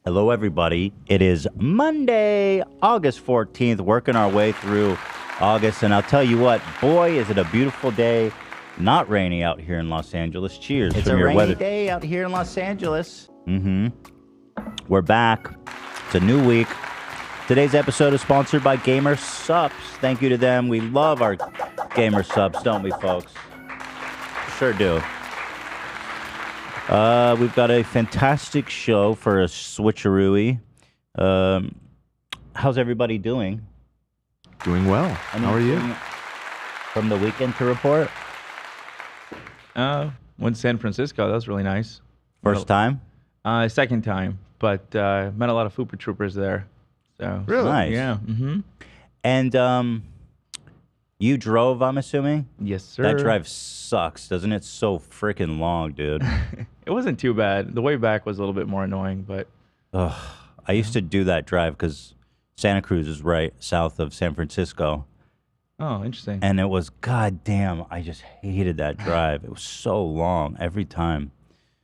Hello, everybody. It is Monday, August 14th, working our way through August. And I'll tell you what, boy, is it a beautiful day. Not rainy out here in Los Angeles. Cheers. It's a rainy day out here in Los Angeles. We're back. It's a new week. Today's episode is sponsored by Gamer Supps. Thank you to them. We love our Gamer Supps, don't we, folks? Sure do. We've got a fantastic show for a switcheroo. How's everybody doing? Doing well. How are you? From the weekend to report? Went to San Francisco. That was really nice. First time? Second time, but met a lot of Fooper Troopers there. So really? Nice. Yeah. And you drove, I'm assuming? Yes, sir. That drive sucks, doesn't it? So freaking long, dude. It wasn't too bad. The way back was a little bit more annoying, but... I used to do that drive because Santa Cruz is right south of San Francisco. Oh, interesting. And it was, goddamn, I just hated that drive. It was so long every time.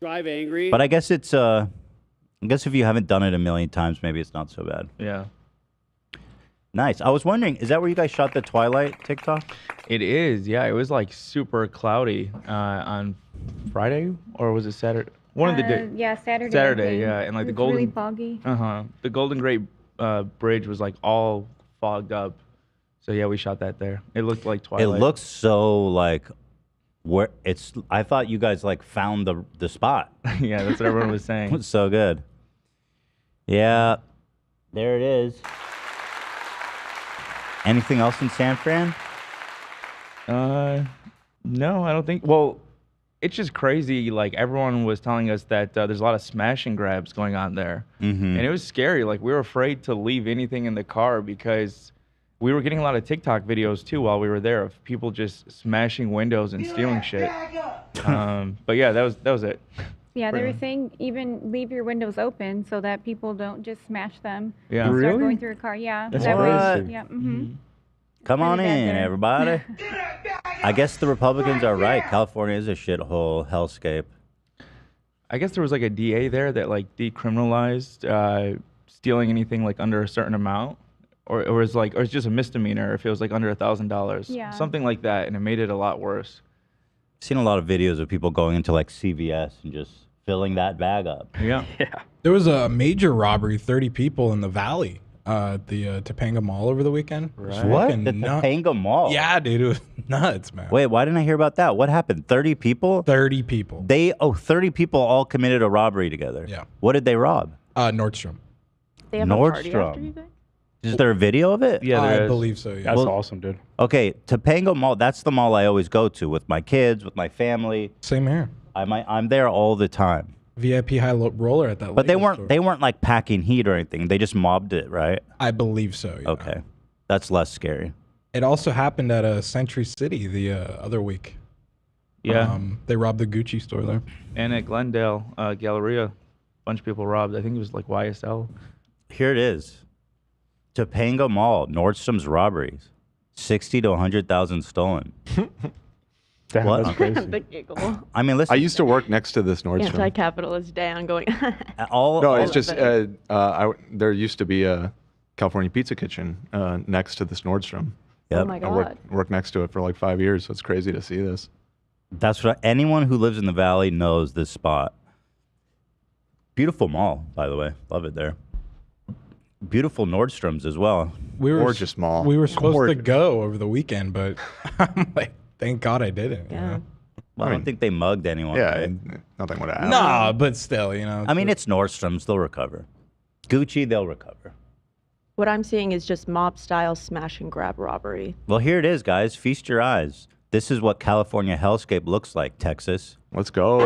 Drive angry. But I guess it's, I guess if you haven't done it a million times, maybe it's not so bad. Yeah. Nice. I was wondering, is that where you guys shot the Twilight TikTok? It is, yeah. It was like super cloudy on Friday, or was it Saturday? One of the days. Yeah, Saturday. Saturday, yeah. And like the golden. Really foggy. The Golden Gate Bridge was like all fogged up. So yeah, we shot that there. It looked like Twilight. It looks so like where it's. I thought you guys like found the spot. Yeah, that's what everyone was saying. It was so good. Yeah, there it is. Anything else in San Fran? No, I don't think. Well, it's just crazy. Like everyone was telling us that there's a lot of smash and grabs going on there, and it was scary. Like we were afraid to leave anything in the car because we were getting a lot of TikTok videos too while we were there of people just smashing windows and stealing shit. But yeah, that was it. Yeah, they were saying even leave your windows open so that people don't just smash them. Yeah. And start Really? going through a car. Yeah. That's that crazy. Yeah. Come on Pretty bad in, there. everybody. I guess the Republicans are right. California is a shithole hellscape. I guess there was like a DA there that like decriminalized stealing anything like under a certain amount, or it's just a misdemeanor if it was like under $1,000. Yeah. Something like that, and it made it a lot worse. I've seen a lot of videos of people going into like CVS and just filling that bag up. Yeah. There was a major robbery, 30 people in the Valley at the Topanga Mall over the weekend. Right. What? The Topanga Mall? Yeah, dude, it was nuts, man. Wait, why didn't I hear about that? What happened? 30 people? 30 people. 30 people all committed a robbery together. Yeah. What did they rob? Nordstrom. They have a party after you guys? Is there a video of it? Yeah, I there is. believe so, yeah. That's awesome, dude. Okay, Topanga Mall, that's the mall I always go to with my kids, with my family. Same here. I'm there all the time. VIP high roller at that But they Lego store. weren't like packing heat or anything. They just mobbed it, right? I believe so, yeah. Okay. That's less scary. It also happened at Century City the other week. Yeah. They robbed the Gucci store there. And at Glendale Galleria, a bunch of people robbed. I think it was like YSL. Here it is. Topanga Mall, Nordstrom's robberies. 60 to 100,000 stolen. Damn, What? that's crazy. The giggle. I mean, listen. I used to work next to this Nordstrom. Anti-capitalist Dan going. No, it's just there used to be a California Pizza Kitchen next to this Nordstrom. Yep. Oh my I god. worked next to it for like 5 years, so it's crazy to see this. That's what anyone who lives in the Valley knows this spot. Beautiful mall, by the way. Love it there. Beautiful Nordstroms as well. Gorgeous mall. We were supposed to go over the weekend, but I'm like, thank God I didn't. Yeah. You know? Well, I don't think they mugged anyone. Yeah, right? nothing would happen. Nah, but still, you know. I mean, it's Nordstrom's. They'll recover. Gucci, they'll recover. What I'm seeing is just mob-style smash and grab robbery. Well, here it is, guys. Feast your eyes. This is what California hellscape looks like, Texas. Let's go.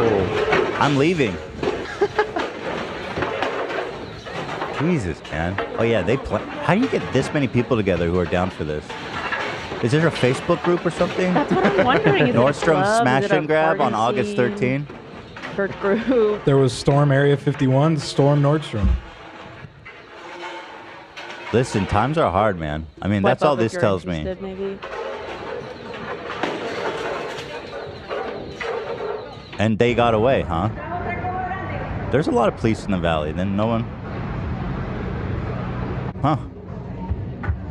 I'm leaving. Jesus, man. Oh, yeah, they play. How do you get this many people together who are down for this? Is there a Facebook group or something? That's what I'm wondering. Is it a Nordstrom club? Smash Is it a and Grab on party August scene? 13. Church group. There was Storm Area 51, Storm Nordstrom. Listen, times are hard, man. I mean, that's Swipe all up if this you're tells me. interested, maybe. And they got away, huh? There's a lot of police in the Valley. Then no one... Huh.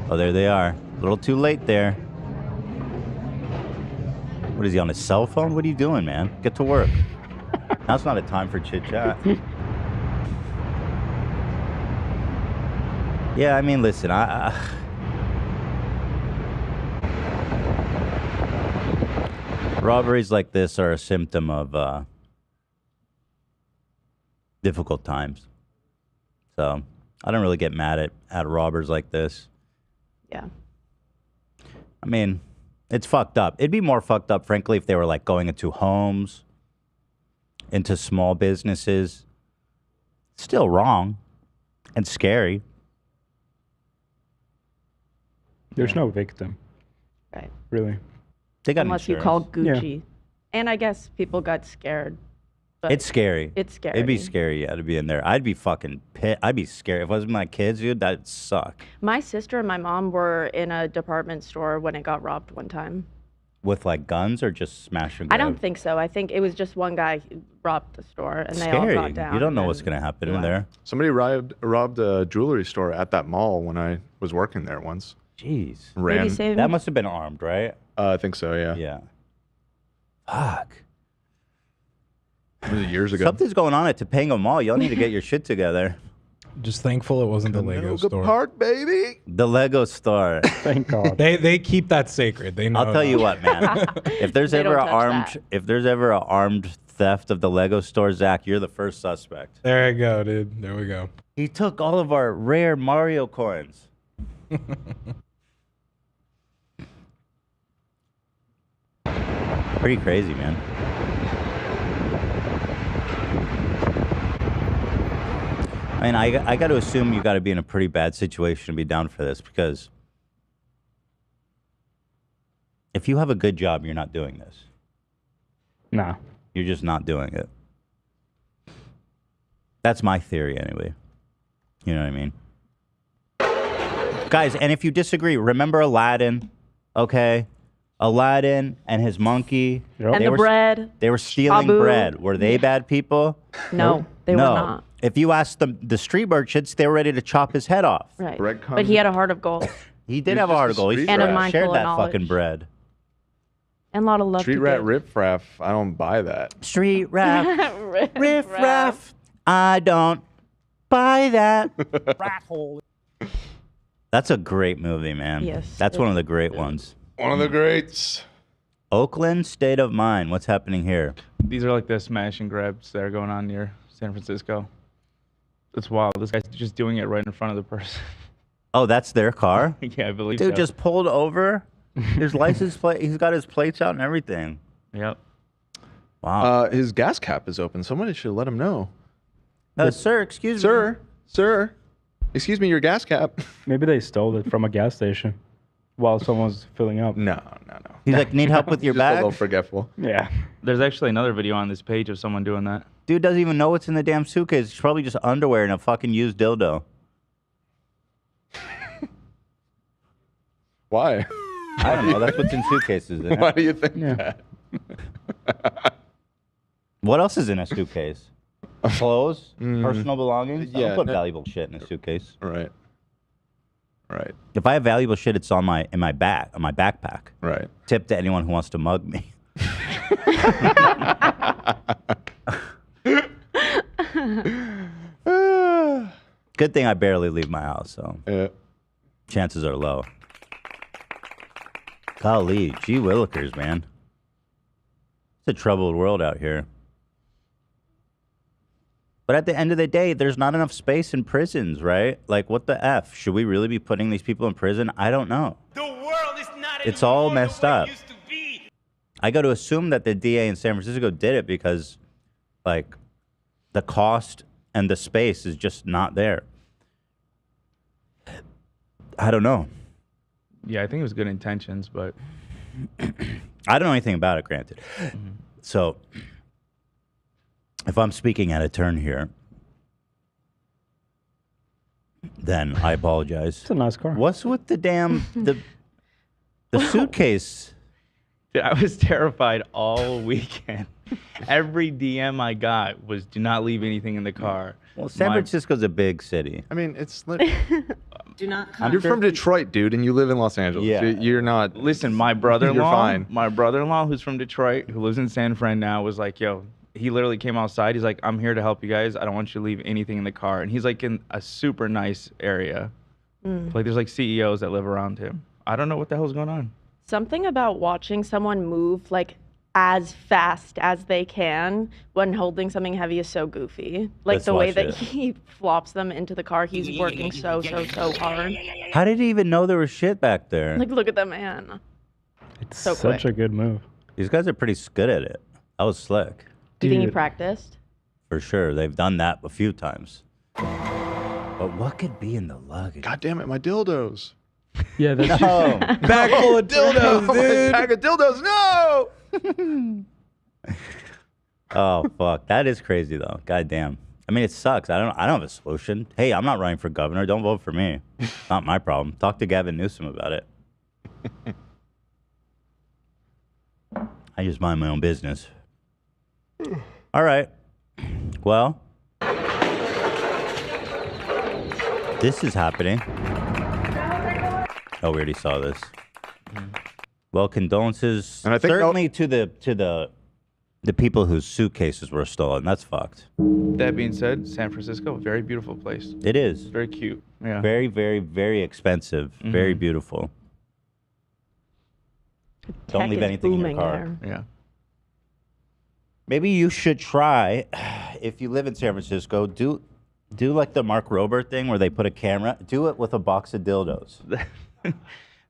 Oh, there they are. A little too late there. What is he, on his cell phone? What are you doing, man? Get to work. Now's not a time for chit-chat. Yeah, I mean, listen, robberies like this are a symptom of difficult times. So I don't really get mad at robbers like this. Yeah. I mean, it's fucked up. It'd be more fucked up, frankly, if they were like going into homes, into small businesses. Still wrong and scary. There's no victim. Right. Really. They got Unless you insurance. call Gucci. And I guess people got scared. But It's scary. It's scary. It'd be scary, yeah, to be in there. I'd be fucking pissed. I'd be scared. If it was my kids, dude, that'd suck. My sister and my mom were in a department store when it got robbed one time. With like guns or just smash and I grab? don't think so. I think it was just one guy who robbed the store and they all Scary. got down. You don't know what's and going to happen in left. there. Somebody robbed a jewelry store at that mall when I was working there once. Jeez. Ran. That must have been armed, right? I think so, yeah. Yeah. Fuck. It was years ago. Something's going on at Topanga Mall. Y'all need to get your shit together. Just thankful it wasn't the Lego store. Park, baby. The Lego store. Thank God. They keep that sacred. They know. I'll tell you what, man. If there's They ever don't a touch that. if there's ever a armed theft of the Lego store, Zach, you're the first suspect. There you go, dude. There we go. He took all of our rare Mario coins. Pretty crazy, man. I mean, I got to assume you got to be in a pretty bad situation to be down for this, because if you have a good job, you're not doing this. Nah. You're just not doing it. That's my theory, anyway. You know what I mean? Guys, and if you disagree, remember Aladdin, okay? Aladdin and his monkey. Yep. And the bread. They were stealing Abu. bread. Were they bad people? No, they were not. If you asked the street merchants, they were ready to chop his head off. Right. Bread But he had a heart of gold He did He's have a just heart a of gold. He street And a shared mindful of that knowledge. fucking bread. and a lot of love Street to rat give. riffraff. I don't buy that. Street rap, riff raff. I don't buy that. Rat hole. That's a great movie, man. Yes, That's one of the great ones. One of the greats. Oakland, State of Mind. What's happening here? These are like the smash and grabs that are going on near San Francisco. It's wild. This guy's just doing it right in front of the person. Oh, that's their car? Yeah, I believe Dude so. just pulled over. His license plate, he's got his plates out and everything. Yep. Wow. His gas cap is open. Somebody should let him know. Sir, excuse me. Sir, excuse me, your gas cap. Maybe they stole it from a gas station while someone's filling up. No. He's like, need help with your Just a little bag? forgetful. Yeah. There's actually another video on this page of someone doing that. Dude doesn't even know what's in the damn suitcase. It's probably just underwear and a fucking used dildo. Why? I don't know. That's what's in suitcases. Isn't Why it? do you think Yeah. that? What else is in a suitcase? Clothes? Personal belongings? I Yeah, don't put no- valuable shit in a suitcase. Right. If I have valuable shit, it's on my back, on my backpack. Right. Tip to anyone who wants to mug me. Good thing I barely leave my house, so Yeah. chances are low. Golly, gee willikers, man. It's a troubled world out here. But at the end of the day, there's not enough space in prisons, right? Like, what the F? Should we really be putting these people in prison? I don't know. The world is not It's all anymore messed the way up. it used to be. I got to assume that the DA in San Francisco did it because, like, the cost and the space is just not there. I don't know. Yeah, I think it was good intentions, but I don't know anything about it, granted. So, if I'm speaking out of turn here, then I apologize. It's a nice car. What's with the damn the suitcase? dude, I was terrified all weekend. Every DM I got was do not leave anything in the car. Well, San Francisco's a big city. I mean, it's. Do not come. You're from Detroit, dude, and you live in Los Angeles. Yeah. You're not. Listen, my brother-in-law, You're fine. my brother-in-law who's from Detroit, who lives in San Fran now, was like, yo, he literally came outside. He's like, I'm here to help you guys. I don't want you to leave anything in the car. And he's like in a super nice area. Like there's like CEOs that live around him. I don't know what the hell's going on. Something about watching someone move like as fast as they can when holding something heavy is so goofy. Like Let's the way watch that it. he flops them into the car. He's working so hard. How did he even know there was shit back there? Like, look at the man. It's So such quick. a good move. These guys are pretty good at it. That was slick. Do you think he Dude. practiced? For sure. They've done that a few times. But what could be in the luggage? God damn it, my dildos. Yeah, that's Oh, Bag full of dildos, dude. Bag of dildos, no! oh, fuck. That is crazy, though. God damn. I mean, it sucks. I don't have a solution. Hey, I'm not running for governor. Don't vote for me. Not my problem. Talk to Gavin Newsom about it. I just mind my own business. All right. Well, this is happening. Oh, we already saw this. Well, condolences And I think certainly to the people whose suitcases were stolen. That's fucked. That being said, San Francisco, very beautiful place. It is. Very cute. Yeah. Very, very, very expensive. Very beautiful. Don't Tech leave is anything in your booming car. there. Yeah. Maybe you should try, if you live in San Francisco, do like the Mark Rober thing where they put a camera. Do it with a box of dildos.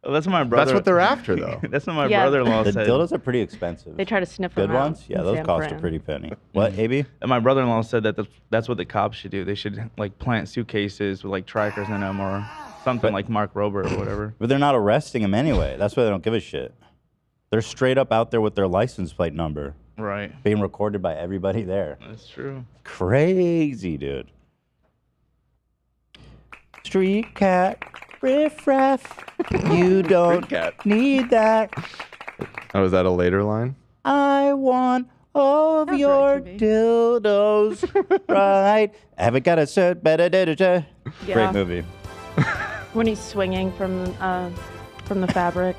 Well, that's what my brother. That's what they're after, though. That's what my Yeah. brother-in-law The said. dildos are pretty expensive. They try to sniff Good them out ones? Yeah, in those San cost a Fran. pretty penny. What, AB? And my brother-in-law said that that's what the cops should do. They should like plant suitcases with like trackers in them or something like Mark Rober or whatever. But they're not arresting them anyway. That's why they don't give a shit. They're straight up out there with their license plate number Right. being recorded by everybody there. That's true. Crazy, dude. Street cat, riff raff. You don't cat. need that. Oh, is that a later line? I want all of That's your H3TV. dildos, right? Haven't got a cert, better. Yeah. Great movie. When he's swinging from the fabric,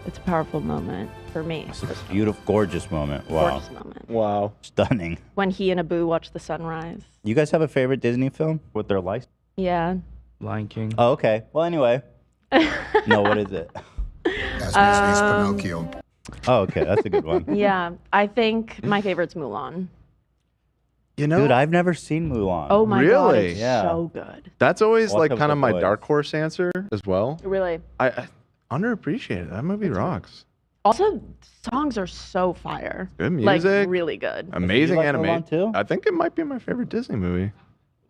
it's a powerful moment for me. It's a beautiful, gorgeous moment. Wow. Gorgeous moment. Wow. Stunning. When he and Abu watch the sunrise. You guys have a favorite Disney film with their license? Yeah. Lion King. Oh, okay. Well, anyway. No, what is it? Pinocchio. Oh, okay. That's a good one. Yeah. I think my favorite's Mulan. You know, Dude, I've never seen Mulan. Oh my god, Really? it's Yeah. so good. that's always What like of kind the of my boys? dark horse answer as well. Really. I underappreciated. That movie rocks. Also, songs are so fire. Good Like music. really good. Amazing You like animation. Mulan too? I think it might be my favorite Disney movie.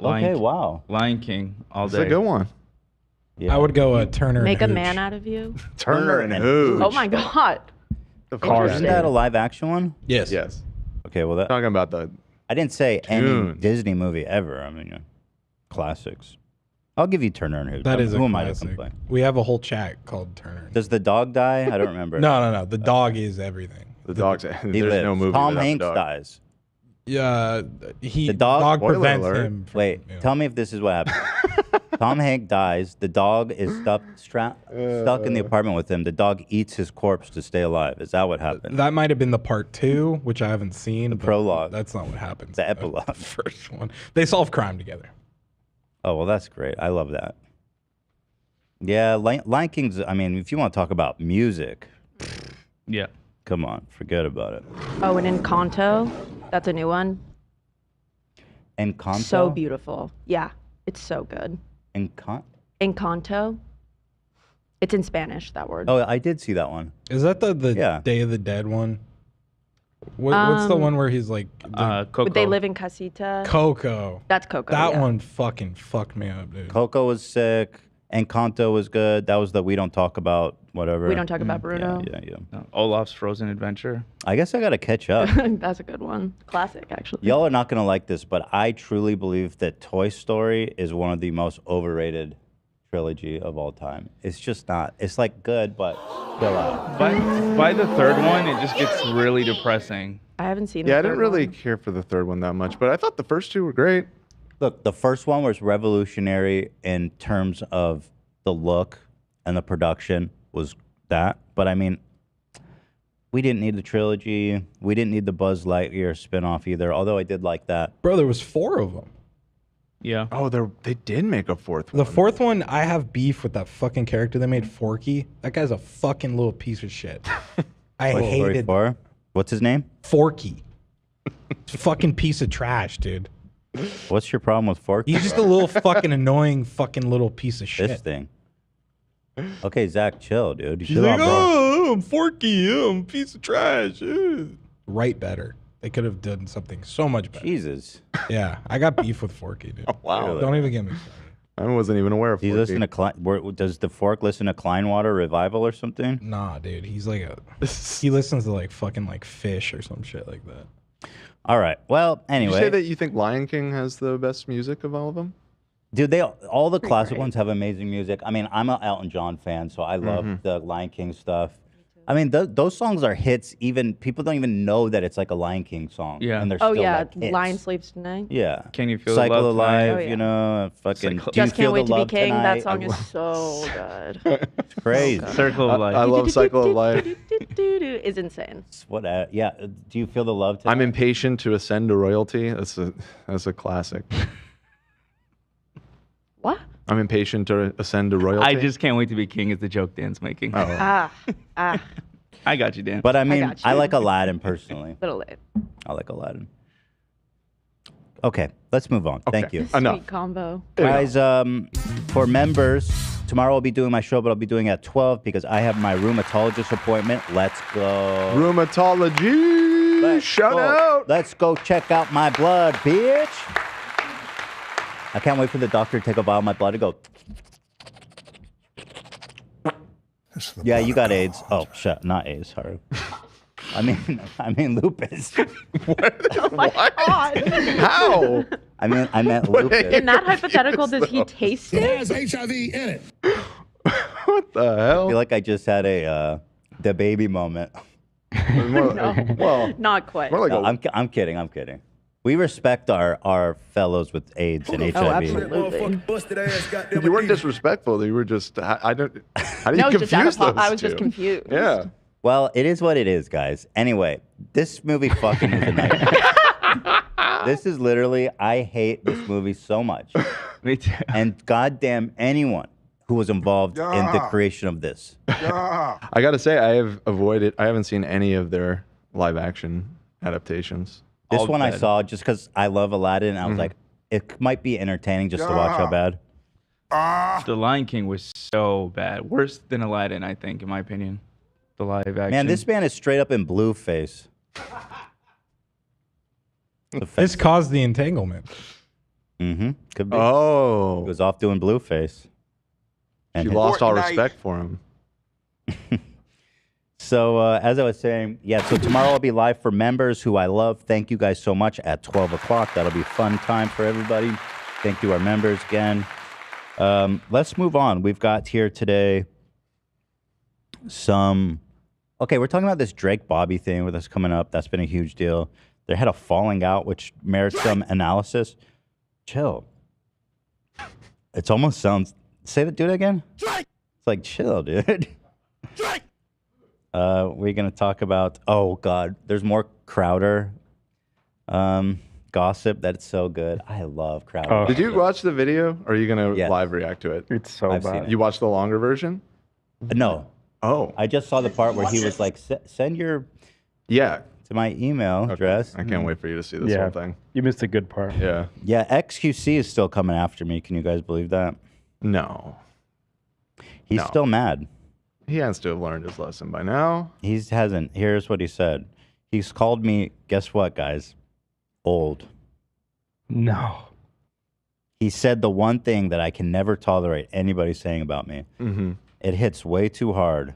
Okay, wow. Lion King all It's day. a good one. Yeah. I would go Turner. Make a and man Hooch. out of you. Turner and and Hooch. Oh my god. The Cars. Isn't that a live action one? Yes. Yes. Okay, well, that Talking about the I didn't say any Tunes. Disney movie ever. I mean, classics. I'll give you Turner and Hooch. That is a Who am I to classic. complain? We have a whole chat called Turner. Does the dog die? I don't remember. No. The dog is everything. the dogs. He There's lives. no movie Tom without the Hanks dog. dies. Yeah, The dog- Spoiler prevents alert. him. From, Wait, you know. tell me if this is what happened. Tom Hanks dies. The dog is stuck in the apartment with him. The dog eats his corpse to stay alive. Is that what happened? That might have been the part 2, which I haven't seen. The prologue. That's not what happens. The in epilogue. First one. They solve crime together. Oh, well, that's great. I love that. Yeah, Lion King's, I mean, if you want to talk about music, Yeah. come on, forget about it. Oh, and Encanto. That's a new one. Encanto? So beautiful. Yeah, it's so good. Encanto. It's in Spanish, that word. Oh, I did see that one. Is that the Yeah. Day of the Dead one? What's the one where he's like Coco. Would they live in Casita? Coco? That's Coco. That yeah. one fucking fucked me up, dude. Coco was sick. Encanto was good. That was the We Don't Talk About whatever. We don't talk about Bruno. Yeah. Olaf's Frozen Adventure. I guess I got to catch up. That's a good one. Classic, actually. Y'all are not going to like this, but I truly believe that Toy Story is one of the most overrated trilogy of all time. It's just not. It's like good, but chill out. By the third one, it just gets really depressing. I haven't seen. Yeah, the I didn't third really one. care for the third one that much, but I thought the first two were great. Look, the first one was revolutionary in terms of the look and the production was that. But I mean, we didn't need the trilogy. We didn't need the Buzz Lightyear spinoff either, although I did like that. Bro, there was 4 of them. Yeah. Oh, they did make a fourth one. The fourth one, I have beef with that fucking character they made, Forky. That guy's a fucking little piece of shit. I Toy Story hated 4? What's his name? Forky. It's a fucking piece of trash, dude. What's your problem with Forky? He's just a little fucking annoying fucking little piece of shit. This thing. Okay, Zach, chill, dude. He's like, oh, I'm Forky. I'm a piece of trash. Write better. They could have done something so much better. Jesus. Yeah, I got beef with Forky, dude. Oh, wow. Don't even get me started. I wasn't even aware of He's Forky. listening to does the Fork listen to Kleinwater Revival or something? Nah, dude. He's like he listens to like fucking like Fish or some shit like that. All right. Well, Did anyway. you say that you think Lion King has the best music of all of them? Dude, all the classic great. ones have amazing music. I mean, I'm an Elton John fan, so I love the Lion King stuff. I mean, those songs are hits. Even people don't even know that it's like a Lion King song. Yeah. And they're Oh still yeah, like hits. Lion Sleeps Tonight. Yeah. Can You Feel the Cycle Love of Tonight? Life, Oh, yeah. you know, fucking. Cycle- Do You Just Feel Can't Wait the to Be Love King. Tonight? That song is so good. It's crazy. Circle of Life. I love Cycle of Life. Is insane. What? Yeah. Do you feel the love tonight? I'm impatient to ascend to royalty. That's a classic. What? I'm impatient to ascend to royalty. I just can't wait to be king is the joke Dan's making. Oh. Ah. I got you, Dan. But I mean, got you. I like Aladdin personally. Little late. I like Aladdin. Okay, let's move on. Thank you. Enough. Sweet combo. Guys, for members, tomorrow I'll be doing my show, but I'll be doing it at 12 because I have my rheumatologist appointment. Let's go. Rheumatology. Let's Shout go. out. Let's go check out my blood, bitch. I can't wait for the doctor to take a vial of my blood and go. Yeah, you got AIDS. Oh, shit, not AIDS. Sorry. I mean lupus. Oh my god. How? I meant lupus. In that hypothetical, does he taste it? There's HIV in it. What the I hell? feel like I just had a the baby moment. Well, Not quite. more like No, a, I'm kidding. I'm kidding. We respect our fellows with AIDS and HIV. Oh, absolutely. you weren't disrespectful. You were just. How do you No, just out confuse of pop. those I was just two? confused. Yeah. Well, it is what it is, guys. Anyway, this movie fucking is a nightmare. This is literally, I hate this movie so much. Me too. And goddamn anyone who was involved in the creation of this. I gotta say, I have avoided. I haven't seen any of their live action adaptations. This All one I bad. saw just because I love Aladdin. And I was like, it might be entertaining just to watch how bad. The Lion King was so bad. Worse than Aladdin, I think, in my opinion. The live action. Man, this man is straight up in blue face. This caused the entanglement. Mm-hmm. Could be. Oh, He was off doing blue face. she And lost all respect for him. So as I was saying, yeah, so tomorrow I'll be live for members who I love. Thank you guys so much at 12 o'clock. That'll be a fun time for everybody. Thank you, our members, again. Let's move on. We've got here today okay, we're talking about this Drake Bobby thing with us coming up. That's been a huge deal. They had a falling out, which merits some analysis. Chill. It almost sounds, do it again? It's like, chill, dude. We're going to talk about, oh, God, there's more Crowder gossip. That's so good. I love Crowder. Oh. Did you watch the video? Or are you gonna Yes. live react to it? It's so I've seen bad. it. You watched the longer version? No, Oh, I just saw the part where he was like, send your yeah. to my email address. I can't wait for you to see this Yeah. whole thing. You missed a good part. Yeah. Yeah, XQC is still coming after me. Can you guys believe that? No, He's No. still mad. he has to have learned his lesson by now. He hasn't. Here's what he said. He's called me, guess what, guys? Old. No. He said the one thing that I can never tolerate anybody saying about me. Mm-hmm. It hits way too hard.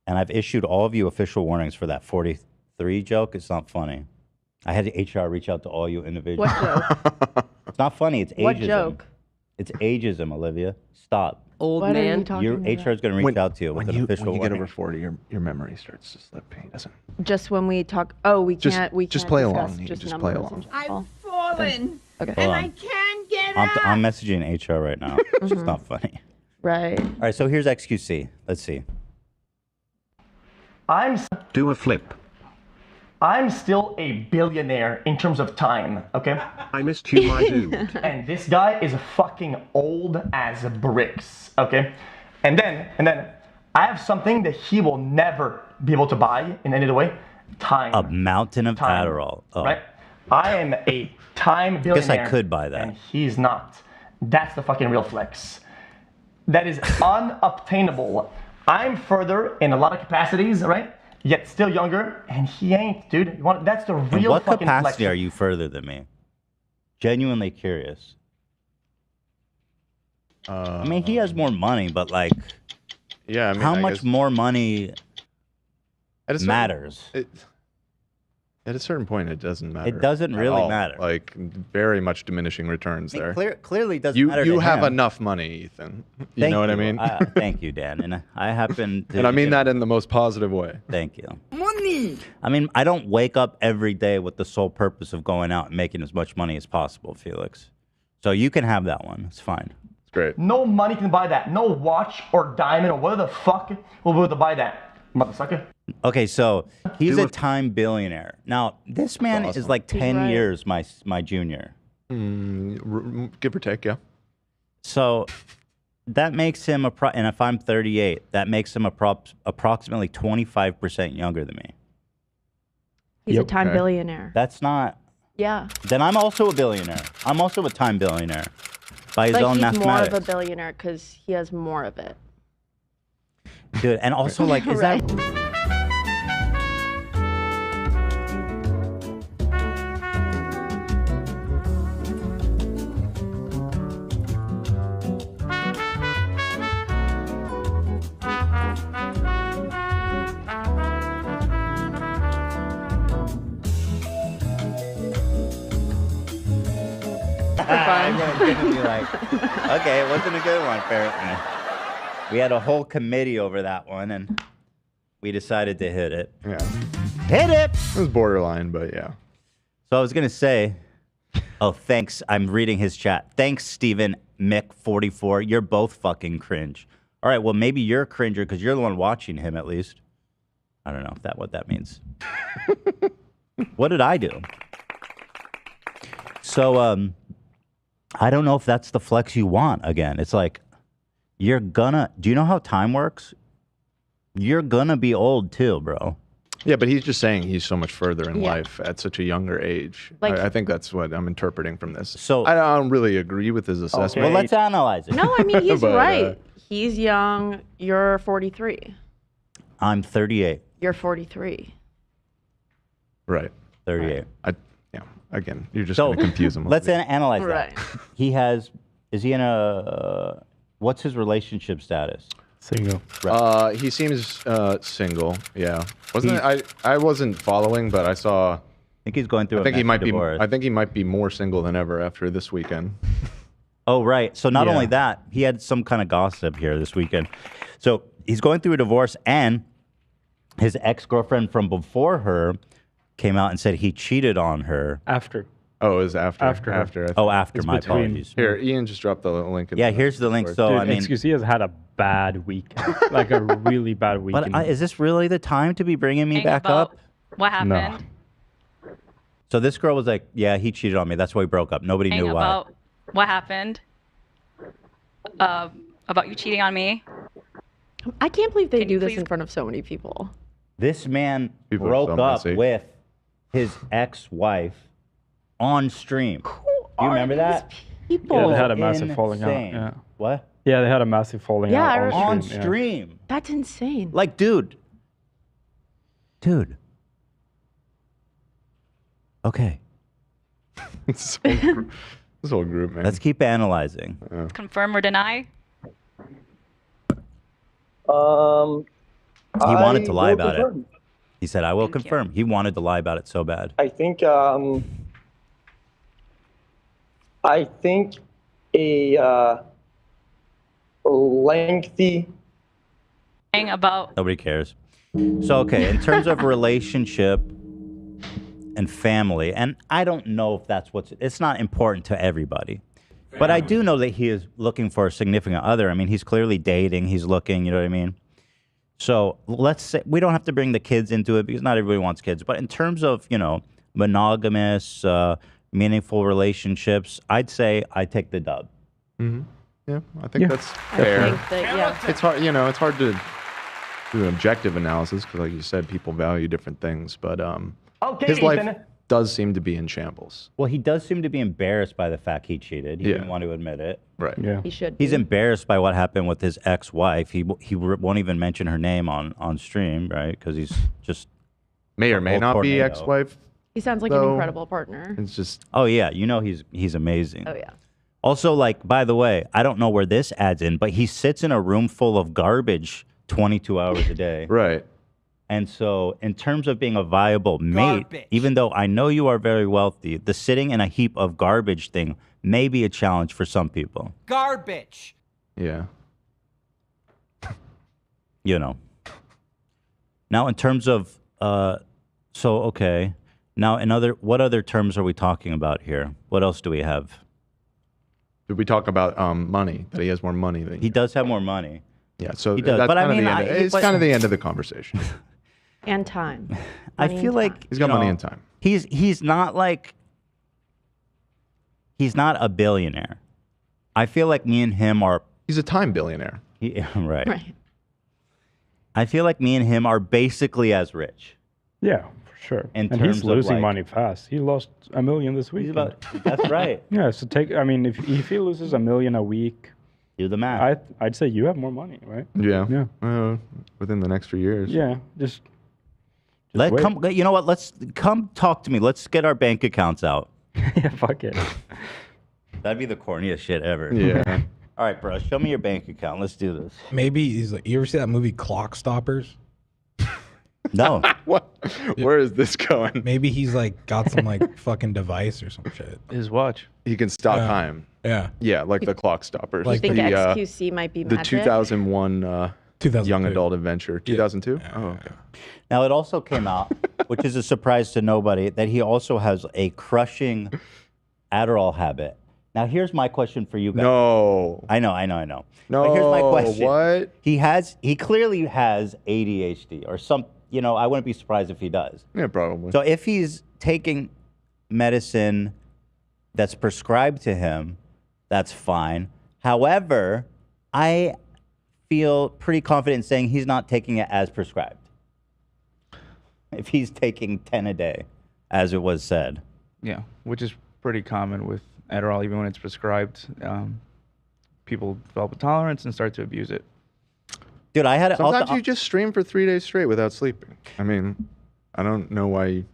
And I've issued all of you official warnings for that 43 joke. It's not funny. I had HR reach out to all you individuals. What joke? It's not funny. It's ageism. What joke? It's ageism, Olivia. Stop. old What are you man. talking Your about? HR is going to reach out to you with an official when you get warning. over 40, your memory starts to slip. He doesn't. Just when we talk. Oh, we Just- can't. We just can't play discuss along. You Just just play numbers in along. general. Fallen. Okay. Hold on. Can't get I'm messaging HR right now. It's just not funny. Right. All right, so here's XQC. Let's see. Do a flip. I'm still a billionaire in terms of time, okay? I missed you, my dude. And this guy is fucking old as bricks, okay? And then I have something that he will never be able to buy in any other way. Time. A mountain of Time. Adderall. Oh. Right? I am a time billionaire. Guess I could buy that. And he's not. That's the fucking real flex. That is unobtainable. I'm further in a lot of capacities, right? Yet still younger, and he ain't, dude. That's the In real what fucking capacity flex. are you further than me? Genuinely curious. I mean, he has more money, but like, Yeah, I mean, how I much guess more money at a certain- matters? At a certain point, it doesn't matter. It doesn't at really all. matter. Like, very much diminishing returns there. Clearly doesn't you matter you to have him. enough money, Ethan. You Thank know what I you. mean? Thank you, Dan. And I happen to. And I mean that in the most positive way. Thank you. Money. I mean, I don't wake up every day with the sole purpose of going out and making as much money as possible, Felix. So you can have that one. It's fine. It's great. No money can buy that. No watch or diamond or whatever the fuck will be able to buy that, motherfucker. Okay, so he's a time billionaire. Now, this man is like 10 right. years my junior. Give or take, yeah. So that makes him and if I'm 38, that makes him approximately 25% younger than me. He's a time billionaire. That's not. Yeah. Then I'm also a billionaire. I'm also a time billionaire by his But own he's mathematics. more of a billionaire because he has more of it. Dude, and also like, is that? I'm gonna be like, okay, it wasn't a good one, apparently. We had a whole committee over that one, and we decided to hit it. Yeah. Hit it! It was borderline, but yeah. So I was gonna say, oh, thanks. I'm reading his chat. Thanks, Steven Mick44. You're both fucking cringe. All right, well, maybe you're a cringer because you're the one watching him, at least. I don't know what that means. What did I do? So, I don't know if that's the flex you want. Again, it's like, do you know how time works? You're gonna be old too, bro. Yeah, but he's just saying he's so much further in Yeah. life at such a younger age. Like- I think that's what I'm interpreting from this. So I don't really agree with his assessment. well, let's analyze it. No, I mean, he's But, right. He's young. You're 43. I'm 38. You're 43. Right. 38. Yeah. Again, you're just So going to confuse him. a let's little bit. analyze Right. that. Is he in a, what's his relationship status? Single. He seems single. Yeah. I wasn't following, but I saw. I think he's going through. I think he might be. divorce. I think he might be more single than ever after this weekend. Oh, right. So not Yeah. only that, he had some kind of gossip here this weekend. So he's going through a divorce, and his ex-girlfriend from before her came out and said he cheated on her. After. Oh, it was after. After. After. After. It's My between- apologies. Here, Ian just dropped the link. In Yeah, here's the link. Discord. So Dude, I mean, XQC has had a bad week. Like a really bad week. but is this really the time to be bringing me back up? What happened? No. So this girl was like, "Yeah, he cheated on me. That's why we broke up. Nobody knew why." About what happened? About you cheating on me? I can't believe they Can you do this please- in front of so many people. This man People are broke so up messy. with his ex-wife on stream. Do you remember that? People. Yeah, they had a massive falling out. Insane. Yeah. What? Yeah, they had a massive falling Yeah, I out remember. On stream. stream. That's insane. Like, dude. Okay, this whole group, man. let's keep analyzing. Confirm or deny? He wanted to lie about it. He said, "I will Thank you. confirm." He wanted to lie about it so bad. I think a lengthy. About Nobody cares. So, okay, in terms of relationship and family, and I don't know if that's it's not important to everybody. But I do know that he is looking for a significant other. I mean, he's clearly dating. He's looking, you know what I mean? So let's say, we don't have to bring the kids into it because not everybody wants kids. But in terms of, monogamous, meaningful relationships, I'd say I take the dub. Mm-hmm. Yeah, I think that's fair. I think that, It's hard, it's hard to do an objective analysis because, like you said, people value different things. But Okay, his life Ethan. does seem to be in shambles. Well, he does seem to be embarrassed by the fact he cheated. He Yeah. didn't want to admit it. Right. Yeah. he should. He's be. embarrassed by what happened with his ex-wife. He won't even mention her name on stream, right? Because he's just May or a may whole not be tornado. ex-wife. He sounds like an though. incredible partner. It's just Oh yeah, he's amazing. Oh yeah. Also, like, by the way, I don't know where this adds in, but he sits in a room full of garbage 22 hours a day. right. And so, in terms of being a viable mate, Garbage. even though I know you are very wealthy, the sitting in a heap of garbage thing may be a challenge for some people. Garbage. Yeah. Now, in terms of, okay. Now, what other terms are we talking about here? What else do we have? Did we talk about money? That he has more money than He you? does have more money. Yeah. So He does, that's but I kind of mean, the end. It's kind of the end of the conversation. And time. I Money feel and like time. He's got money and time. He's not a billionaire. I feel like me and him are He's a time billionaire. right. Right. I feel like me and him are basically as rich. Yeah, for sure. In And terms he's of, losing like- money fast. He lost $1 million this week. That's right. Yeah, so if he loses $1 million a week, Do the math. I'd say you have more money, right? Yeah. Yeah. Within the next 3 years. Yeah, just Let wait. come. You know what? Let's come talk to me. Let's get our bank accounts out. yeah, fuck it. That'd be the corniest shit ever. Yeah. All right, bro. Show me your bank account. Let's do this. Maybe he's like, you ever see that movie Clock Stoppers? No. What? Where is this going? Maybe he's like got some like fucking device or some shit. His watch. He can stop Yeah. time. Yeah. Yeah, like the clock stoppers. You Like think the, XQC might be the magic? 2001 2002. young adult adventure. 2002? Oh, okay. Now it also came out, which is a surprise to nobody, that he also has a crushing Adderall habit. Now here's my question for you guys. No. I know. No. But here's my question. What? He clearly has ADHD or some. I wouldn't be surprised if he does. Yeah, probably. So if he's taking medicine that's prescribed to him, that's fine. However, I feel pretty confident saying he's not taking it as prescribed. If he's taking 10 a day, as it was said. Yeah, which is pretty common with Adderall, even when it's prescribed. People develop a tolerance and start to abuse it. Dude, I had Sometimes you just stream for 3 days straight without sleeping. I mean, I don't know why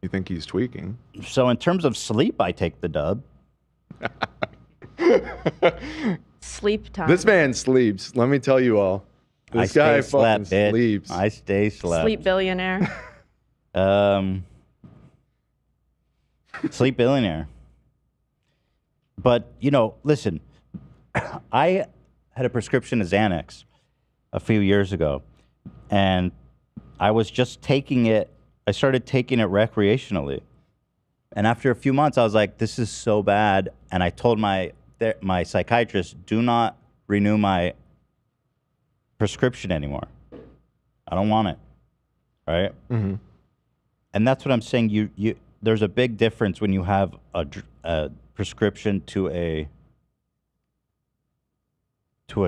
you think he's tweaking. So in terms of sleep, I take the dub. Sleep time. This man sleeps. Let me tell you all. This guy fucking sleeps. I stay slept. Sleep billionaire. Sleep billionaire. But, listen, I had a prescription of Xanax a few years ago, and I was just taking it. I started taking it recreationally. And after a few months, I was like, this is so bad. And I told my psychiatrist, do not renew my prescription anymore. I don't want it. Right? Mm-hmm. And that's what I'm saying. You there's a big difference when you have a prescription to a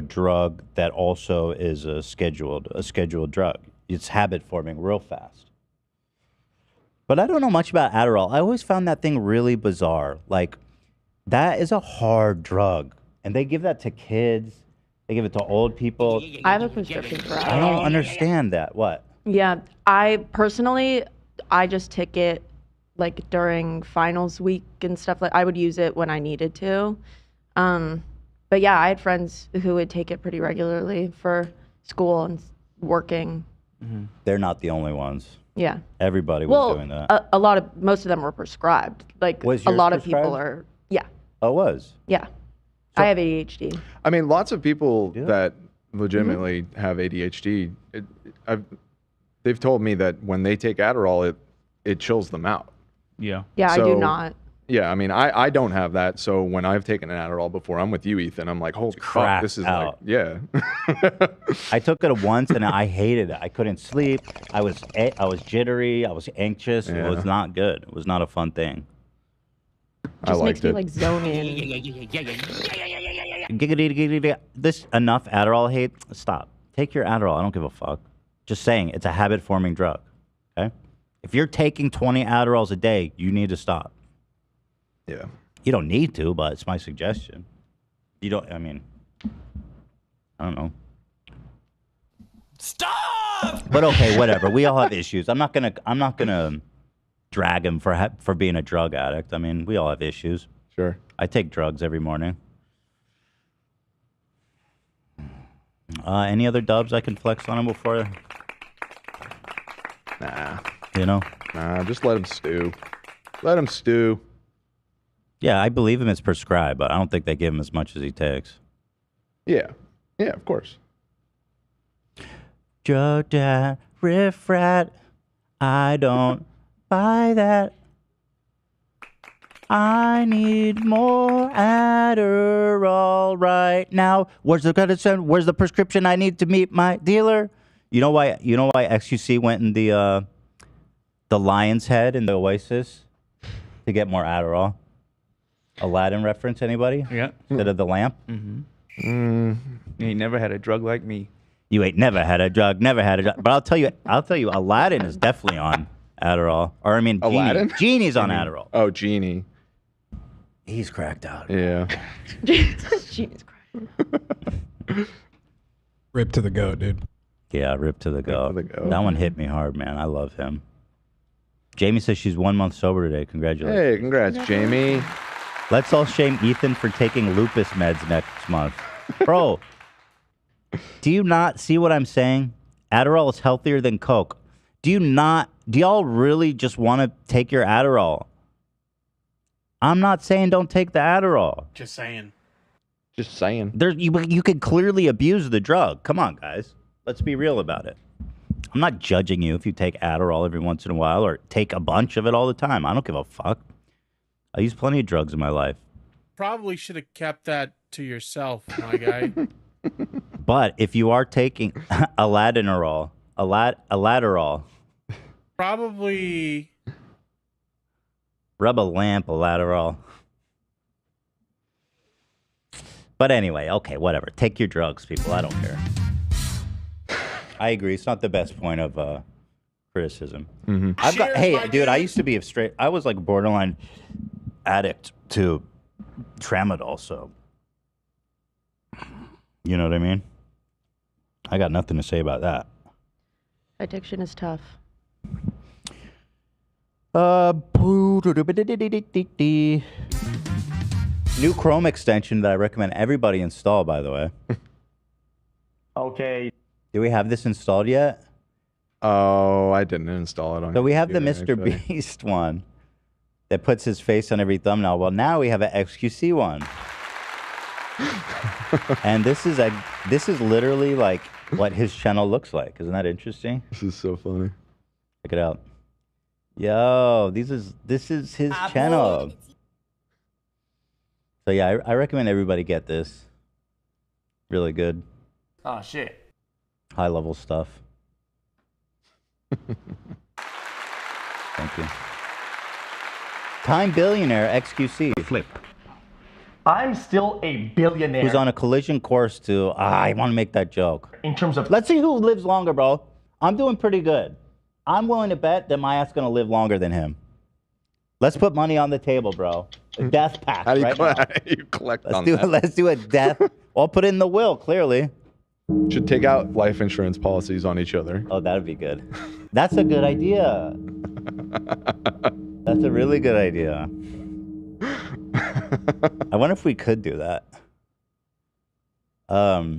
drug that also is a scheduled drug. It's habit forming real fast. But I don't know much about Adderall. I always found that thing really bizarre. Like, that is a hard drug, and they give that to kids. They give it to old people. I have a prescription for I don't understand that. What? Yeah, I personally, I just took it like during finals week and stuff. Like I would use it when I needed to. But yeah, I had friends who would take it pretty regularly for school and working. Mm-hmm. They're not the only ones. Yeah. Everybody was doing that. Most of them were prescribed. Like Was a yours lot of people prescribed? are. Yeah. Oh, it was? Yeah. I have ADHD. I mean, lots of people that legitimately have ADHD, they've told me that when they take Adderall, it chills them out. Yeah. Yeah, So, I do not. Yeah, I mean, I don't have that. So when I've taken an Adderall before, I'm with you, Ethan. I'm like, holy crap, this is out. like, yeah. I took it once and I hated it. I couldn't sleep. I was jittery. I was anxious. It was not good. It was not a fun thing. Just makes me like zone in. Giggity. This enough Adderall hate. Stop. Take your Adderall. I don't give a fuck. Just saying, it's a habit-forming drug. Okay. If you're taking 20 Adderalls a day, you need to stop. Yeah. You don't need to, but it's my suggestion. You don't. I mean, I don't know. Stop. But okay, whatever. We all have issues. I'm not gonna drag him for being a drug addict. I mean, we all have issues. Sure. I take drugs every morning. Any other dubs I can flex on him before? Nah. You know? Nah, just let him stew. Let him stew. Yeah, I believe him as prescribed, but I don't think they give him as much as he takes. Yeah. Yeah, of course. Drug dad, riff rat, I don't buy that. I need more Adderall right now. Where's the prescription I need to meet my dealer? You know why XQC went in the lion's head in the Oasis to get more Adderall? Aladdin reference, anybody? Yeah. Instead of the lamp? Mm-hmm. You ain't never had a drug like me. You ain't never had a drug, never had a drug. But I'll tell you, Aladdin is definitely on Adderall. Or I mean, Aladdin? Genie's on Adderall. Oh, Genie. He's cracked out. Yeah. Genie's cracked. Rip to the goat, dude. Yeah, rip to the go. That one hit me hard, man. I love him. Jamie says she's 1 month sober today. Congratulations. Hey, congrats, Jamie. Let's all shame Ethan for taking lupus meds next month. Bro, do you not see what I'm saying? Adderall is healthier than Coke. Do y'all really just want to take your Adderall? I'm not saying don't take the Adderall. Just saying. Just saying. You could clearly abuse the drug. Come on, guys. Let's be real about it. I'm not judging you if you take Adderall every once in a while or take a bunch of it all the time. I don't give a fuck. I use plenty of drugs in my life. Probably should have kept that to yourself, my guy. But if you are taking Aladdinarol, Probably. Rub a lamp, Aladdinarol. But anyway, okay, whatever. Take your drugs, people. I don't care. I agree. It's not the best point of criticism. Mm-hmm. Hey, dude, I used to be I was like a borderline addict to tramadol, so you know what I mean? I got nothing to say about that. Addiction is tough. New Chrome extension that I recommend everybody install, by the way. Okay. Do we have this installed yet? Oh, I didn't install it on. So we have the computer, Mr. actually. Beast one that puts his face on every thumbnail. Well, now we have an XQC one. And this is literally like what his channel looks like. Isn't that interesting? This is so funny. Check it out. Yo, this is his channel. So yeah, I recommend everybody get this. Really good. Oh shit. High level stuff. Thank you. Time billionaire XQC. Flip. I'm still a billionaire. Who's on a collision course to, I want to make that joke. In terms of... Let's see who lives longer, bro. I'm doing pretty good. I'm willing to bet that my ass going to live longer than him. Let's put money on the table, bro. A death pact How do you, right now. you collect Let's on do that? Let's do a death. I'll put it in the will, clearly. Should take out life insurance policies on each other. Oh, that'd be good. That's a good idea. That's a really good idea. I wonder if we could do that. Have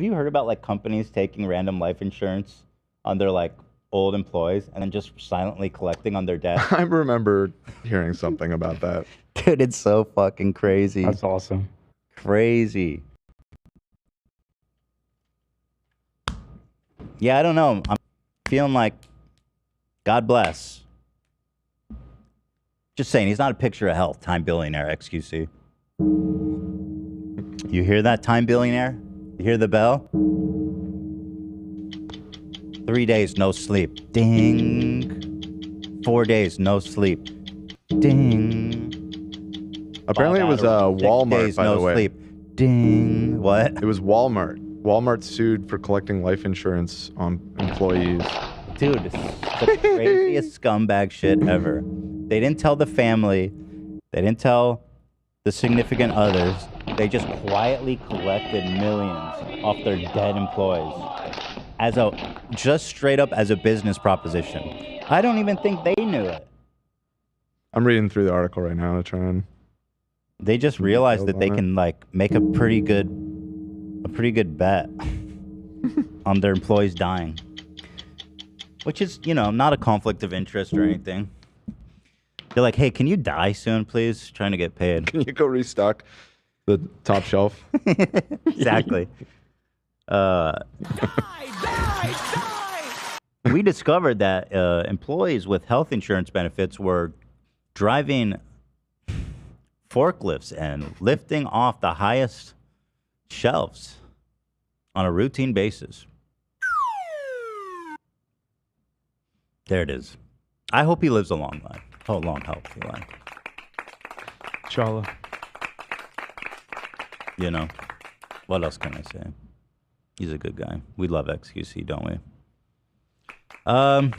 you heard about like companies taking random life insurance on their like old employees and then just silently collecting on their debt. I remember hearing something about that. Dude, it's so fucking crazy. That's awesome. Crazy. Yeah, I don't know. I'm feeling like God bless. Just saying, he's not a picture of health. Time billionaire, XQC. You hear that, time billionaire? You hear the bell? 3 days, no sleep. Ding. 4 days, no sleep. Ding. Apparently it was Walmart, 6 days, by no the way. sleep. Ding. What? It was Walmart. Walmart sued for collecting life insurance on employees. Dude, it's the craziest scumbag shit ever. They didn't tell the family. They didn't tell the significant others. They just quietly collected millions off their dead employees. Just straight up as a business proposition. I don't even think they knew it. I'm reading through the article right now to try and... They just realized that they can like make a pretty good bet on their employees dying. Which is, not a conflict of interest or anything. They're like, hey, can you die soon, please? Trying to get paid. Can you go restock the top shelf? Exactly. We discovered that employees with health insurance benefits were driving forklifts and lifting off the highest shelves on a routine basis. There it is. I hope he lives a long life. Oh, long, healthy life. Inshallah. What else can I say? He's a good guy. We love XQC, don't we? Oh,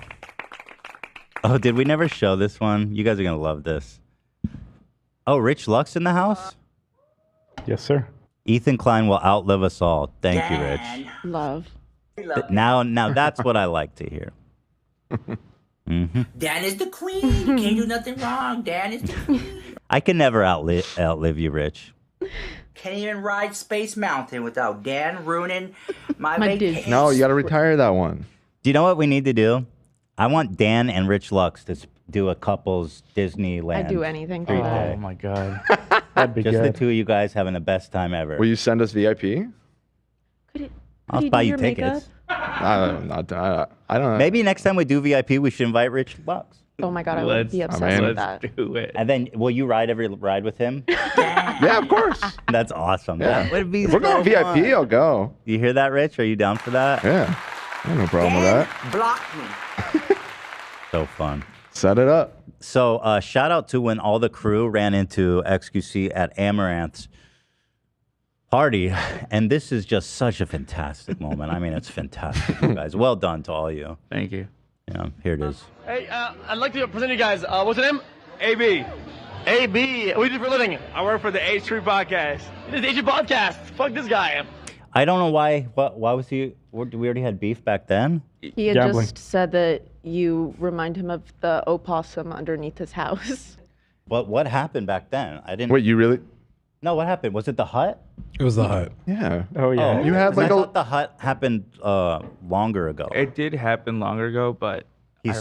did we never show this one? You guys are going to love this. Oh, Rich Lux in the house? Yes, sir. Ethan Klein will outlive us all. Thank you, Rich. Love. Now that's what I like to hear. Dan is the queen. You can't do nothing wrong. Dan is the queen. I can never outlive you, Rich. Can't even ride Space Mountain without Dan ruining my vacation. No, you got to retire that one. Do you know what we need to do? I want Dan and Rich Lux to do a couple's Disneyland. I'd do anything for treat that. day. Oh my god. That'd be Just good. the two of you guys having the best time ever. Will you send us VIP? I'll he buy do you your tickets. I don't know. Maybe next time we do VIP, we should invite Rich Lux. Oh my god, I would be obsessed with that. Let's do it. And then, will you ride every ride with him? Yeah, of course. That's awesome. Yeah. That would be If we're going so VIP, fun. I'll go. You hear that, Rich? Are you down for that? Yeah. I have no problem with that. Block me. So fun. Set it up. So, shout out to when all the crew ran into XQC at Amaranth's party. And this is just such a fantastic moment. I mean, it's fantastic, you guys. Well done to all you. Thank you. Yeah, here it is. Hey, I'd like to present you guys. What's your name? AB. AB. What do you do for a living? I work for the H3 podcast. This is the H3 podcast. Fuck this guy. I don't know why. Why was he? We already had beef back then. He had just said that you remind him of the opossum underneath his house. What happened back then? I didn't. Wait, you really? No, what happened? Was it the hut? It was the hut. Yeah. Oh yeah. You had I like thought the hut happened longer ago. It did happen longer ago, but I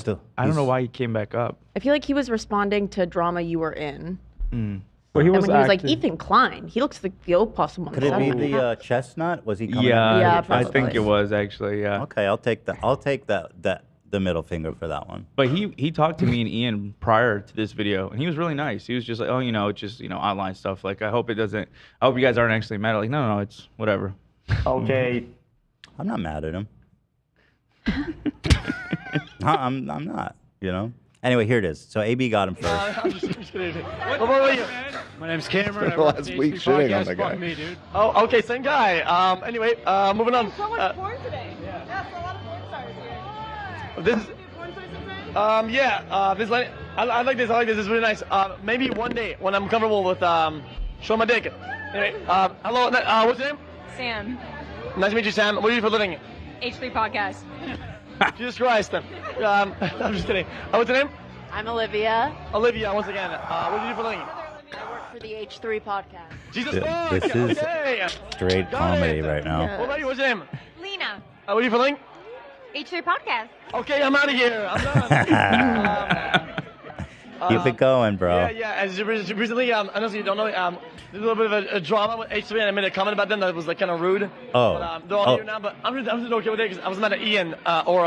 don't know why he came back up. I feel like he was responding to drama you were in. Well, he And was when he was like, acting- Ethan Klein, he looks like the opossum on Could the it be side. the chestnut? Was he coming? Yeah, Yeah, I think probably. it was actually. Yeah. Okay, I'll take the middle finger for that one. But he talked to me and Ian prior to this video, and he was really nice. He was just like, oh, it's just online stuff. Like, I hope you guys aren't actually mad. Like, no, it's whatever. Okay. I'm not mad at him. I'm not. Anyway, here it is. So AB got him first. I'm just kidding. What about you? My name's Cameron. I Spent work last for the week H3 shitting on podcast. the guy. Fuck me, dude. Oh, okay, same guy. Anyway, moving on. So much porn today. Yeah, so a lot of porn stars here. This is, this lady, I like this. It's really nice. Maybe one day when I'm comfortable with show my dick. Anyway, hello. What's your name? Sam, Nice to meet you, Sam. What do you do for a living? H3 podcast. Jesus Christ. I'm just kidding. What's your name? I'm Olivia. Olivia. Once again. What do you do for a living? I work for the H3 podcast. Jesus Th- fuck. this is Okay. straight Got comedy it. right now. What about you? What's your name? Lena, What do you for a living? H3 podcast. Okay, I'm out of here. I'm done. Keep it going, bro. Yeah. As recently, I know you don't know, there's a little bit of a drama with H3, and I made a comment about them that was like kind of rude. Oh. But, they're all here now, but I'm just okay with it because I was mad at Ian or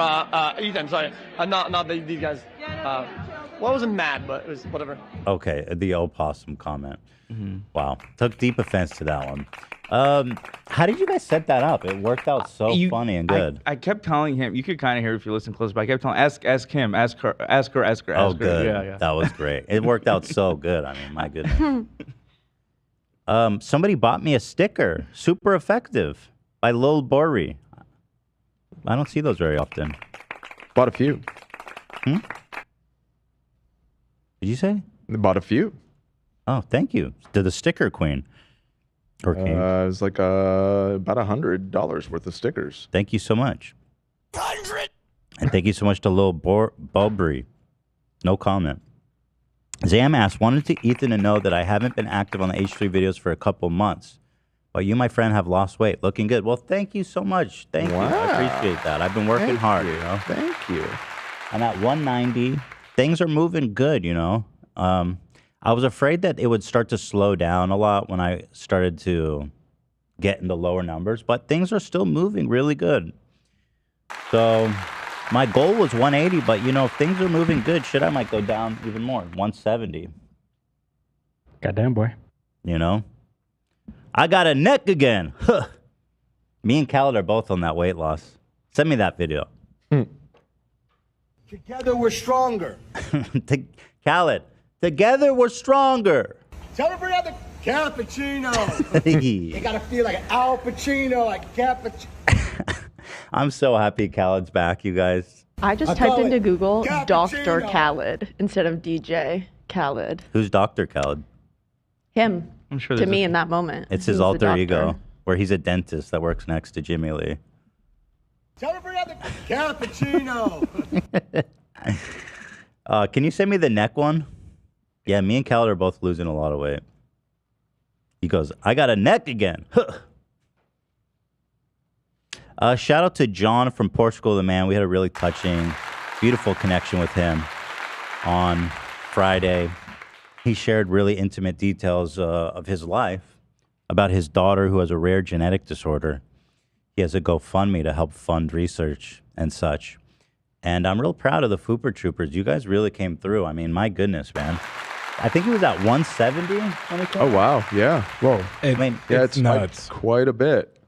Ethan. Sorry, not these guys. Well, I wasn't mad, but it was whatever. Okay, the opossum comment. Wow, took deep offense to that one. How did you guys set that up? It worked out so funny and good. I kept telling him. You could kind of hear if you listen close, but I kept telling, ask him, ask her. Oh, good. Yeah. That was great. It worked out so good. I mean, my goodness. Somebody bought me a sticker. Super effective by Lil Bori. I don't see those very often. Bought a few. Did you say? Bought a few. Oh, thank you to the sticker queen. Or king. It was like about $100 worth of stickers. Thank you so much. 100. And thank you so much to Lil Bobri. No comment. Zam asked, wanted to Ethan to know that I haven't been active on the H3 videos for a couple months, but you, my friend, have lost weight. Looking good. Well, thank you so much. Thank you. I appreciate that. I've been working hard. You know. Thank you. I'm at 190. Things are moving good, you know. I was afraid that it would start to slow down a lot when I started to get into lower numbers, but things are still moving really good. So my goal was 180, but you know, if things are moving good, shit, I might go down even more, 170. Goddamn, boy. You know? I got a neck again. Me and Khaled are both on that weight loss. Send me that video. Together we're stronger. Khaled. Together, we're stronger. Tell them to bring out the cappuccino. You gotta feel like Al Pacino, like cappuccino. I'm so happy Khaled's back, you guys. I just typed into Google Dr. Khaled instead of DJ Khaled. Who's Dr. Khaled? Him. I'm sure to me in that moment. It's his alter ego, where he's a dentist that works next to Jimmie Lee. Tell them to bring out the cappuccino. Can you send me the neck one? Yeah, me and Khaled are both losing a lot of weight. He goes, I got a neck again. Shout out to John from Portugal, the man. We had a really touching, beautiful connection with him on Friday. He shared really intimate details of his life about his daughter who has a rare genetic disorder. He has a GoFundMe to help fund research and such. And I'm real proud of the Fooper Troopers. You guys really came through. I mean, my goodness, man. I think he was at 170 when he came. Oh, wow. Yeah. Whoa. I mean, it's nuts. Quite a bit.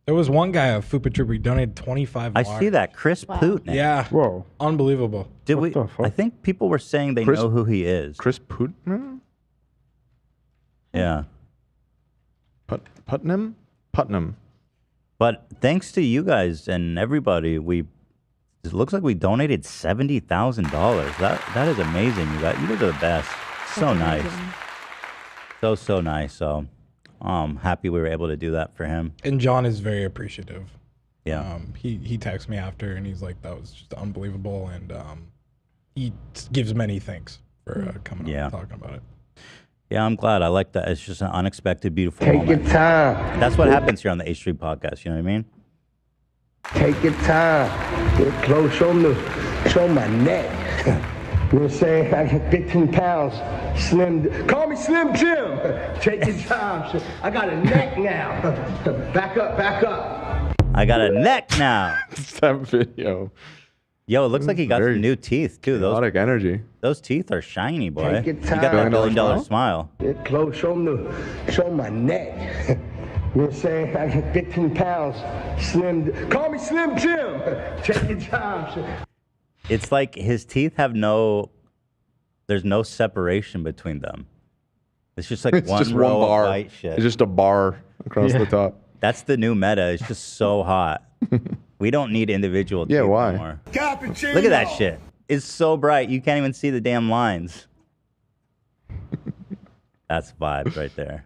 There was one guy, a Fupa Trooper, he donated 25 I see that. Chris Putin. Yeah. Whoa. Unbelievable. Did we? I think people were saying they know who he is. Chris Putin? Yeah. Putnam? But thanks to you guys and everybody, it looks like we donated $70,000. That is amazing. You guys are the best. So nice. So nice. So happy we were able to do that for him. And John is very appreciative. Yeah. He texted me after and he's like, that was just unbelievable. And he gives many thanks for coming on and talking about it. Yeah, I'm glad. I like that. It's just an unexpected, beautiful Take moment. your time. And that's what happens here on the H3 podcast. You know what I mean? Take your time. Get close. Show my neck. You know what I'm saying? I got 15 pounds. Slim. Call me Slim Jim. Take your time. I got a neck now. Back up. I got a neck now. That video. Yo, it looks like he got some new teeth, too. Chaotic energy. Those teeth are shiny, boy. Take your You time. got that $1 billion smile. Get close. Show my neck. You know what I'm saying? I got 15 pounds. Slim. Call me Slim Jim. Take your time. It's like his teeth have there's no separation between them. It's just like one row of bar. white shit. It's just a bar across the top. That's the new meta. It's just so hot. We don't need individual teeth anymore. Cappuccino. Look at that shit. It's so bright. You can't even see the damn lines. That's vibes right there.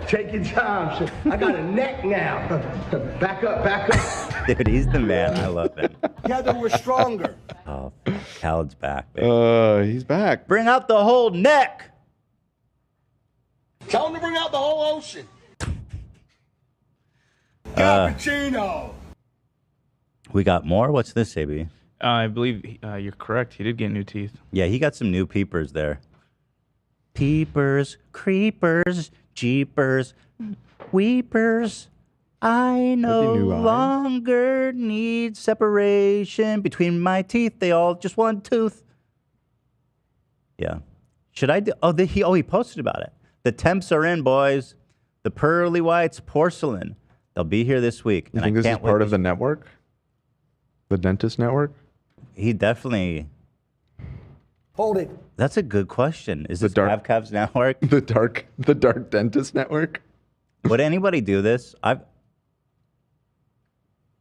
Take your time. I got a neck now. Back up. Dude, he's the man. I love him. Together we're stronger. Oh, Khaled's back. Baby. He's back. Bring out the whole neck. Tell him to bring out the whole ocean. Cappuccino. We got more? What's this, AB? I believe you're correct. He did get new teeth. Yeah, he got some new peepers there. Peepers, creepers, jeepers, weepers. I no longer need separation between my teeth. They all just one tooth. Yeah. Should I do? Oh, he posted about it. The temps are in, boys. The pearly whites, porcelain. They'll be here this week. You think this is part of the network? The dentist network? He definitely. Hold it. That's a good question. Is this Cavs network? The dark dentist network? Would anybody do this?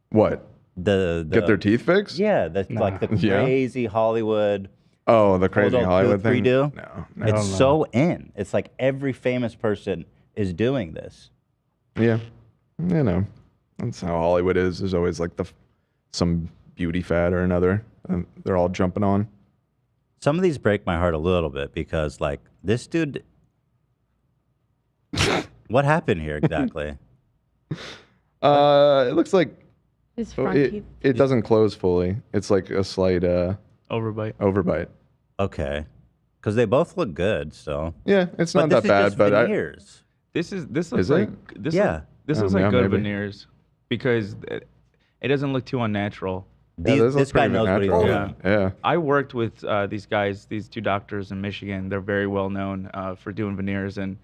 What? The get their teeth fixed? Yeah, that's like the crazy Hollywood. Oh, the crazy Hollywood thing? Redo? No. It's so in. It's like every famous person is doing this. Yeah. You know, that's how Hollywood is. There's always like some beauty fad or another. And they're all jumping on. Some of these break my heart a little bit because, like, this dude. What happened here exactly? It looks like his front teeth. It doesn't close fully. It's like a slight overbite. Okay, because they both look good. So yeah, it's not that bad. But veneers. This looks like good veneers because it doesn't look too unnatural. This guy knows what he's doing. Yeah. I worked with these guys, these two doctors in Michigan. They're very well known for doing veneers, and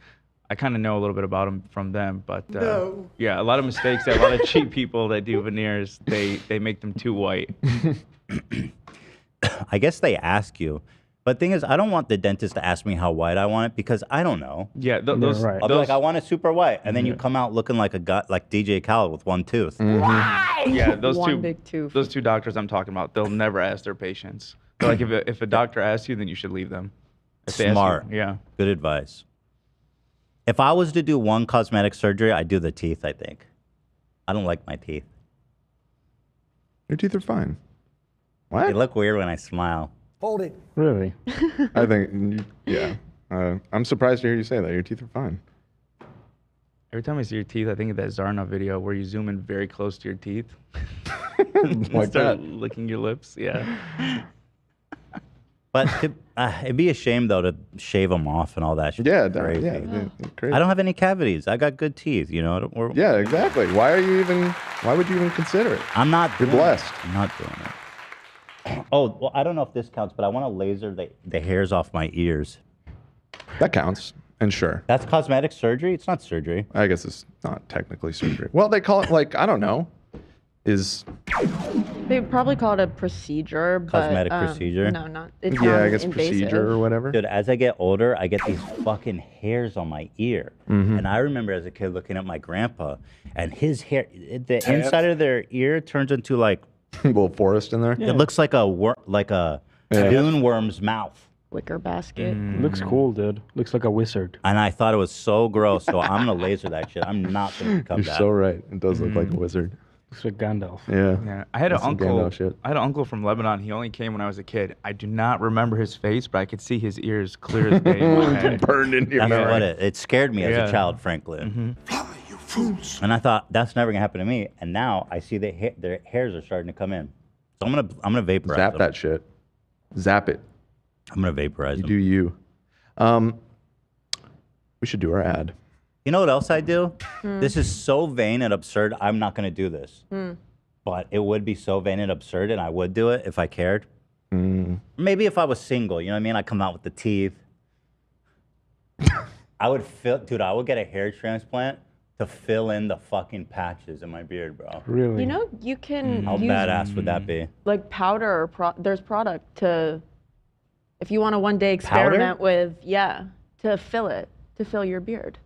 I kind of know a little bit about them from them. But yeah, a lot of mistakes. A lot of cheap people that do veneers, they make them too white. I guess they ask you. But thing is, I don't want the dentist to ask me how white I want it because I don't know. Yeah, I'll be like, I want it super white, and then you come out looking like a guy, like DJ Khaled with one tooth. Yeah, those One two big tooth. Those two doctors I'm talking about, they'll never ask their patients. They're like, if a doctor asks you, then you should leave them. If they ask you- Smart. Yeah. Good advice. If I was to do one cosmetic surgery, I'd do the teeth, I think. I don't like my teeth. Your teeth are fine. What? They look weird when I smile. Hold it. Really? I think, yeah. I'm surprised to hear you say that. Your teeth are fine. Every time I see your teeth, I think of that Zarna video where you zoom in very close to your teeth. Like Start that. licking your lips. Yeah. But it'd be a shame, though, to shave them off and all that shit. Yeah, Crazy. crazy. I don't have any cavities. I got good teeth, you know. Yeah, exactly. Why would you even consider it? I'm not. You're blessed. I'm not doing it. Oh, well, I don't know if this counts, but I want to laser the hairs off my ears. That counts. And sure. That's cosmetic surgery? It's not surgery. I guess it's not technically surgery. Well, they call it like, I don't know. They probably call it a procedure, but Cosmetic procedure? No, not. It's Yeah, not I guess invasive. procedure or whatever. Dude, as I get older, I get these fucking hairs on my ear. Mhm. And I remember as a kid looking at my grandpa, and his hair, the inside of their ear turns into like a little forest in there. It looks like a dune worm's mouth. Wicker basket. Looks cool, dude. Looks like a wizard. And I thought it was so gross, so I'm gonna laser that shit. I'm not gonna become You're that. so right. It does look like a wizard. Looks like Gandalf. Yeah. Yeah. I had an That's some uncle. Gandalf shit. I had an uncle from Lebanon. He only came when I was a kid. I do not remember his face, but I could see his ears clear as day in my head. Burned into your That's memory. what it scared me as Yeah. a child, frankly. And I thought that's never gonna happen to me. And now I see that their hairs are starting to come in. So I'm gonna vaporize Zap them. that shit. Zap it. I'm gonna vaporize You them. do you. We should do our ad. You know what else I do? This is so vain and absurd. I'm not gonna do this. But it would be so vain and absurd, and I would do it if I cared. Maybe if I was single, you know what I mean? I come out with the teeth. I would get a hair transplant to fill in the fucking patches in my beard, bro. Really? You know, you can How use badass would that be? like powder. Or there's product to, if you want to one day experiment with, to fill your beard.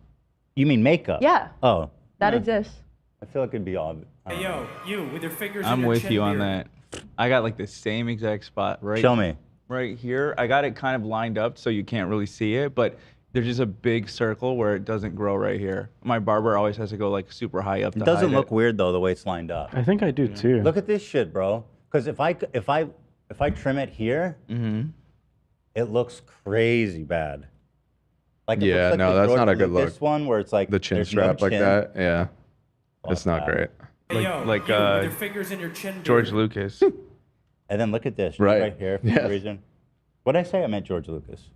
You mean makeup? Yeah. Oh. That exists. I feel like it'd be odd. Hey, yo, you with your fingers in I'm your with chin you on beard. that. I got like the same exact spot right. Show me. Right here. I got it kind of lined up so you can't really see it, but there's just a big circle where it doesn't grow right here. My barber always has to go like super high up. It to doesn't hide look weird though the way it's lined up. I think I do too. Look at this shit, bro. Because if I trim it here, it looks crazy bad. Like it Yeah, looks like no, the that's not a good This look. one where it's like The chin there's no strap like chin. that. Yeah. Fuck It's not that. great. Their fingers in your chin. George Lucas. And then look at this Right. here for some reason. What did I say? I meant George Lucas.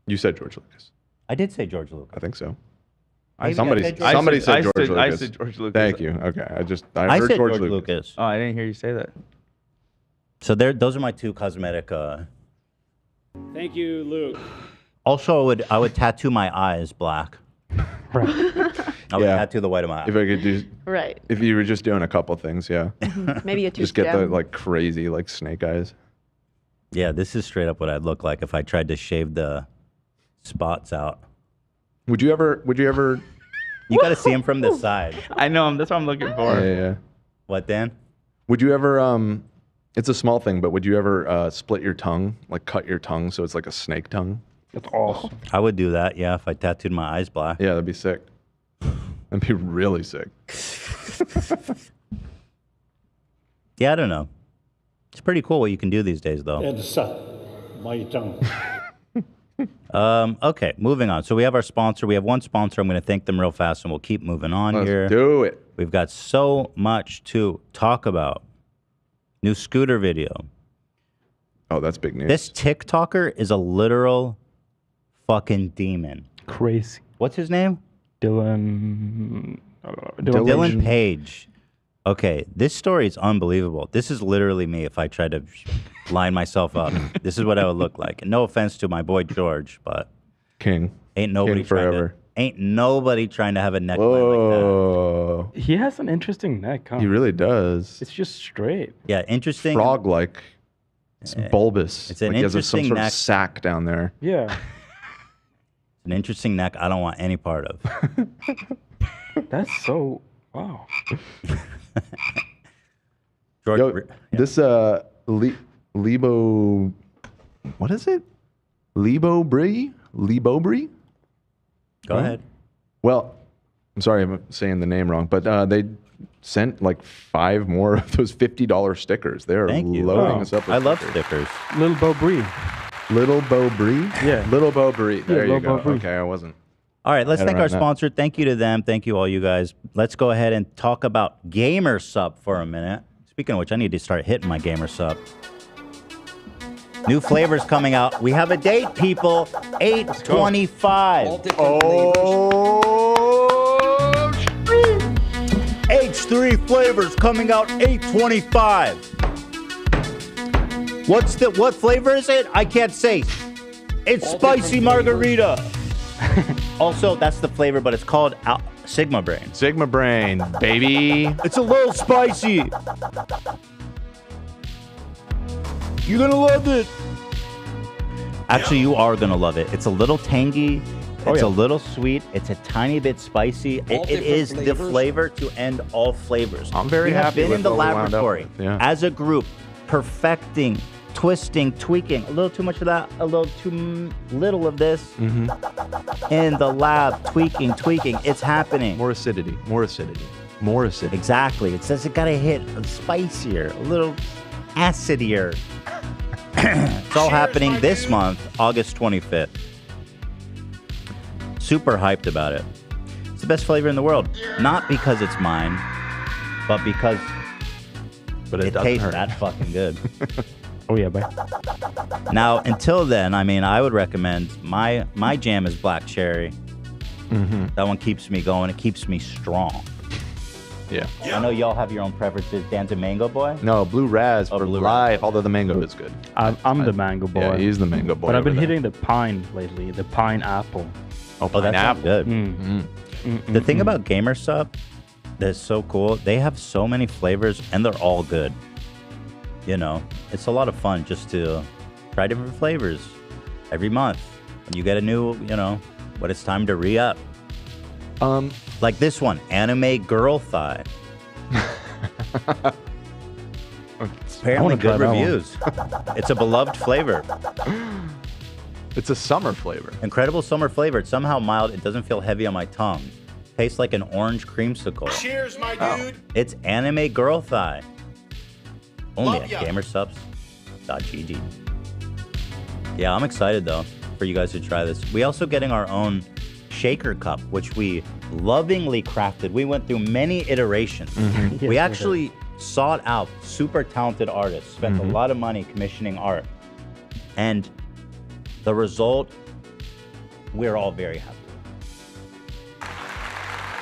You said George Lucas. I did say George Lucas. I think so. Maybe Somebody said George Lucas. I said George Lucas. Thank you. Okay. I I heard said George Lucas. Oh, I didn't hear you say that. So those are my two cosmetic. Thank you, Luke. Also, I would tattoo my eyes black. I would tattoo the white of my eyes. If I could do. Right. If you were just doing a couple things, yeah. Maybe a Just get the like crazy like snake eyes. Yeah, this is straight up what I'd look like if I tried to shave the spots out. Would you ever? You got to see him from the side. I know him. That's what I'm looking for. Yeah. What, Dan? Would you ever? It's a small thing, but would you ever split your tongue, like cut your tongue so it's like a snake tongue? That's awesome. I would do that, yeah, if I tattooed my eyes black. Yeah, that'd be sick. That'd be really sick. Yeah, I don't know. It's pretty cool what you can do these days, though. My tongue. Okay, moving on. So we have our sponsor. We have one sponsor. I'm going to thank them real fast, and we'll keep moving on here. Let's do it. We've got so much to talk about. New scooter video. Oh, that's big news. This TikToker is a literal fucking demon. Crazy. What's his name? Dylan Page. Okay, this story is unbelievable. This is literally me if I tried to line myself up. This is what I would look like. And no offense to my boy George, but King. Ain't nobody King forever. Ain't nobody trying to have a neckline like that. He has an interesting neck, huh? He really does. It's just straight. Yeah, interesting. Frog-like. It's bulbous. It's an like he has some interesting sort neck. of sack down there. Yeah. An interesting neck I don't want any part of. That's so wow. George, Yo, this Lebo, what is it? Lebo Brie? Go ahead. Well, I'm sorry I'm saying the name wrong, but they sent like 5 more of those $50 stickers. They're loading us up with I love stickers. Little Bo Brie. Little Bo Brie? Yeah. Little Bo Brie. There you Little go. Bo Brie. Okay, I wasn't. All right, let's I don't thank our know that. sponsor. Thank you to them. Thank you all you guys. Let's go ahead and talk about Gamer Sup for a minute. Speaking of which, I need to start hitting my Gamer Sup. New flavors coming out. We have a date, people. 8/25. H3 flavors coming out 8/25. What flavor is it? I can't say. It's spicy margarita. Also, that's the flavor, but it's called Sigma Brain. Sigma Brain, baby. It's a little spicy. You're gonna love it. Actually, you are gonna love it. It's a little tangy. It's a little sweet. It's a tiny bit spicy. It is the flavor to end all flavors. I'm very we have happy been with in the what we wound up laboratory with, yeah. as a group, perfecting, twisting, tweaking. A little too much of that. A little too little of this. Mm-hmm. In the lab, tweaking. It's happening. More acidity. Exactly. It says it gotta hit spicier, a little acidier. It's all happening this month, August 25th. Super hyped about it. It's the best flavor in the world. Not because it's mine, but because it tastes that fucking good. Oh yeah, boy. Now, until then, I mean, I would recommend my jam is black cherry. Mm-hmm. That one keeps me going. It keeps me strong. Yeah. I know y'all have your own preferences. Dan's a mango boy. No, blue raz for blue life. Although the mango is good. I'm the mango boy. Yeah, he's the mango boy. But I've been over there. hitting the pine lately. The pineapple. Oh, that sounds good. Mm. The thing about Gamer Sup that's so cool, they have so many flavors and they're all good. You know, it's a lot of fun just to try different flavors every month. When you get a new, but it's time to re-up. Like this one, anime girl thigh. Apparently good reviews. It's a beloved flavor. It's a summer flavor. Incredible summer flavor. It's somehow mild. It doesn't feel heavy on my tongue. Tastes like an orange creamsicle. Cheers, my dude. It's anime girl thigh. Only Love at ya. gamersubs.gg. Yeah, I'm excited though for you guys to try this. We also getting our own shaker cup, which we lovingly crafted. We went through many iterations. Yes, We we actually sought out super talented artists, spent a lot of money commissioning art. And the result, we're all very happy.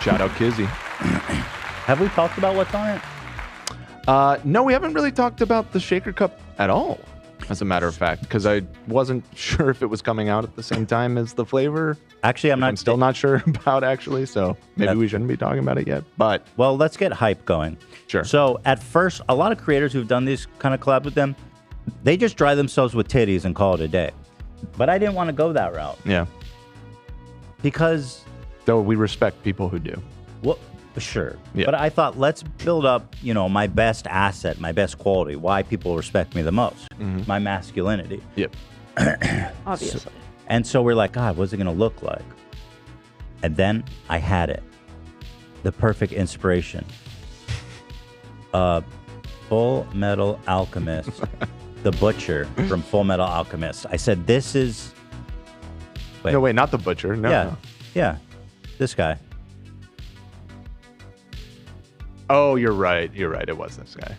Shout out Kizzy. Have we talked about what's on it? No, we haven't really talked about the shaker cup at all, as a matter of fact, because I wasn't sure if it was coming out at the same time as the flavor. Actually, I'm still not sure about, actually, so maybe we shouldn't be talking about it yet. But well, let's get hype going. Sure. So at first, a lot of creators who've done these kind of collabs with them, they just dry themselves with titties and call it a day. But I didn't want to go that route. Yeah. Because... Though we respect people who do. Well, sure. Yeah. But I thought, let's build up, my best asset, my best quality, why people respect me the most, my masculinity. Yep. Obviously. And so we're like, God, what's it going to look like? And then I had it. The perfect inspiration. Full Metal Alchemist, the Butcher from Full Metal Alchemist. I said, this is... Wait. No, wait, not the Butcher. No. Yeah. Yeah. This guy. Oh, you're right. You're right. It was this guy.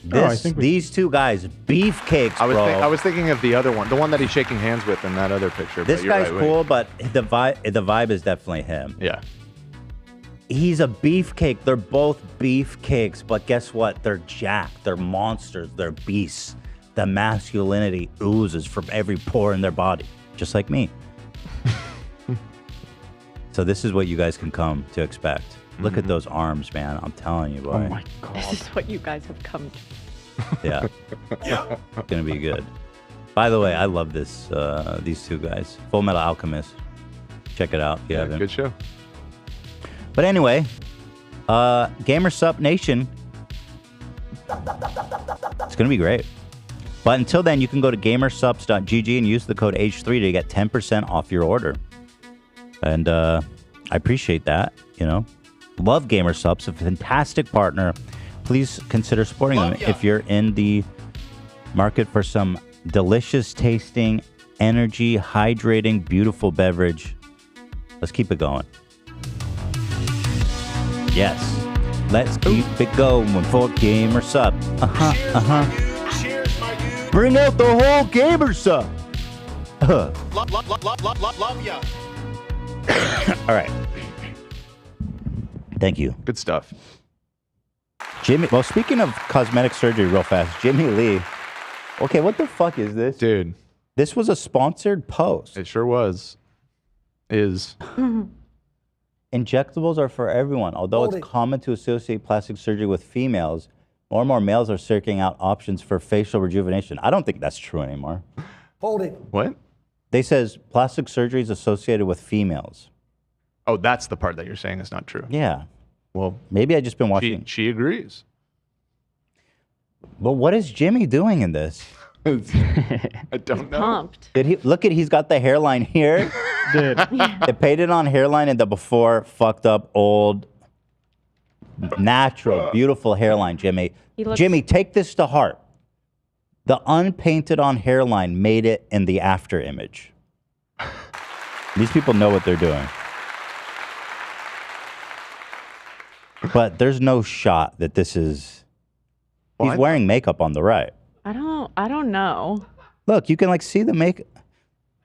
These two guys, beefcakes, bro. I was thinking of the other one, the one that he's shaking hands with in that other picture. This guy's cool, but the vibe is definitely him. Yeah. He's a beefcake. They're both beefcakes, but guess what? They're jacked. They're monsters. They're beasts. The masculinity oozes from every pore in their body, just like me. So this is what you guys can come to expect. Look at those arms, man. I'm telling you, boy. Oh my God. This is what you guys have come to. Yeah. It's going to be good. By the way, I love this. These two guys. Full Metal Alchemist. Check it out if you haven't. Good show. But anyway, Gamer Sup Nation. It's going to be great. But until then, you can go to gamersups.gg and use the code H3 to get 10% off your order. And I appreciate that, Love Gamer Subs, a fantastic partner. Please consider supporting them if you're in the market for some delicious tasting, energy, hydrating, beautiful beverage. Let's keep it going. Yes. Let's keep it going for Gamer Sub. Bring out the whole Gamer Sub. Love ya. All right. Thank you. Good stuff. Jimmie, well, speaking of cosmetic surgery real fast, Jimmie Lee. Okay, what the fuck is this? Dude. This was a sponsored post. It sure was. Injectables are for everyone. Although it's common to associate plastic surgery with females, more and more males are seeking out options for facial rejuvenation. I don't think that's true anymore. Hold it. What? They says plastic surgery is associated with females. Oh, that's the part that you're saying is not true. Yeah. Well, maybe I just been watching. She agrees. But what is Jimmie doing in this? I don't know. Pumped. Did he look at? He's got the hairline here. Dude. They painted on hairline and the before fucked up old, natural, beautiful hairline. Jimmie, Jimmie, take this to heart. The unpainted on hairline made it in the after image. These people know what they're doing. But there's no shot that this is. He's wearing makeup on the right. I don't know. Look, you can see the makeup.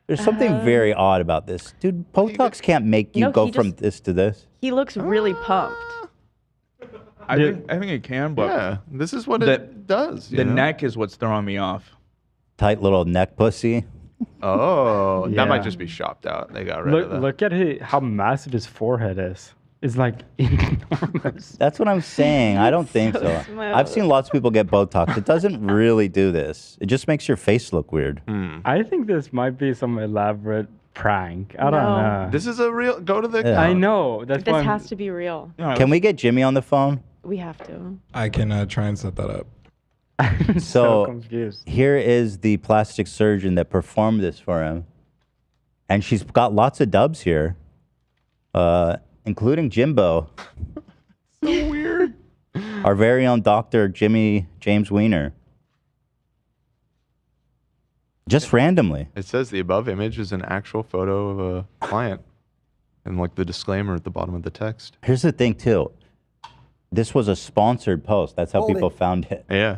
There's something very odd about this. Dude, Botox can't make you go from this to this. He looks really pumped. I think it can, but yeah, this is what it does. The neck is what's throwing me off. Tight little neck pussy. Oh, Yeah. that might just be shopped out. They got rid of that. Look at how massive his forehead is. It's enormous. That's what I'm saying. I don't think so. I've seen lots of people get Botox. It doesn't really do this. It just makes your face look weird. I think this might be some elaborate prank. I don't know. This is a real. Go to the. Yeah. I know. That's This why has to be real. Can we get Jimmie on the phone? We have to. I can try and set that up. I'm So confused. here is the plastic surgeon that performed this for him. And she's got lots of dubs here, including Jimbo. So weird. Our very own Dr. James Weiner. Just randomly. It says the above image is an actual photo of a client. And like the disclaimer at the bottom of the text. Here's the thing too. This was a sponsored post. That's how Hold people it. found it. Yeah.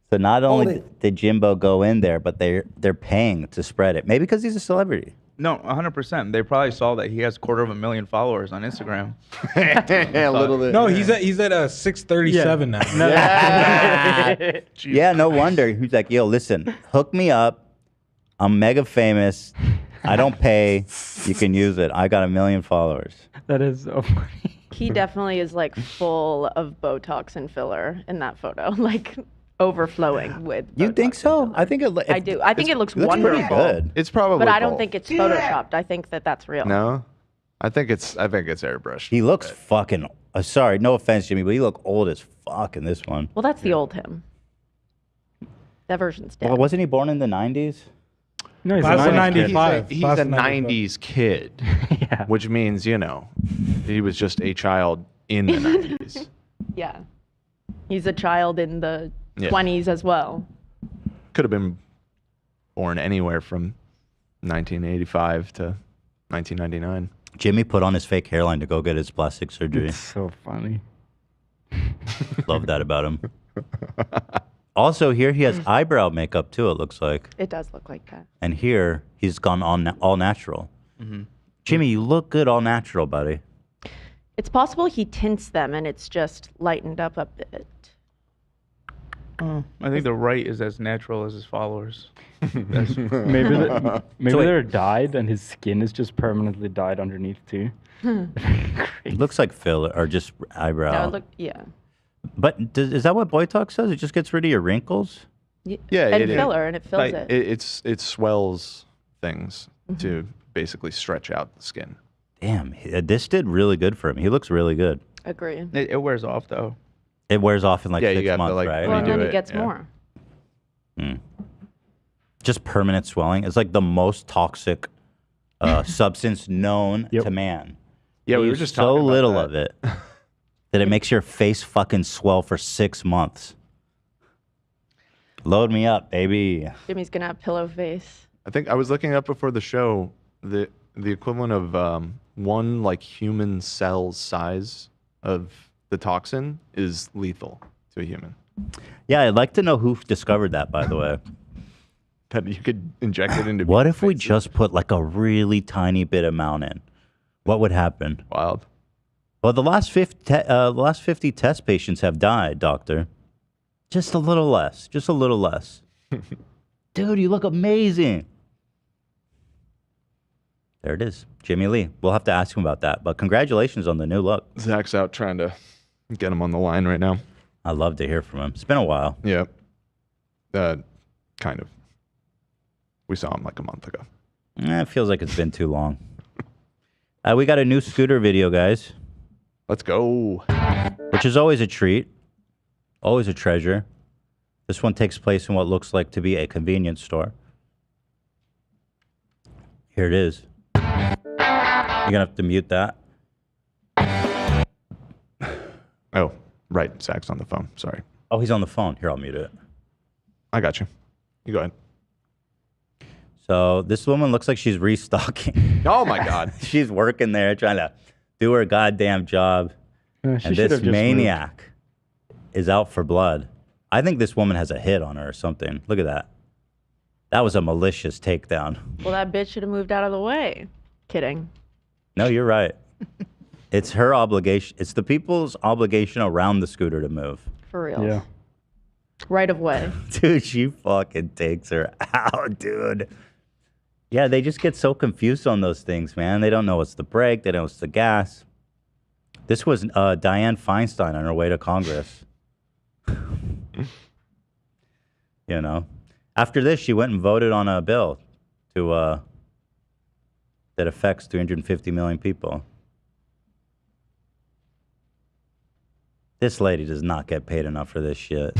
So not Hold only did Jimbo go in there, but they're paying to spread it. Maybe because he's a celebrity. No, 100%. They probably saw that he has 250,000 followers on Instagram. A little bit. No, he's at a 637 now. Yeah. Yeah, no wonder. He's like, yo, listen, hook me up. I'm mega famous. I don't pay. You can use it. I got 1 million followers. That is so funny. He definitely is like full of Botox and filler in that photo, like overflowing with. You think so? I think it. I do. I think it looks pretty wonderful. good. It's probably. But I don't both. think it's photoshopped. I think that that's real. No, I think it's airbrushed. He looks fucking. Sorry, no offense, Jimmy, but you look old as fuck in this one. Well, that's the old him. That version's dead. Well, wasn't he born in the 90s? No, he's Class a of 95. He's Class a of 95. 90s kid, which means he was just a child in the 90s. Yeah. He's a child in the Yeah. 20s as well. Could have been born anywhere from 1985 to 1999. Jimmy put on his fake hairline to go get his plastic surgery. It's so funny. Love that about him. Also, here he has eyebrow makeup too, it looks like. It does look like that. And here he's gone on all natural. Mhm. Jimmy, you look good all natural, buddy. It's possible he tints them and it's just lightened up a bit. I think the right is as natural as his followers. That's- Maybe So wait. they're dyed and his skin is just permanently dyed underneath too. It looks like filler or just eyebrow. Yeah. But is that what Botox does? It just gets rid of your wrinkles? Yeah, and filler, and it fills like, it. it swells things to basically stretch out the skin. Damn, this did really good for him. He looks really good. Agree. It wears off though. It wears off in like Yeah, you 6 got to, months, like, right? Well, and then redo he it, gets yeah. more. Just permanent swelling. It's like the most toxic substance known to man. Yeah, They we were use just so talking about little that. of it that it makes your face fucking swell for 6 months. Load me up, baby. Jimmy's gonna have pillow face. I think I was looking up before the show the equivalent of one like human cell's size of the toxin is lethal to a human. Yeah, I'd like to know who discovered that, by the way. That you could inject it into. What if we just put like a really tiny bit amount in? What would happen? Wild. Well, the last 50 test patients have died, doctor. Just a little less. Just a little less. Dude, you look amazing. There it is. Jimmie Lee. We'll have to ask him about that. But congratulations on the new look. Zach's out trying to get him on the line right now. I'd love to hear from him. It's been a while. Yeah. Kind of. We saw him like a month ago. It feels like it's been too long. We got a new scooter video, guys. Let's go. Which is always a treat. Always a treasure. This one takes place in what looks like to be a convenience store. Here it is. You're gonna have to mute that. Oh, right. Zach's on the phone. Sorry. Oh, he's on the phone. Here, I'll mute it. I got you. You go ahead. So this woman looks like she's restocking. Oh my God. She's working there trying to do her goddamn job. She And should this have just maniac is out for blood. I think this woman has a hit on her or something. Look at that. That was a malicious takedown. Well, that bitch should have moved out of the way. Kidding. No, you're right. It's her obligation. It's the people's obligation around the scooter to move. For real. Yeah. Right of way. Dude, she fucking takes her out, dude. Yeah, they just get so confused on those things, man. They don't know what's the brake. They don't know what's the gas. This was Dianne Feinstein on her way to Congress. You know? After this, she went and voted on a bill to that affects 350 million people. This lady does not get paid enough for this shit.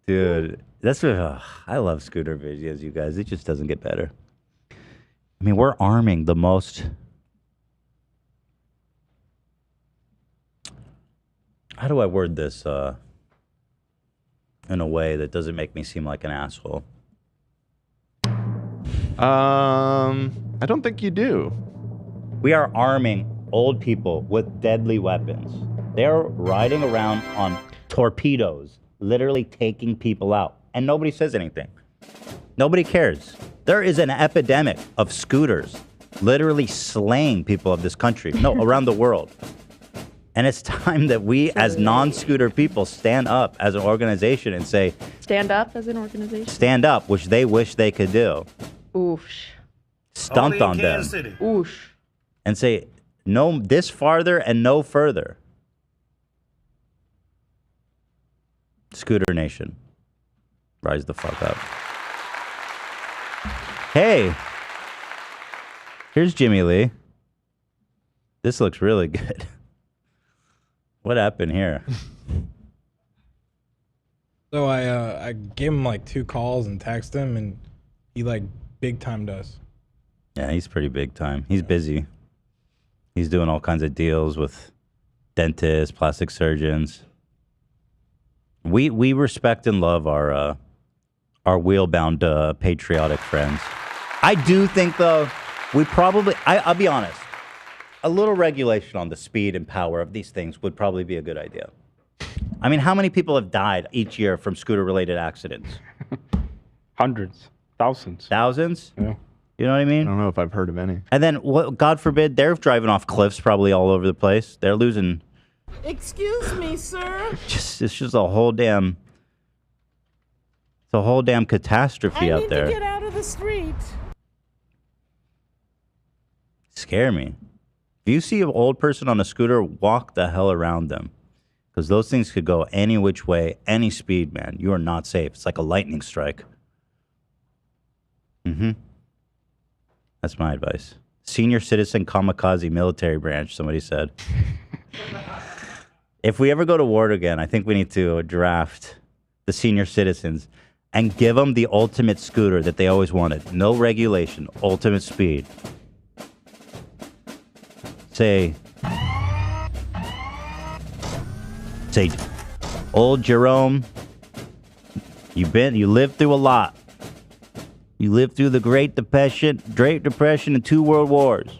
Dude, that's what I love scooter videos, you guys. It just doesn't get better. I mean, we're arming the most. How do I word this in a way that doesn't make me seem like an asshole? I don't think you do. We are arming old people with deadly weapons. They're riding around on torpedoes, literally taking people out, and nobody says anything. Nobody cares. There is an epidemic of scooters literally slaying people of this country. No, around the world. And it's time that we, as non-scooter people, stand up as an organization and say... Stand up as an organization? Stand up, which they wish they could do. Oosh. Stunt on them. Oosh. And say, no, this farther and no further. Scooter Nation. Rise the fuck up. Hey. Here's Jimmie Lee. This looks really good. What happened here? So I gave him like 2 calls and texted him, and he like big timed us. Yeah, he's pretty big time. He's busy. He's doing all kinds of deals with dentists, plastic surgeons. We respect and love our wheel-bound patriotic friends. I do think though, we probably I'll be honest. A little regulation on the speed and power of these things would probably be a good idea. I mean, how many people have died each year from scooter-related accidents? Hundreds. Thousands. Thousands? Yeah. You know what I mean? I don't know if I've heard of any. And then, God forbid, they're driving off cliffs probably all over the place. They're losing... Excuse me, sir. It's just a whole damn... It's a whole damn catastrophe out there. I need to get out of the street. Scare me. If you see an old person on a scooter, walk the hell around them. Because those things could go any which way, any speed, man. You are not safe. It's like a lightning strike. Mm-hmm. That's my advice. Senior citizen kamikaze military branch, somebody said. If we ever go to war again, I think we need to draft the senior citizens and give them the ultimate scooter that they always wanted. No regulation, ultimate speed. Say, old Jerome, you lived through a lot. You lived through the Great Depression and 2 World Wars.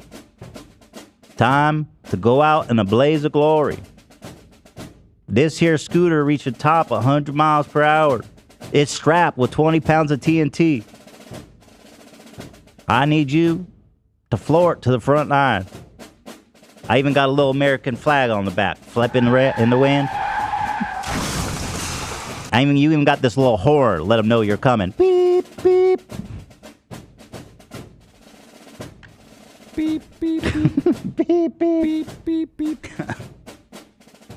Time to go out in a blaze of glory. This here scooter reached the top 100 miles per hour. It's strapped with 20 pounds of TNT. I need you to floor it to the front line. I even got a little American flag on the back, flapping in the wind. You even got this little horn to let them know you're coming. Beep, beep. Beep, beep, beep. Beep, beep, beep, beep.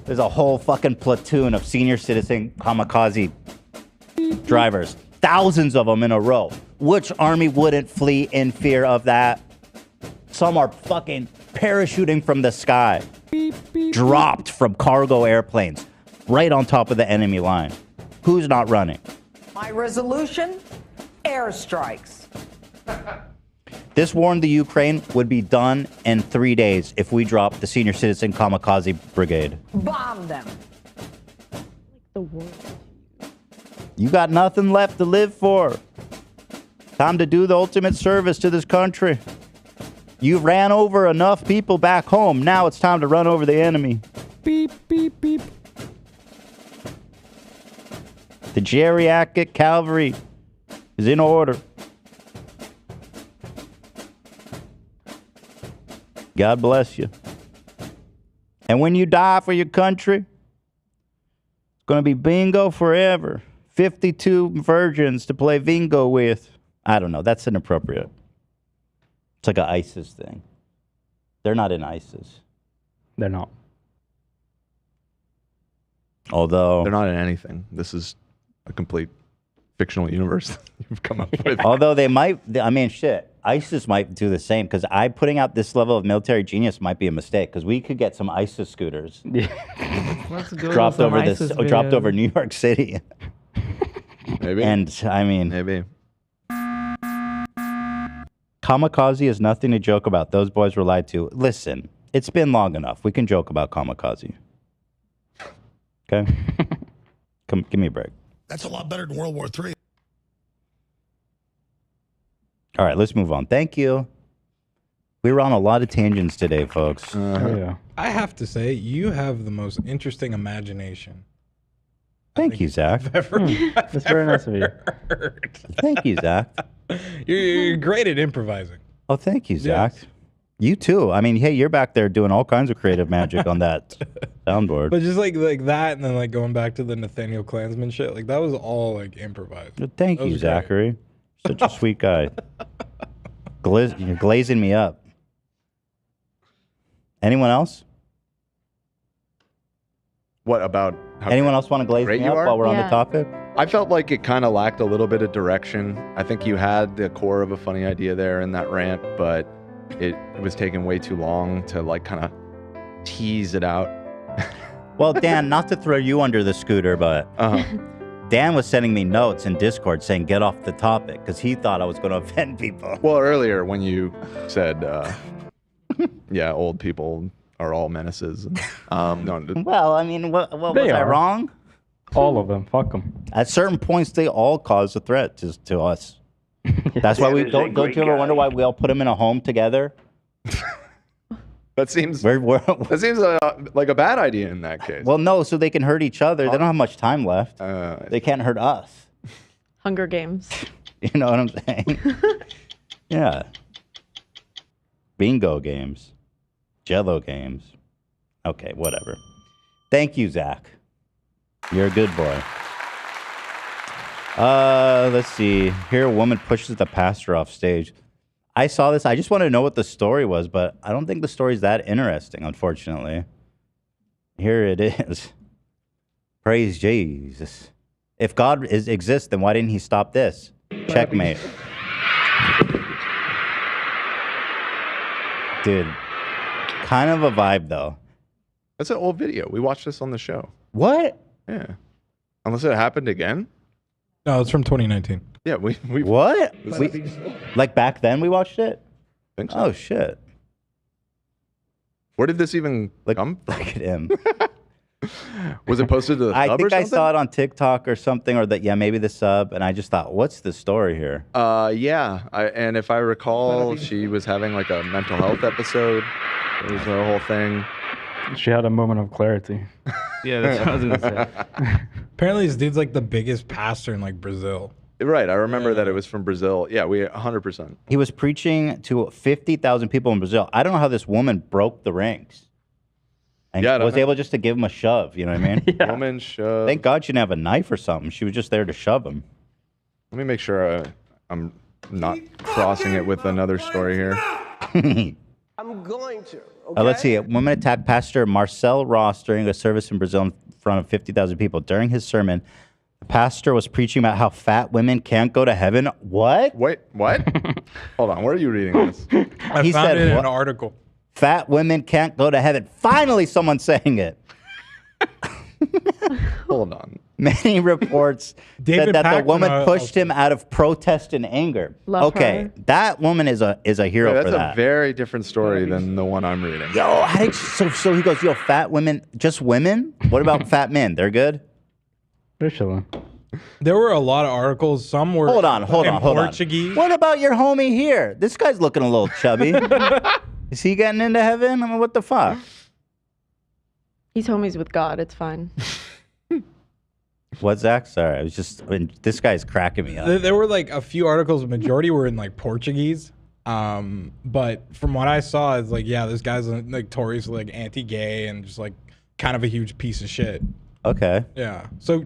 There's a whole fucking platoon of senior citizen kamikaze drivers. Thousands of them in a row. Which army wouldn't flee in fear of that? Some are fucking parachuting from the sky. Dropped from cargo airplanes. Right on top of the enemy line. Who's not running? My resolution? Airstrikes. This war in the Ukraine would be done in 3 days if we dropped the senior citizen kamikaze brigade. Bomb them. The world. You got nothing left to live for. Time to do the ultimate service to this country. You ran over enough people back home. Now it's time to run over the enemy. Beep, beep, beep. The geriatric cavalry is in order. God bless you. And when you die for your country, it's going to be bingo forever. 52 virgins to play bingo with. I don't know. That's inappropriate. It's like an ISIS thing. They're not in ISIS. They're not. Although... They're not in anything. This is a complete fictional universe you've come up with. Although they might... I mean, shit. ISIS might do the same, because putting out this level of military genius might be a mistake, because we could get some ISIS scooters dropped over New York City. Maybe. And, I mean... Maybe. Kamikaze is nothing to joke about. Those boys were lied to. Listen, it's been long enough. We can joke about kamikaze. Okay? Come, give me a break. That's a lot better than World War III. All right, let's move on. Thank you. We were on a lot of tangents today, folks. Yeah. I have to say, you have the most interesting imagination. Thank you, Zach. That's very nice of you. Thank you, Zach. You're great at improvising. Oh, thank you, Zach. You too. I mean, hey, you're back there doing all kinds of creative magic on that soundboard. But just like that, and then like going back to the Nathaniel Klansman shit, like that was all like improvised. Thank you, Zachary. Such a sweet guy. You're glazing me up. Anyone else? What about anyone else want to glaze great me you up are? while we're on the topic? I felt like it kind of lacked a little bit of direction. I think you had the core of a funny idea there in that rant, but it was taking way too long to like kind of tease it out. Well, Dan, not to throw you under the scooter, but Dan was sending me notes in Discord saying get off the topic because he thought I was going to offend people. Well, earlier when you said, yeah, old people are all menaces. Well, I mean, what was I wrong? All of them. Fuck them. At certain points, they all cause a threat to us. That's why we don't you ever wonder why we all put them in a home together? That seems like a bad idea in that case. Well, no, so they can hurt each other. They don't have much time left. They can't hurt us. Hunger Games. You know what I'm saying? Yeah. Bingo games. Jello games. Okay, whatever. Thank you, Zach. You're a good boy. Let's see. Here, a woman pushes the pastor off stage. I saw this. I just want to know what the story was, but I don't think the story's that interesting, unfortunately. Here it is. Praise Jesus. If God exists, then why didn't he stop this? Checkmate. Dude, kind of a vibe, though. That's an old video. We watched this on the show. What? Yeah. Unless it happened again. No, it's from 2019. Yeah, we What? Like back then we watched it? Think so. Oh, shit. Where did this even come from? Look at him. Was it posted to the I sub think or I something? saw it on TikTok or something, or maybe the sub, and I just thought, what's the story here? Yeah. And if I recall, she was having like a mental health episode. It was a whole thing. She had a moment of clarity. Yeah, that's what I was gonna say. Apparently, this dude's like the biggest pastor in like Brazil. Right. I remember that it was from Brazil. Yeah, we 100%. He was preaching to 50,000 people in Brazil. I don't know how this woman broke the ranks. And was able just to give him a shove, you know what I mean? Woman shove. Thank God she didn't have a knife or something. She was just there to shove him. Let me make sure I'm not crossing it with another story here. I'm going to. Let's see. A woman attacked Pastor Marcel Ross during a service in Brazil in front of 50,000 people. During his sermon, the pastor was preaching about how fat women can't go to heaven. What? Wait, what? Hold on. Where are you reading this? I found it in an article. Fat women can't go to heaven. Finally, someone's saying it. Hold on. Many reports said that the woman pushed him out of protest and anger. Love her. That woman is a hero That's for that. a very different story than the one I'm reading. Yo, so he goes, yo, fat women, just women? What about fat men? They're good? They're chilling. There were a lot of articles. Some were Hold on. Portuguese. What about your homie here? This guy's looking a little chubby. Is he getting into heaven? I mean, what the fuck? He's homies with God. It's fine. What, Zach? Sorry, I was just, this guy's cracking me up. There were like a few articles. The majority were in like Portuguese. But from what I saw, it's like, yeah, this guy's notoriously like anti-gay and just like kind of a huge piece of shit. Okay. Yeah. So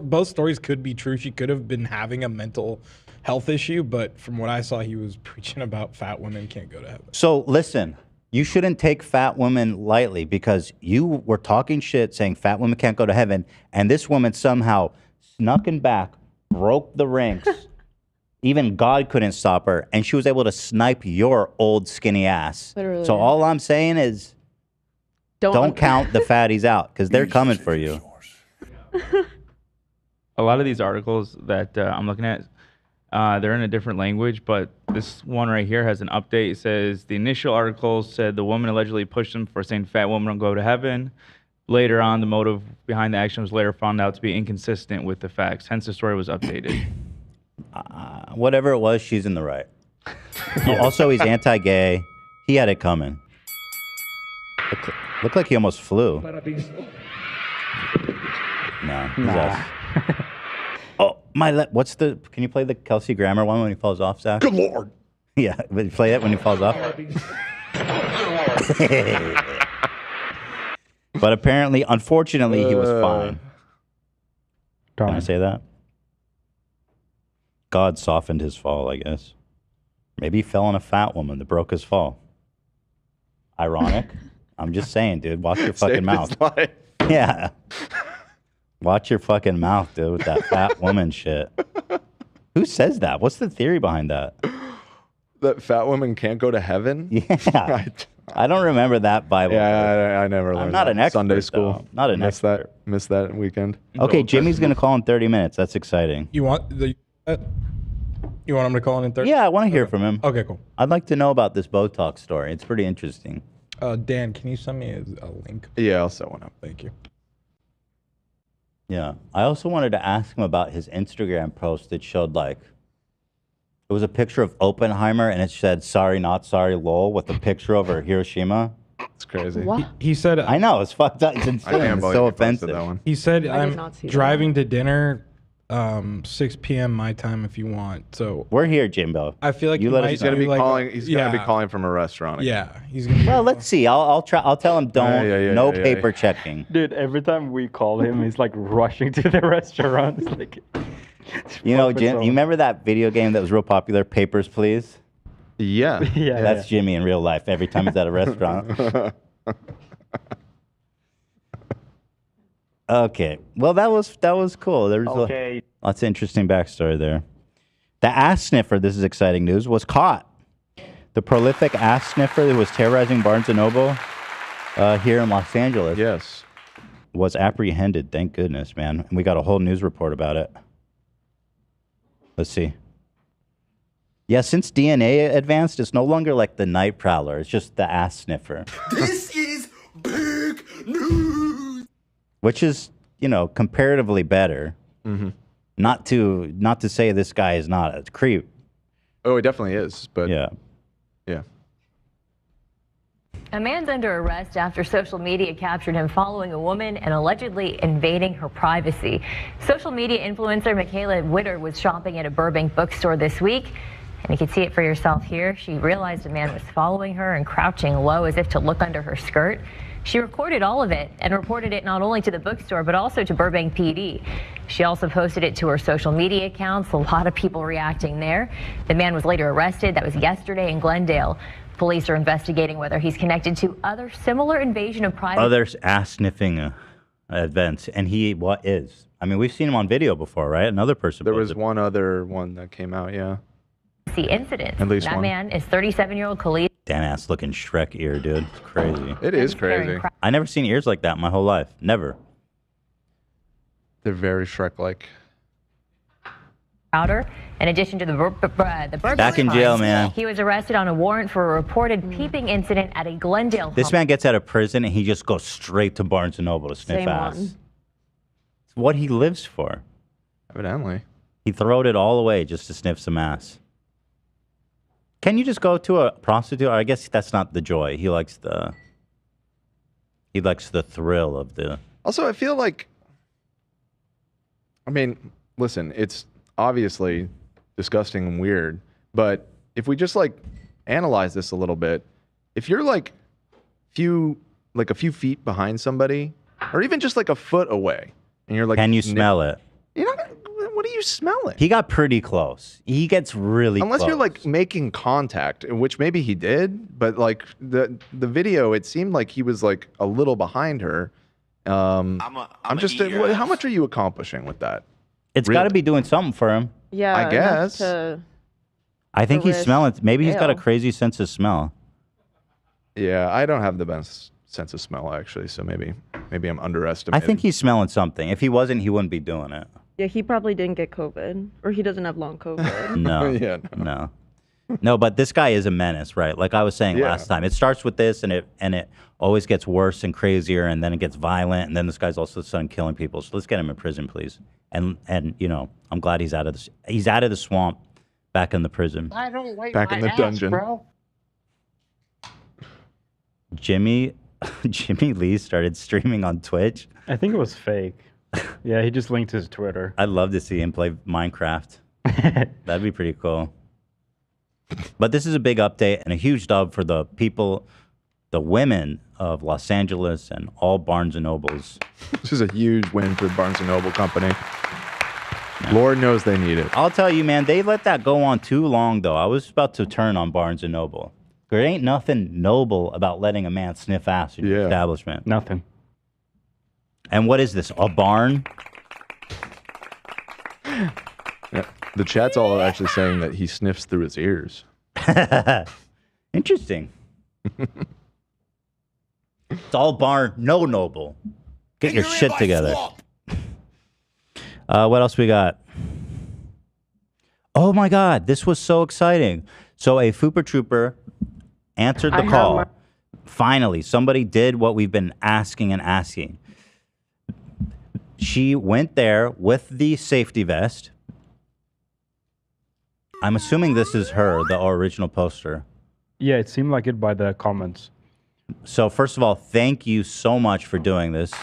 both stories could be true. She could have been having a mental health issue, but from what I saw, he was preaching about fat women can't go to heaven. So listen, you shouldn't take fat women lightly because you were talking shit saying fat women can't go to heaven, and this woman somehow snuck in back, broke the ranks. Even God couldn't stop her, and she was able to snipe your old skinny ass. Literally. So all I'm saying is don't count the fatties out because they're coming for you. A lot of these articles that I'm looking at, they're in a different language, but this one right here has an update. It says the initial article said the woman allegedly pushed him for saying fat women don't go to heaven. Later on, the motive behind the action was later found out to be inconsistent with the facts. Hence, the story was updated. Whatever it was, she's in the right. Also, he's anti-gay. He had it coming. Looked like he almost flew. No, he's us. Oh, what's the? Can you play the Kelsey Grammer one when he falls off, Zach? Good Lord. Yeah, but play it when he falls off. But apparently, unfortunately, he was fine. Can I say that? God softened his fall, I guess. Maybe he fell on a fat woman that broke his fall. Ironic. I'm just saying, dude. Watch your fucking mouth. Yeah. Watch your fucking mouth, dude, with that fat woman shit. Who says that? What's the theory behind that? That fat women can't go to heaven? Yeah. I don't remember that Bible. Yeah, I never learned I'm not that an in expert, Sunday school. though. Not an expert. Missed that weekend. Okay, Jimmy's going to call in 30 minutes. That's exciting. You want him to call in 30? Yeah, I want to hear from him. Okay, cool. I'd like to know about this Botox story. It's pretty interesting. Dan, can you send me a link? Yeah, I'll set one up. Thank you. Yeah. I also wanted to ask him about his Instagram post that showed it was a picture of Oppenheimer and it said, sorry, not sorry, lol, with a picture over Hiroshima. It's crazy. What? He said, I know, it's fucked up. It's insane. can't It's believe so you posted offensive. that one. He said, I did I'm not see that. driving to dinner 6 p.m. my time if you want. So We're here, Jimbo. I feel like You he let might us He's gonna be like, calling. He's gonna be yeah. calling from a restaurant. Again. Yeah, he's gonna. Well, let's see. I'll try. I'll tell him no yeah. paper checking. Dude, every time we call him, he's like rushing to the restaurant. It's like, You know, Jim, you remember that video game that was real popular, Papers, Please? Yeah. yeah, That's Jimmy in real life every time he's at a restaurant. Okay. Well, that was cool. There was lots of interesting backstory there. The ass sniffer, this is exciting news, was caught. The prolific ass sniffer who was terrorizing Barnes & Noble here in Los Angeles. Yes. Was apprehended. Thank goodness, man. And we got a whole news report about it. Let's see. Yeah, since DNA advanced, it's no longer like the night prowler. It's just the ass sniffer. This is big news. Which is, comparatively better. Mm-hmm. Not to say this guy is not a creep. Oh, it definitely is. But yeah. A man's under arrest after social media captured him following a woman and allegedly invading her privacy. Social media influencer Michaela Witter was shopping at a Burbank bookstore this week. And you can see it for yourself here. She realized a man was following her and crouching low as if to look under her skirt. She recorded all of it and reported it not only to the bookstore, but also to Burbank PD. She also posted it to her social media accounts. A lot of people reacting there. The man was later arrested. That was yesterday in Glendale. Police are investigating whether he's connected to other similar invasion of privacy. Others ass sniffing events. And he is. I mean, we've seen him on video before, right? Another person. There was one other one that came out, yeah. Incidents. At least that one. man is 37-year-old Khaled. Damn ass looking Shrek ear, dude. It's crazy. It is crazy. I never seen ears like that in my whole life. Never. They're very Shrek-like. Crowder. In addition to the burglary Back in jail, man. He was arrested on a warrant for a reported peeping incident at a Glendale home. This man gets out of prison and he just goes straight to Barnes & Noble to sniff Same ass. one. It's what he lives for. Evidently. He throwed it all away just to sniff some ass. Can you just go to a prostitute? I guess that's not the joy. He likes the thrill of the... Also, I feel like, listen, it's obviously disgusting and weird, but if we just analyze this a little bit, if you're a few feet behind somebody, or even just a foot away, and you're Can you smell it? What are you smelling? He got pretty close. He gets really Unless close. you're making contact, which maybe he did, but the video, it seemed like he was a little behind her. I'm just how much are you accomplishing with that? It's got to be doing something for him. Yeah, I enough guess. I think he's risk. smelling. Maybe he's got a Ew. crazy sense of smell. Yeah, I don't have the best sense of smell actually, so maybe I'm underestimating. I think he's smelling something. If he wasn't, he wouldn't be doing it. Yeah, he probably didn't get COVID, or he doesn't have long COVID. No. Yeah, No, but this guy is a menace, right? Like I was saying Yeah. last time. It starts with this and it always gets worse and crazier and then it gets violent and then this guy's also sudden killing people. So let's get him in prison, please. And I'm glad he's out of the swamp. back in the prison. I don't wipe Back my in the ass, dungeon. bro. Jimmy Lee started streaming on Twitch. I think it was fake. Yeah, he just linked his Twitter. I'd love to see him play Minecraft. That'd be pretty cool. But this is a big update and a huge dub for the people, the women of Los Angeles and all Barnes & Nobles. This is a huge win for the Barnes & Noble company. Lord knows they need it. I'll tell you, man, they let that go on too long, though. I was about to turn on Barnes & Noble. There ain't nothing noble about letting a man sniff ass in your establishment. Nothing. And what is this, a barn? Yeah. The chat's all actually saying that he sniffs through his ears. Interesting. It's all barn, no noble. Get your shit together. What else we got? Oh my God, this was so exciting. So a Fooper Trooper answered the call. Finally, somebody did what we've been asking and asking. She went there with the safety vest. I'm assuming this is her, the original poster. Yeah, it seemed like it by the comments. So first of all, thank you so much for doing this.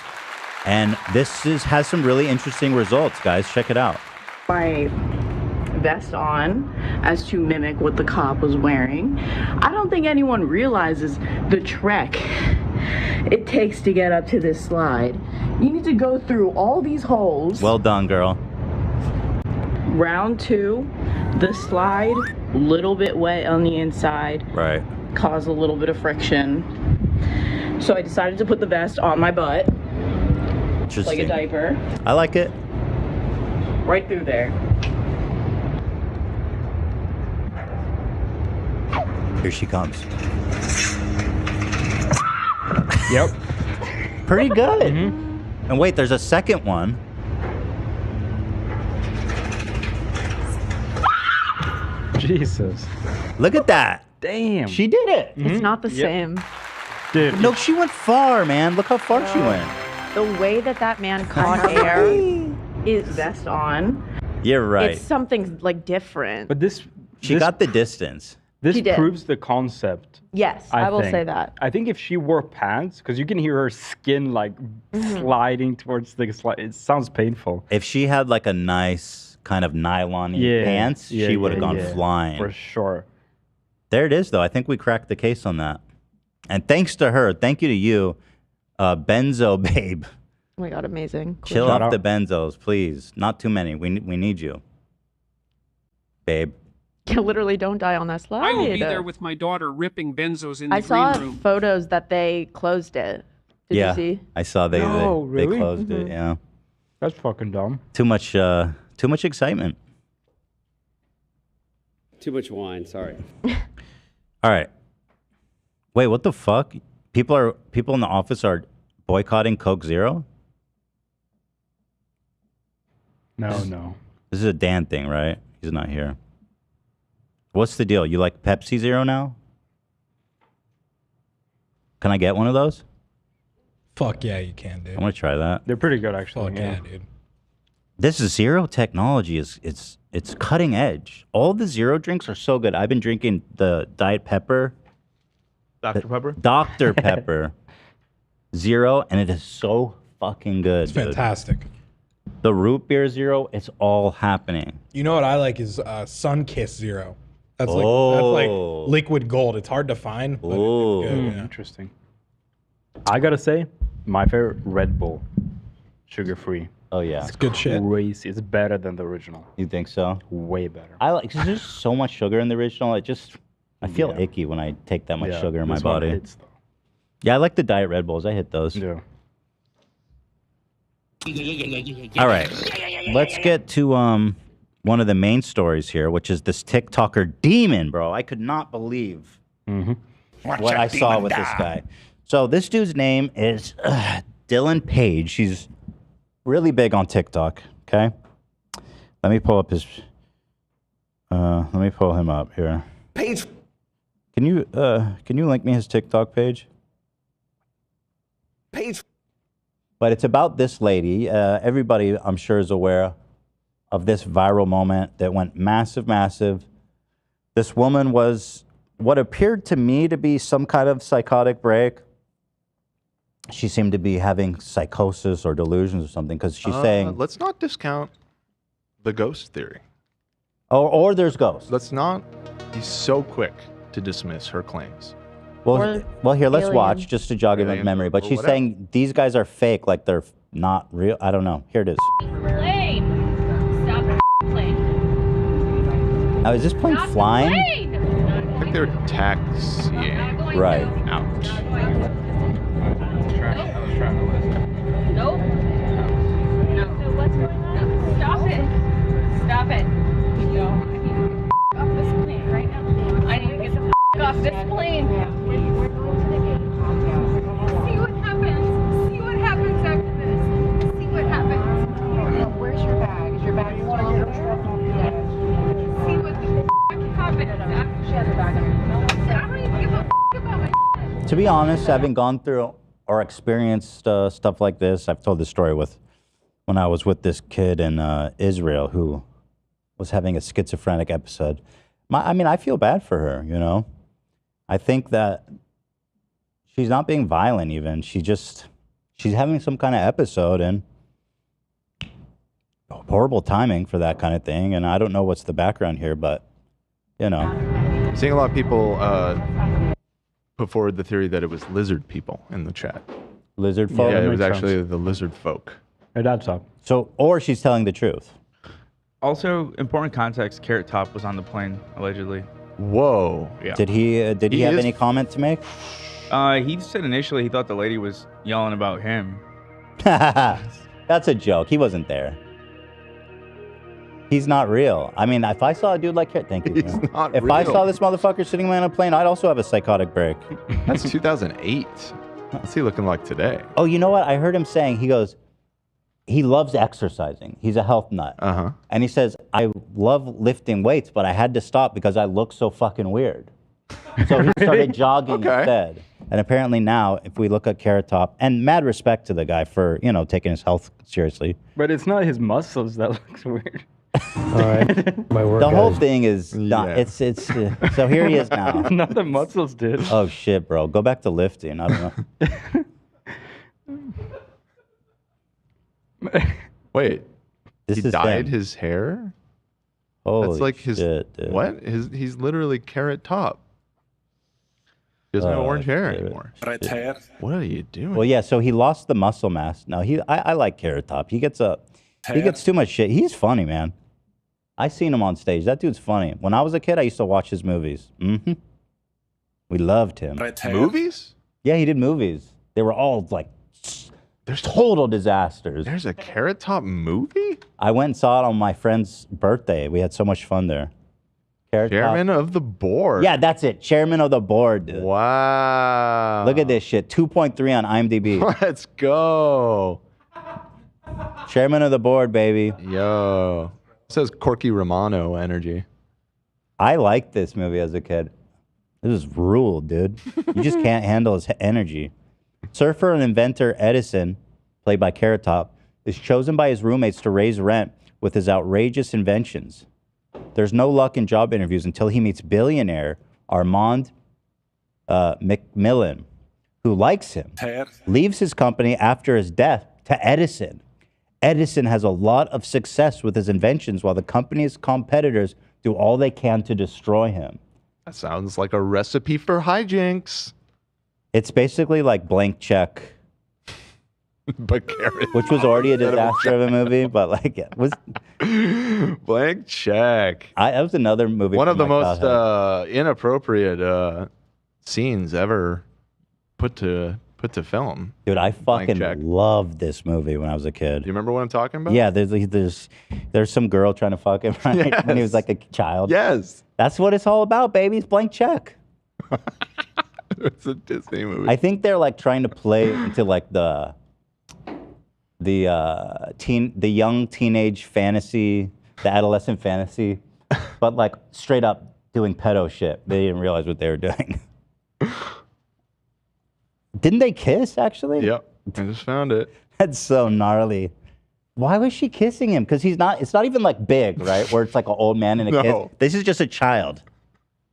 And this has some really interesting results, guys. Check it out. My vest on as to mimic what the cop was wearing. I don't think anyone realizes the trek it takes to get up to this slide. You need to go through all these holes. Well done, girl. Round 2, the slide, little bit wet on the inside. Right. Cause a little bit of friction. So I decided to put the vest on my butt. Like a diaper. I like it. Right through there. Here she comes. Yep. Pretty good. And wait, there's a second one. Jesus. Look at that. Damn. She did it. It's not the same. Dude. No, she went far, man. Look how far she went. The way that man caught air is vest on. You're right. It's something like different. But this She got the distance. This She did. proves the concept. Yes, I will think. say that. I think if she wore pants, because you can hear her skin like sliding towards the slide. It sounds painful. If she had like a nice kind of nylon pants, she would have gone flying. For sure. There it is, though. I think we cracked the case on that. And thanks to her, thank you to you, Benzo Babe. Oh my God, amazing. Cool. Chill Shout off out. the benzos, please. Not too many. We need you, babe. You literally don't die on that slide. I will be there with my daughter ripping benzos in the I saw green room. photos that they closed it. Did yeah, you see? I saw they really? closed it. Yeah, That's fucking dumb. too much excitement. Too much wine, sorry. All right. Wait, what the fuck? People in the office are boycotting Coke Zero? No. This is a Dan thing, right? He's not here. What's the deal? You like Pepsi Zero now? Can I get one of those? Fuck yeah, you can, dude. I want to try that. They're pretty good, actually. Fuck yeah, dude. This Zero technology it's cutting edge. All the Zero drinks are so good. I've been drinking the Diet Pepper. Dr. Pepper? Dr. Pepper Zero, and it is so fucking good. It's fantastic. Dude. The root beer Zero, it's all happening. You know what I like is Sunkiss Zero. That's like liquid gold. It's hard to find, but it's good. Yeah. Interesting. I gotta say, my favorite Red Bull, sugar-free. Oh yeah, It's good shit. Crazy. It's better than the original. You think so? Way better. I like, cause there's so much sugar in the original. I feel icky when I take that much sugar in my this one body. hits, though. Yeah, I like the Diet Red Bulls. I hit those. Yeah. All right, let's get to one of the main stories here, which is this TikToker demon, bro. I could not believe what I saw with this guy. So this dude's name is Dylan Page. He's really big on TikTok. Okay, let me pull up his. Let me pull him up here. Page. Can you link me his TikTok page? Page. But it's about this lady. Everybody, I'm sure, is aware of this viral moment that went massive. This woman was what appeared to me to be some kind of psychotic break. She seemed to be having psychosis or delusions or something because she's saying... Let's not discount the ghost theory. Or there's ghosts. Let's not be so quick to dismiss her claims. Well, here, let's watch just to jog my memory. But she's saying these guys are fake, like they're not real. I don't know. Here it is. Plane. Stop the plane. Now, is this plane flying? I think they're taxiing. Right. Out. Nope. No. So what's going on? Stop it. Stop it. No. I need to get off this plane right now. I need to get the off this plane. We're going to the gate. See what happens. See what happens after this. See what happens. Where's your bag? Is your bag still on the See what the happens after she has her bag on. I don't even give a about my To be honest, having gone through or experienced stuff like this, I've told this story when I was with this kid in Israel who was having a schizophrenic episode. I feel bad for her, you know. I think that she's not being violent even. She's having some kind of episode and horrible timing for that kind of thing. And I don't know what's the background here, but, you know. I'm seeing a lot of people put forward the theory that it was lizard people in the chat. Lizard folk? Yeah, it was actually the lizard folk. That's up. So, or she's telling the truth. Also, important context, Carrot Top was on the plane, allegedly. Whoa. Yeah. Did he have any comment to make? He said initially he thought the lady was yelling about him. That's a joke. He wasn't there. He's not real. I mean, if I saw a dude like Carrot, thank you. He's not if real. I saw this motherfucker sitting on a plane, I'd also have a psychotic break. That's 2008. What's he looking like today? Oh, you know what? I heard him saying, he loves exercising. He's a health nut. Uh-huh. And he says, I love lifting weights, but I had to stop because I look so fucking weird. So he started jogging instead. And apparently now, if we look at Carrot Top, and mad respect to the guy for, taking his health seriously. But it's not his muscles that looks weird. All right, my work. The whole thing is not, it's so here he is now. Not the muscles did. Oh shit, bro. Go back to lifting. I don't know. Wait, This he is dyed him. his hair? Holy That's like his shit, dude. what? He's literally Carrot Top. He doesn't have orange hair anymore. What are you doing? Well, yeah. So he lost the muscle mass. No, I like Carrot Top. He gets too much shit. He's funny, man. I seen him on stage. That dude's funny. When I was a kid, I used to watch his movies. Mm-hmm. We loved him. Movies? Yeah, he did movies. They were all like total disasters. There's a Carrot Top movie? I went and saw it on my friend's birthday. We had so much fun there. Carrot Chairman Top. of the board. Yeah, that's it. Chairman of the board, dude. Wow. Look at this shit. 2.3 on IMDb. Let's go. Chairman of the board, baby. Yo. It says Corky Romano energy. I liked this movie as a kid. This is ruled, dude. You just can't handle his energy. Surfer and inventor Edison, played by Carrot Top, is chosen by his roommates to raise rent with his outrageous inventions. There's no luck in job interviews until he meets billionaire Armand Macmillan, who likes him, leaves his company after his death to Edison. Edison has a lot of success with his inventions while the company's competitors do all they can to destroy him. That sounds like a recipe for hijinks. It's basically like Blank Check. But Carrot Which was already a disaster of a movie, but like it was Blank Check. That was another movie. One of the from my most childhood. inappropriate scenes ever put to film. Dude, I Blank fucking Check. loved this movie when I was a kid. Do you remember what I'm talking about? Yeah, there's some girl trying to fuck him right? when he was like a child. Yes. That's what it's all about, baby. It's Blank Check. It's a Disney movie. I think they're like trying to play into like the young teenage fantasy, the adolescent fantasy, but like straight up doing pedo shit. They didn't realize what they were doing. Didn't they kiss actually? Yep. I just found it. That's so gnarly. Why was she kissing him? Because it's not even like big, right? Where it's like an old man and a No. kid. This is just a child.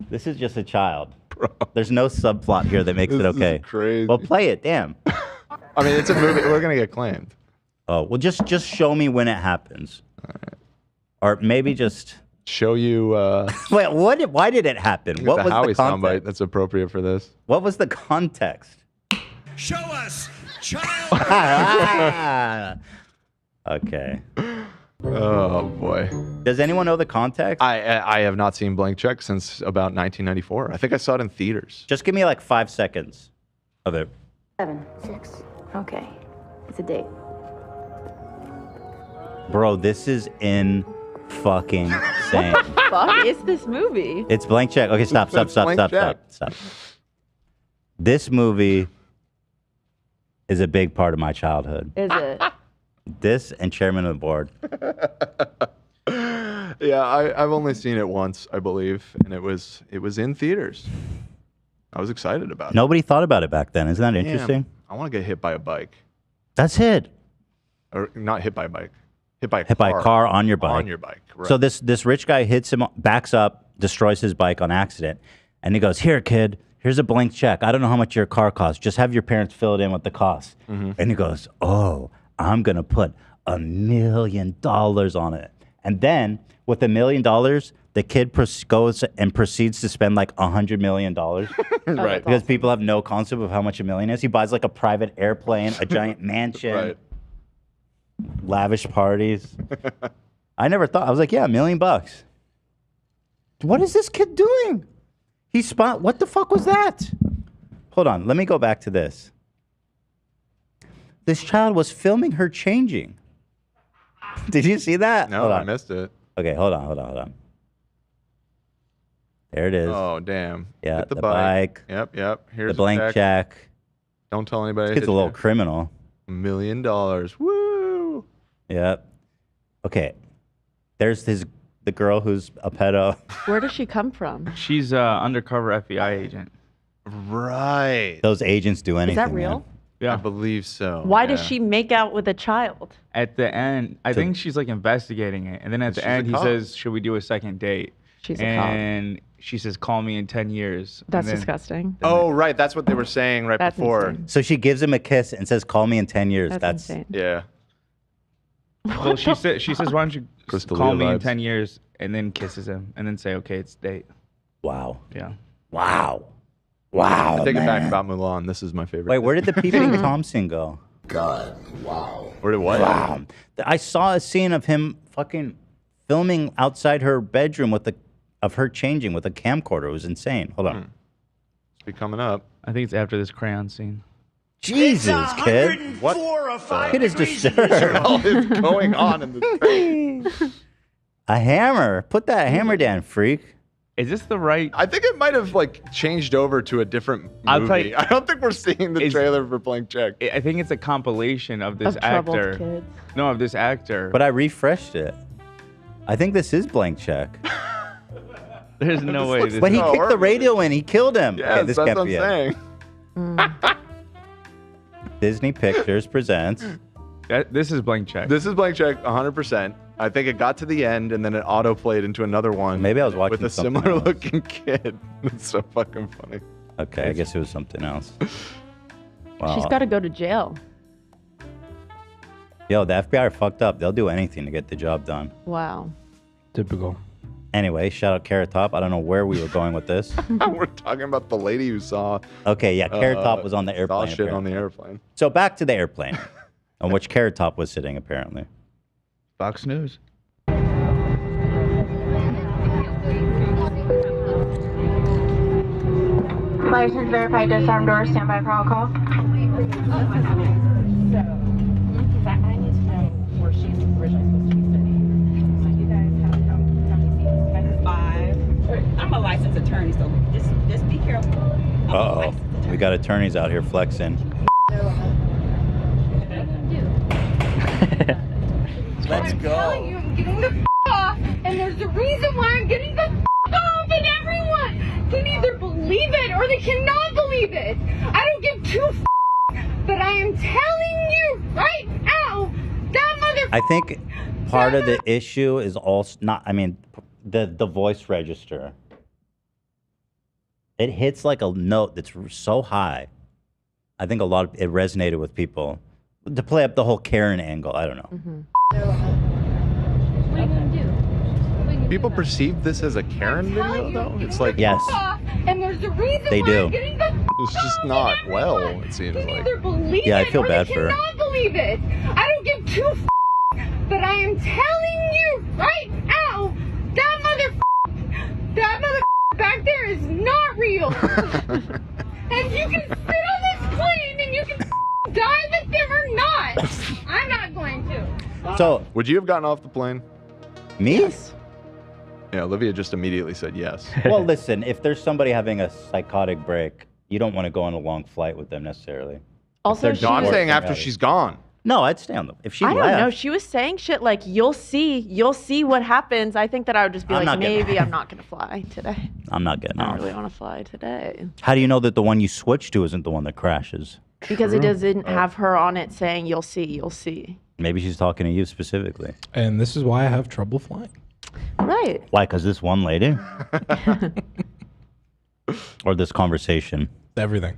This is just a child. Bro. There's no subplot here that makes it okay. Is crazy. Well, play it. Damn. I mean, it's a movie. We're gonna get claimed. Oh well, just show me when it happens, or maybe just show you. Wait, what? Why did it happen? What was Howie the context? soundbite that's appropriate for this? What was the context? Show us, child. Okay. Oh boy. Does anyone know the context? I have not seen Blank Check since about 1994. I think I saw it in theaters. Just give me like 5 seconds of it. 7, 6. Okay. It's a date. Bro, this is in fucking insane. What the fuck is this movie? It's Blank Check. Okay, stop. This movie is a big part of my childhood. Is it? This and Chairman of the Board. Yeah, I've only seen it once, I believe, and it was in theaters. I was excited about it. Nobody thought about it back then. Isn't that interesting? I want to get hit by a bike. That's it. Or not hit by a bike. Hit by a car on your bike. On your bike. Right. So this rich guy hits him, backs up, destroys his bike on accident, and he goes, "Here, kid, here's a blank check. I don't know how much your car costs. Just have your parents fill it in with the cost." Mm-hmm. And he goes, "Oh, I'm gonna put $1 million on it." And then with $1 million, the kid goes and proceeds to spend like $100 million. Right. Because people have no concept of how much $1 million is. He buys like a private airplane, a giant mansion, Right. lavish parties. I never thought. I was like, yeah, $1 million. What is this kid doing? What the fuck was that? Hold on. Let me go back to this. This child was filming her changing. Did you see that? No, I missed it. Okay, hold on. There it is. Oh, damn. Yeah, Hit the bike. Yep. Here's The blank check. Don't tell anybody. This kid's a little criminal. $1 million. Woo! Yep. Okay. There's the girl who's a pedo. Where does she come from? She's an undercover FBI agent. Right. Those agents do anything. Is that real? man. Yeah. I believe so. Why does she make out with a child? At the end, I think she's like investigating it, and then at the She's a end he cop. says, "Should we do a second date?" She's a cop. And she says, "Call me in 10 years." That's And then- disgusting. Oh, right. That's what they were saying right That's before. insane. So she gives him a kiss and says, "Call me in 10 years." That's insane. Yeah. Well, she says, "Why don't you Crystal call Lea me in vibes. 10 years?" And then kisses him, and then say, "Okay, it's date." Wow. Yeah. Wow. Wow. I take it back man. about Mulan. This is my favorite. Wait, where did the peeping Thompson go? God, wow. Where did what? Wow. I saw a scene of him fucking filming outside her bedroom of her changing with a camcorder. It was insane. Hold on. It's be coming up. I think it's after this crayon scene. Jesus, kid. What? Kid is disturbed. All is going on in this thing. A hammer. Put that hammer down, freak. Is this the right? I think it might have like changed over to a different movie. I'll tell you- I don't think we're seeing the trailer for Blank Check. I think it's a compilation of this Of troubled actor. kids. No, of this actor. But I refreshed it. I think this is Blank Check. There's no way. This But he is- kicked the radio in. He killed him. Yes, this that's can't what I'm be it. saying. Disney Pictures presents. This is Blank Check. This is Blank Check 100%. I think it got to the end and then it auto played into another one. Maybe I was watching with a something similar else. looking kid. It's so fucking funny. Okay, I guess it was something else. Wow. She's got to go to jail. Yo, the FBI are fucked up. They'll do anything to get the job done. Wow. Typical. Anyway, shout out Carrot Top. I don't know where we were going with this. We're talking about the lady who saw. Okay, yeah, Carrot Top was on the airplane. Saw shit on apparently. the airplane. So back to the airplane, on which Carrot Top was sitting, apparently. Fox News. License verified, disarm door, standby protocol. I'm a licensed attorney, so just be careful. Uh-oh. We got attorneys out here flexing. Let's go. I'm getting the off, and there's a reason why I'm getting the off, and everyone can either believe it or they cannot believe it. I don't give two but I am telling you right now, that mother. I think part of the issue is also not, I mean, the voice register. It hits like a note that's so high. I think it resonated with people. To play up the whole Karen angle, I don't know. What are you gonna do? People perceive this as a Karen video, though. It's like yes, And there's a reason they why do. I'm getting the It's just not well. It seems like. either believe Yeah, I it feel or bad they for her. cannot believe it. I don't give two but I am telling you right now, that mother back there is not real. And you can sit on this plane and you can die with them or not. I'm not going to. So, would you have gotten off the plane? Me? Yes. Yeah, Olivia just immediately said yes. Well, listen, if there's somebody having a psychotic break, you don't want to go on a long flight with them necessarily. Also, No, I'm saying after she's gone. No, I'd stay on them. If she I left, don't know. She was saying shit like, you'll see what happens. I think that I would just be I'm like, not getting maybe I'm not going to fly today. I'm not getting I don't off. really want to fly today. How do you know that the one you switch to isn't the one that crashes? Because it doesn't Oh. have her on it saying, you'll see. Maybe she's talking to you specifically. And this is why I have trouble flying. Right. Why? Because this one lady? Or this conversation? Everything.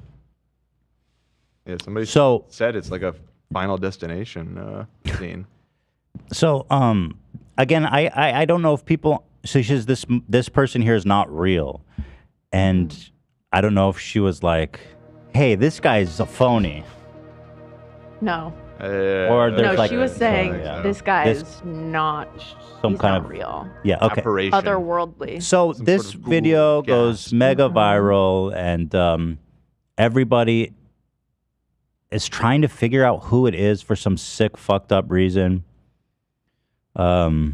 Yeah, somebody So- said it's like a Final Destination scene. So, again, I don't know if people. So she says this person here is not real, and I don't know if she was like, "Hey, this guy's a phony," No. or there's No, like she was saying, yeah. this guy This- is not some he's kind not of real. Yeah, okay. Otherworldly. So this video goes mega viral, and everybody is trying to figure out who it is for some sick, fucked up reason. Well,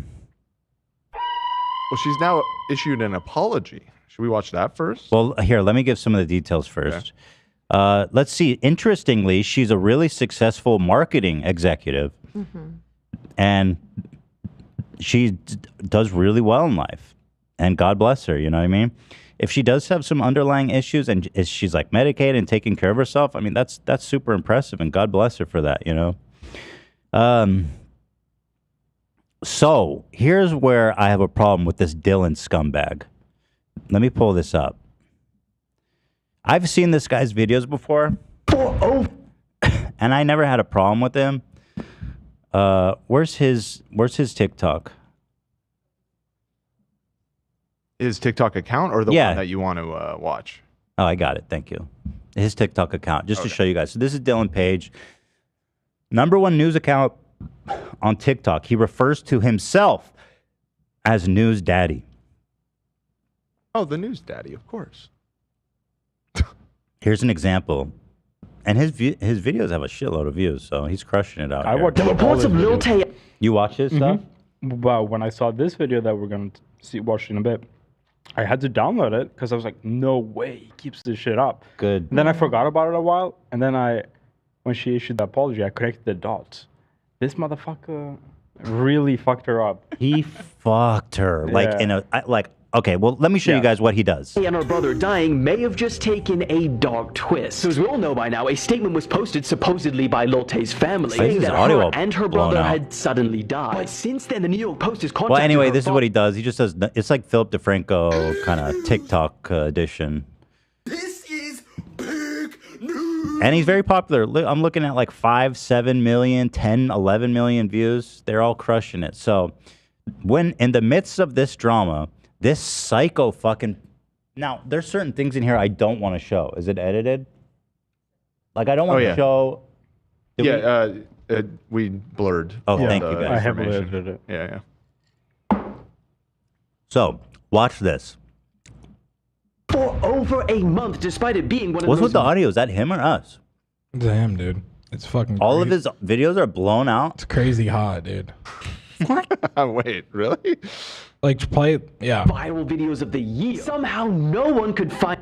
she's now issued an apology. Should we watch that first? Well, here, let me give some of the details first. Let's see. Interestingly, she's a really successful marketing executive, and she does really well in life. And God bless her. You know what I mean? If she does have some underlying issues and she's like medicated and taking care of herself, I mean that's super impressive, and God bless her for that. You know. So here's where I have a problem with this Dylan scumbag. Let me pull this up. I've seen this guy's videos before, and I never had a problem with him. Where's his TikTok? His TikTok account or the Yeah. one that you want to watch? Oh, I got it. Thank you. His TikTok account, just to show you guys. So this is Dylan Page, #1 news account on TikTok. He refers to himself as News Daddy. Oh, the news daddy, of course. Here's an example. And his videos have a shitload of views, so he's crushing it out I here. watched all his videos. You watch his stuff? Well, when I saw this video that we're going to watch in a bit, I had to download it because I was like, no way he keeps this shit up. Good. And then I forgot about it a while, and then when she issued the apology, I connected the dots. This motherfucker really fucked her up. He fucked her. Yeah. Okay, well, let me show you guys what he does. And her brother dying may have just taken a dark twist. So as we all know by now, a statement was posted supposedly by Lotte's family saying that her and her brother had suddenly died. But since then, the New York Post has contacted Well, anyway, her this is what he does. He just does, it's like Philip DeFranco kind of TikTok edition. And he's very popular. I'm looking at like 5, 7 million, 10, 11 million views. They're all crushing it. So when in the midst of this drama, this psycho fucking... Now, there's certain things in here I don't want to show. Is it edited? Like, I don't want to show... We blurred. Oh, all thank the you, guys. I heavily information. edited it. Yeah. So, watch this. for over a month, despite it being one of What's the with the most audio? Is that him or us? Damn, dude. It's fucking All of his videos are blown out? It's crazy hot, dude. Wait, really? Like, play it. Yeah. viral videos of the year. Somehow no one could find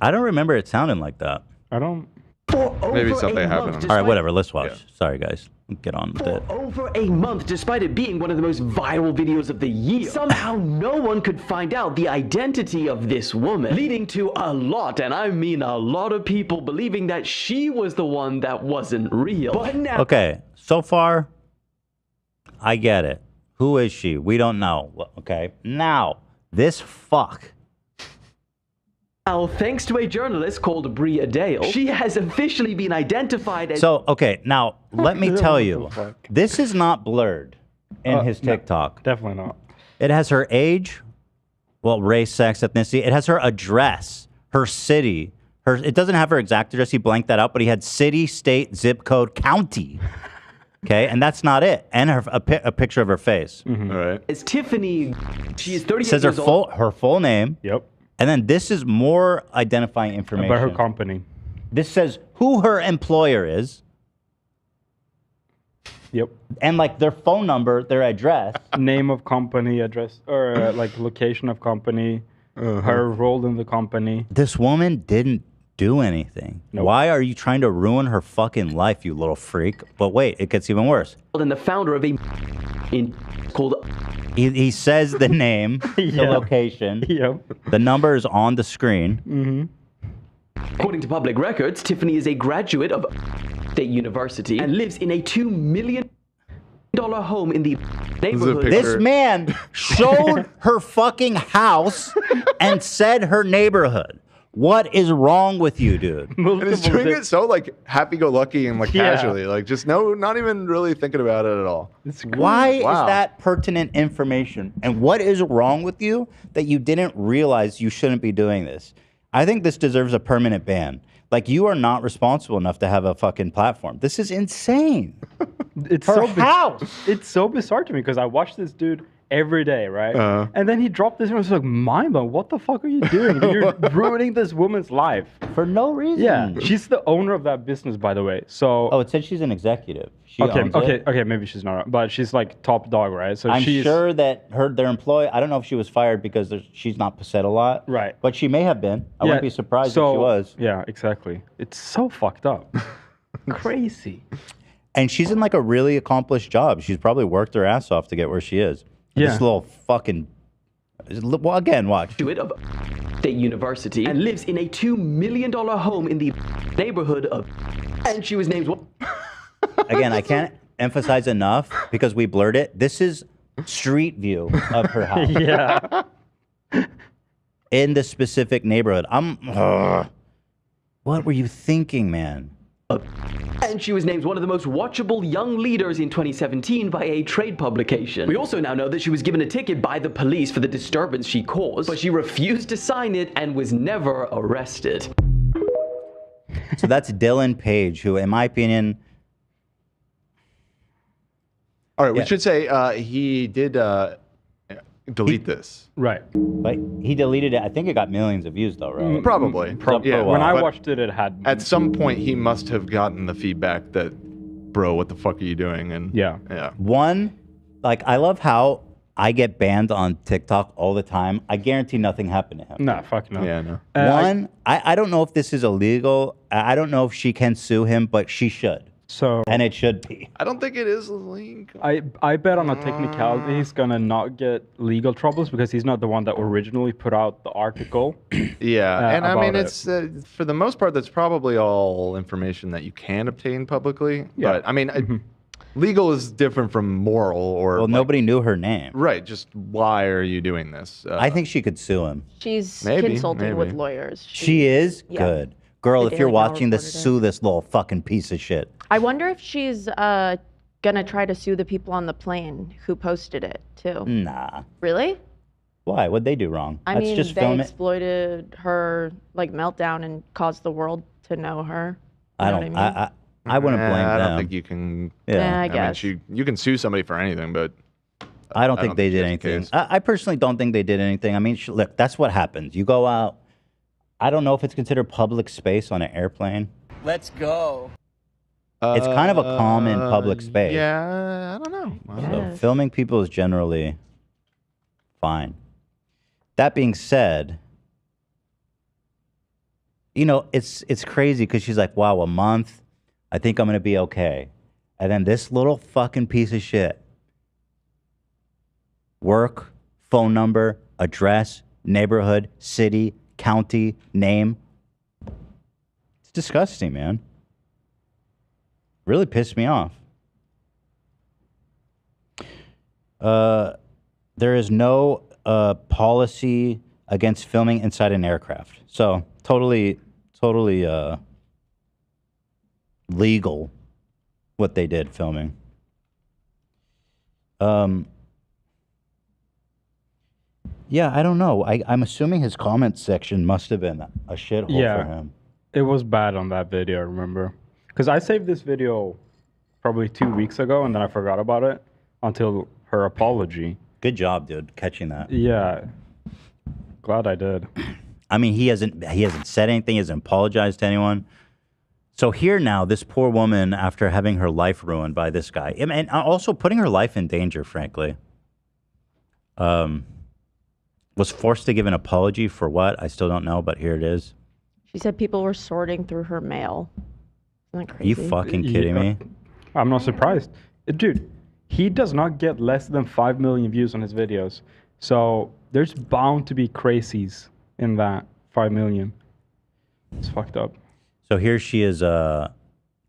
I don't remember it sounding like that. I don't... Maybe over something a happened. month, All right, whatever. Let's watch. Sorry, guys. Get on with it. over a month, despite it being one of the most viral videos of the year. Somehow no one could find out the identity of this woman, leading to a lot, and I mean a lot of people believing that she was the one that wasn't real. But now... Okay, so far, I get it. Who is she? We don't know. Okay, now, this fuck Now, thanks to a journalist called Bria Dale, she has officially been identified as... So, okay, now let me tell you, this is not blurred in his No, TikTok. definitely not. It has her age, well, race, sex, ethnicity. It has her address, her city. It doesn't have her exact address. He blanked that out, but he had city, state, zip code, county. Okay, and that's not it. And a picture of her face. All right. It's Tiffany. She is 38 It says years old. her full name. Yep. And then this is more identifying information. About her company. This says who her employer is. Yep. And like their phone number, their address. Name of company, address, or like location of company, her role in the company. This woman didn't do anything. Nope. Why are you trying to ruin her fucking life, you little freak? But wait, it gets even worse. And the founder of a called... He says the name, the location. Yep. The number is on the screen. Mm-hmm. According to public records, Tiffany is a graduate of State University and lives in a $2 million home in the neighborhood. This man showed her fucking house and said her neighborhood. What is wrong with you, dude? And he's doing it so like happy-go-lucky and like casually, like just not even really thinking about it at all. Why is that pertinent information? And what is wrong with you that you didn't realize you shouldn't be doing this? I think this deserves a permanent ban. Like, you are not responsible enough to have a fucking platform. This is insane. It's It's so bizarre to me because I watch this dude every day, right? And then he dropped this and I was like, mind blown. What the fuck are you doing? You're ruining this woman's life. For no reason. Yeah. She's the owner of that business, by the way. So Oh, it said she's an executive. She owns it. okay, maybe she's not, but she's like top dog, right? So I'm she's sure that their employee, I don't know if she was fired because she's not said a lot. Right. But she may have been. I wouldn't be surprised if she was. Yeah, exactly. It's so fucked up. Crazy. And she's in like a really accomplished job. She's probably worked her ass off to get where she is. Yeah. This little fucking... Well, again, watch. Graduate of State University and lives in a $2 million home in the neighborhood of... And she was named... Again, I can't emphasize enough because we blurred it. This is street view of her house. Yeah. In the specific neighborhood. What were you thinking, man? And she was named one of the most watchable young leaders in 2017 by a trade publication. We also now know that she was given a ticket by the police for the disturbance she caused, but she refused to sign it and was never arrested. So that's Dylan Page, who, in my opinion... All right, we should say he did delete this. Right. But he deleted it. I think it got millions of views, though, right? Probably. Yeah. When I But watched it, it had... At some point, he must have gotten the feedback that, bro, what the fuck are you doing? And yeah. One, like, I love how I get banned on TikTok all the time. I guarantee nothing happened to him. Nah, fuck no. Yeah, no. One, I don't know if this is illegal. I don't know if she can sue him, but she should. So... And it should be. I don't think it is illegal. I bet on a technicality he's gonna not get legal troubles because he's not the one that originally put out the article. Yeah, and I mean, about it's for the most part, that's probably all information that you can obtain publicly. Yeah. But I mean, legal is different from moral or. Well, nobody knew her name. Right. Just why are you doing this? I think she could sue him. She's Maybe, consulting with maybe. lawyers. She is? Yeah. Good. Girl, The if you're Daily Mail watching this, reported it. sue this little fucking piece of shit. I wonder if she's gonna try to sue the people on the plane who posted it too. Nah. Really? Why? What'd they do wrong? I Let's mean, just they film it. exploited her like meltdown and caused the world to know her. I know don't. what I mean? I wouldn't blame I them. don't think you can. Yeah, I I guess. mean, you can sue somebody for anything, but I don't think they did that's the anything. case. I personally don't think they did anything. I mean, look, that's what happens. You go out. I don't know if it's considered public space on an airplane. Let's go. It's kind of a common public space. Yeah, I don't know. So filming people is generally fine. That being said, you know, it's crazy because she's like, wow, a month, I think I'm going to be okay. And then this little fucking piece of shit, work, phone number, address, neighborhood, city, county, name. It's disgusting, man. Really pissed me off. There is no policy against filming inside an aircraft. So totally legal what they did filming. Yeah, I don't know. I'm assuming his comment section must have been a shithole for him. It was bad on that video, I remember. Because I saved this video probably 2 weeks ago, and then I forgot about it until her apology. Good job, dude, catching that. Yeah. Glad I did. I mean, he hasn't said anything, he hasn't apologized to anyone. So here now, this poor woman, after having her life ruined by this guy, and also putting her life in danger, frankly, was forced to give an apology for what? I still don't know, but here it is. She said people were sorting through her mail. Isn't that Are crazy? you fucking kidding me? I'm not surprised. Dude, he does not get less than 5 million views on his videos. So there's bound to be crazies in that 5 million. It's fucked up. So here she is.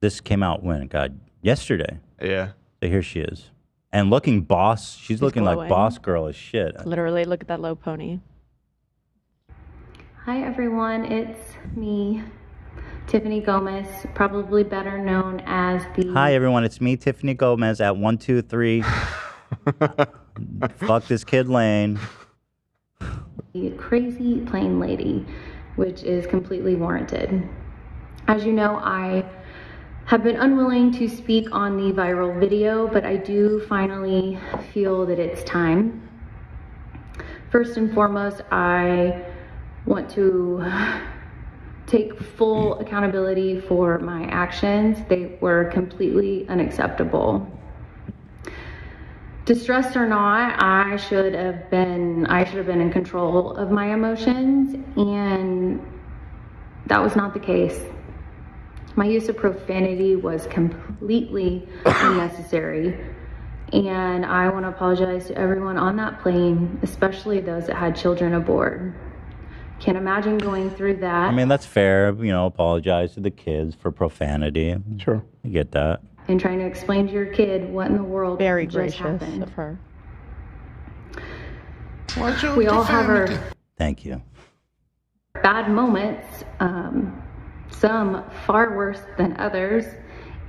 This came out when? God, yesterday. Yeah. So here she is. And looking boss. She's looking glowing. like boss girl as shit. Literally, look at that low pony. Hi everyone, it's me, Tiffany Gomez, probably better known as the... Hi everyone, it's me, Tiffany Gomez at 123. Fuck this kid Lane. The crazy plane lady, which is completely warranted. As you know, I have been unwilling to speak on the viral video, but I do finally feel that it's time. First and foremost, I want to take full accountability for my actions. They were completely unacceptable. Distressed or not, I should have been in control of my emotions, and that was not the case. My use of profanity was completely unnecessary, and I want to apologize to everyone on that plane, especially those that had children aboard. Can't imagine going through that. I mean, that's fair. You know, apologize to the kids for profanity. Sure. I get that. And trying to explain to your kid what in the world Very just gracious happened. of her. We all have our Thank you. bad moments, some far worse than others,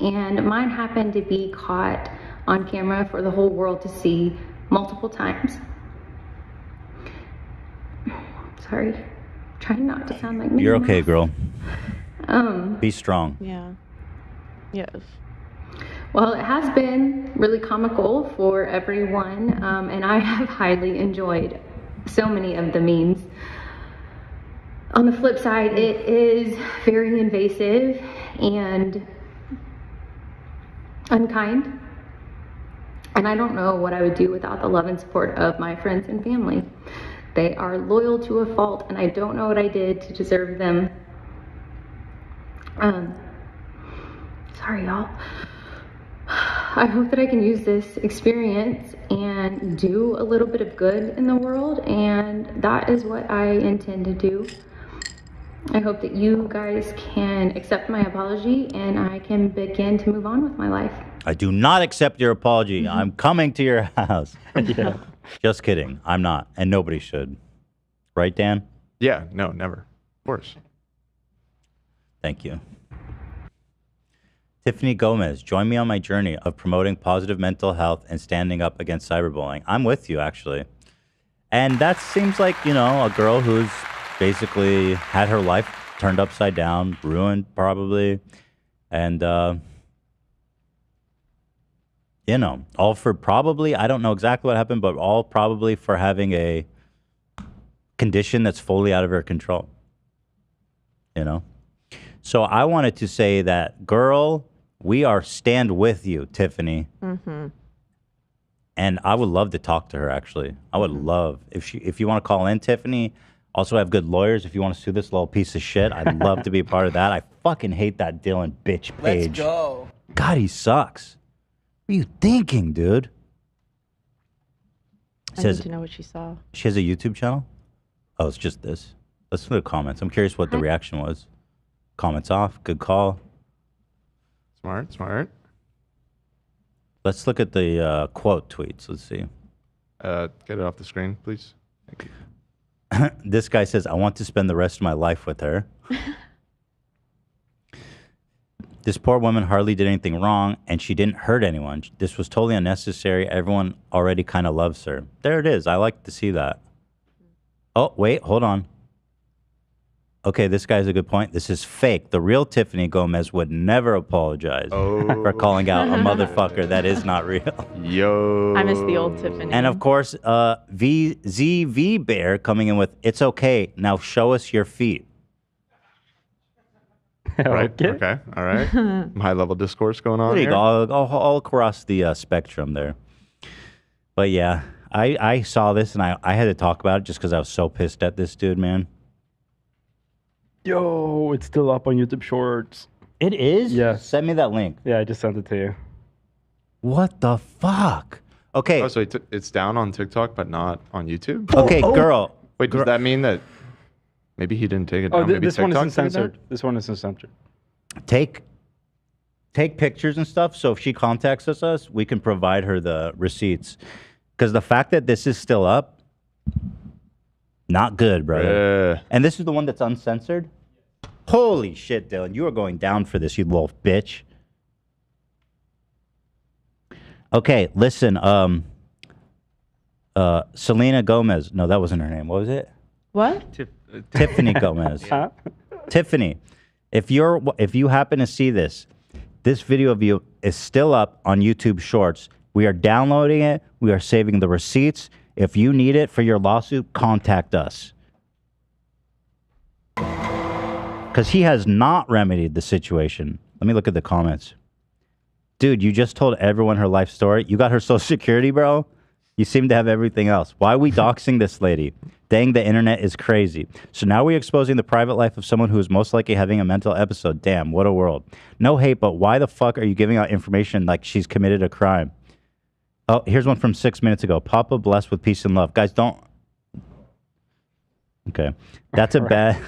and mine happened to be caught on camera for the whole world to see multiple times. Sorry, trying not to sound like me. You're okay, girl. Um, Be strong. Yeah. Yes. Well, it has been really comical for everyone, and I have highly enjoyed so many of the memes. On the flip side, it is very invasive and unkind, and I don't know what I would do without the love and support of my friends and family. They are loyal to a fault, and I don't know what I did to deserve them. Sorry, y'all. I hope that I can use this experience and do a little bit of good in the world, and that is what I intend to do. I hope that you guys can accept my apology and I can begin to move on with my life. I do not accept your apology. I'm coming to your house. Yeah. Just kidding. I'm not. And nobody should. Right, Dan? Yeah, no, never. Of course. Thank you. Tiffany Gomez, join me on my journey of promoting positive mental health and standing up against cyberbullying. I'm with you, actually. And that seems like, you know, a girl who's basically had her life turned upside down, ruined probably. And, you know, all for probably, I don't know exactly what happened, but all probably for having a condition that's fully out of her control. You know? So I wanted to say that, girl, we are stand with you, Tiffany. Mm-hmm. And I would love to talk to her, actually. I would love, if you want to call in, Tiffany, also have good lawyers. If you want to sue this little piece of shit, I'd love to be a part of that. I fucking hate that Dylan bitch page. Let's go. God, he sucks. What are you thinking, dude? I need to know what she saw. She has a YouTube channel? Oh, it's just this. Let's look at the comments. I'm curious what the reaction was. Comments off. Good call. Smart, smart. Let's look at the quote tweets. Let's see. Get it off the screen, please. Thank you. This guy says, I want to spend the rest of my life with her. This poor woman hardly did anything wrong, and she didn't hurt anyone. This was totally unnecessary. Everyone already kind of loves her. There it is. I like to see that. Oh, wait, hold on. Okay, this guy's a good point. This is fake. The real Tiffany Gomez would never apologize for calling out a motherfucker that is not real. Yo. I miss the old Tiffany. And of course, ZV Bear coming in with, it's okay. Now show us your feet. Right. Okay. All right. High level discourse going on There you here. go. All across the spectrum there. But yeah, I saw this and I had to talk about it just because I was so pissed at this dude, man. Yo, it's still up on YouTube Shorts. It is? Yeah. Send me that link. Yeah, I just sent it to you. What the fuck? Okay. Oh, so it's down on TikTok, but not on YouTube? Okay, girl. Wait, does that mean that maybe he didn't take it down? Maybe This one TikTok isn't took it down? censored. This one isn't censored. Take pictures and stuff. So if she contacts us, we can provide her the receipts. Because the fact that this is still up, not good, brother. Yeah. And this is the one that's uncensored? Holy shit, Dylan. You are going down for this, you little bitch. Okay, listen. Selena Gomez. No, that wasn't her name. What was it? What? Tiffany Gomez. Tiffany, if you happen to see this video of you is still up on YouTube Shorts. We are downloading it. We are saving the receipts. If you need it for your lawsuit, contact us. Because he has not remedied the situation. Let me look at the comments. Dude, you just told everyone her life story. You got her social security, bro? You seem to have everything else. Why are we doxing this lady? Dang, the internet is crazy. So now we're exposing the private life of someone who is most likely having a mental episode. Damn, what a world. No hate, but why the fuck are you giving out information like she's committed a crime? Oh, here's one from 6 minutes ago. Papa blessed with peace and love. Guys, don't... Okay. That's a bad...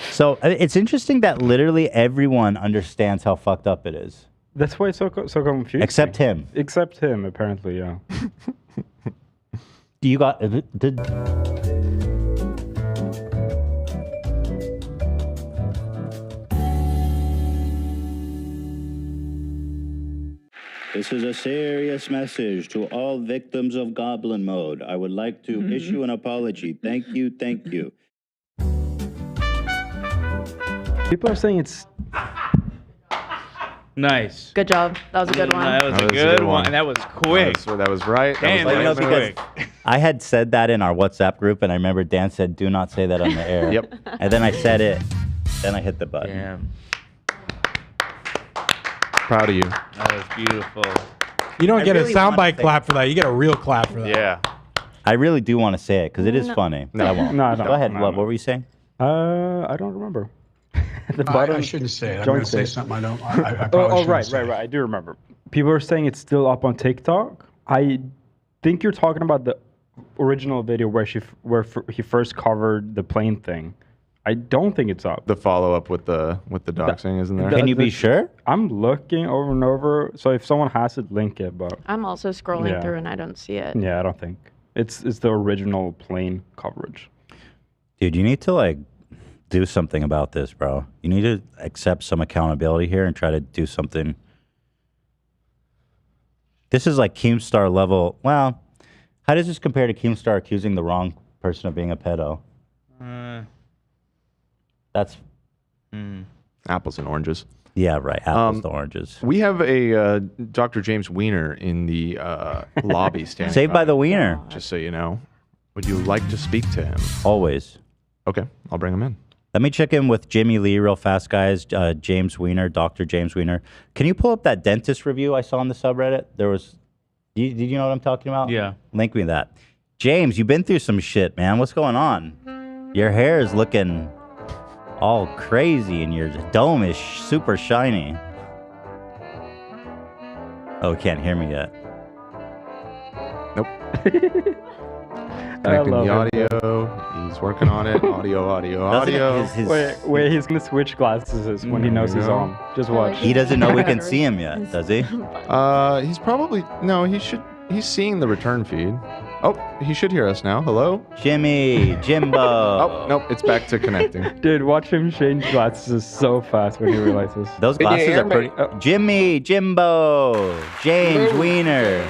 So it's interesting that literally everyone understands how fucked up it is. That's why it's so confusing. Except him. Except him, apparently, yeah. You got... This is a serious message to all victims of Goblin Mode. I would like to issue an apology. Thank you, thank you. People are saying it's... Nice. Good job. That was a good one. That was a good one. And that was quick. That was right. Damn, that was quick. I had said that in our WhatsApp group, and I remember Dan said, do not say that on the air. Yep. And then I said it. Then I hit the button. Damn. Proud of you. That was beautiful. You don't get really a soundbite wanna say- clap for that. You get a real clap for that. Yeah. I really do want to say it, because it is No. funny. No. I won't. No, Go ahead, no, Love. no. What were you saying? I don't remember. The I bottom shouldn't say it. I'm joint going to say says- something I don't. I probably shouldn't right, say. right. I do remember. People are saying it's still up on TikTok. I think you're talking about the original video where he first covered the plane thing. I don't think it's up. The follow up with the doxing, isn't there? Can you be sure? I'm looking over and over. So if someone has it, link it. But I'm also scrolling Yeah. through and I don't see it. yeah, I don't think it's the original plane coverage. Dude, you need to, do something about this, bro. You need to accept some accountability here and try to do something. This is like Keemstar level. Well, how does this compare to Keemstar accusing the wrong person of being a pedo? That's... Apples and oranges. Yeah, right. Apples to oranges. We have a Dr. James Wiener in the lobby standing Saved by the Wiener. Just so you know. Would you like to speak to him? Always. Okay, I'll bring him in. Let me check in with Jimmie Lee real fast, guys. James Wiener, Dr. James Wiener. Can you pull up that dentist review I saw on the subreddit? There was... Did you know what I'm talking about? Yeah. Link me that. James, you've been through some shit, man. What's going on? Your hair is looking all crazy and your dome is super shiny. Oh, he can't hear me yet. Nope. Connecting the audio. He's working on it. Audio. Wait, he's gonna switch glasses when he knows he's on. Just watch. He doesn't know we can see him yet, does he? He's probably... No, he's seeing the return feed. Oh, he should hear us now. Hello? Jimmie, Jimbo. Oh, nope, it's back to connecting. Dude, watch him change glasses so fast when he realizes. Those glasses are pretty... Jimmie, Jimbo, James Wiener.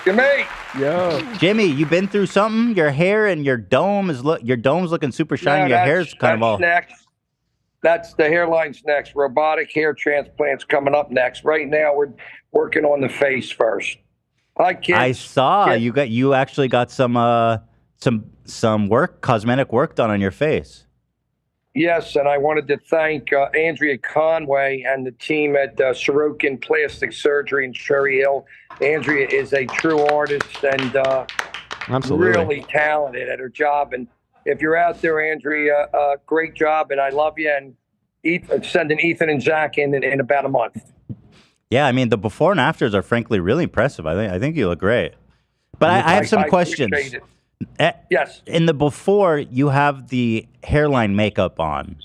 Jimmie! Yo. Jimmie, you been through something? Your hair and your dome is your dome's looking super shiny. Your hair's kind of all... Next. That's the hairline's next. Robotic hair transplants coming up next. Right now, we're working on the face first. Hi, kids. I saw you actually got some cosmetic work done on your face. Yes, and I wanted to thank Andrea Conway and the team at Sorokin Plastic Surgery in Cherry Hill. Andrea is a true artist and really talented at her job. And if you're out there, Andrea, great job, and I love you. And sending Ethan and Zach in about a month. Yeah, I mean, the before and afters are frankly really impressive. I think you look great. But I have some questions. Yes. In the before, you have the hairline makeup on.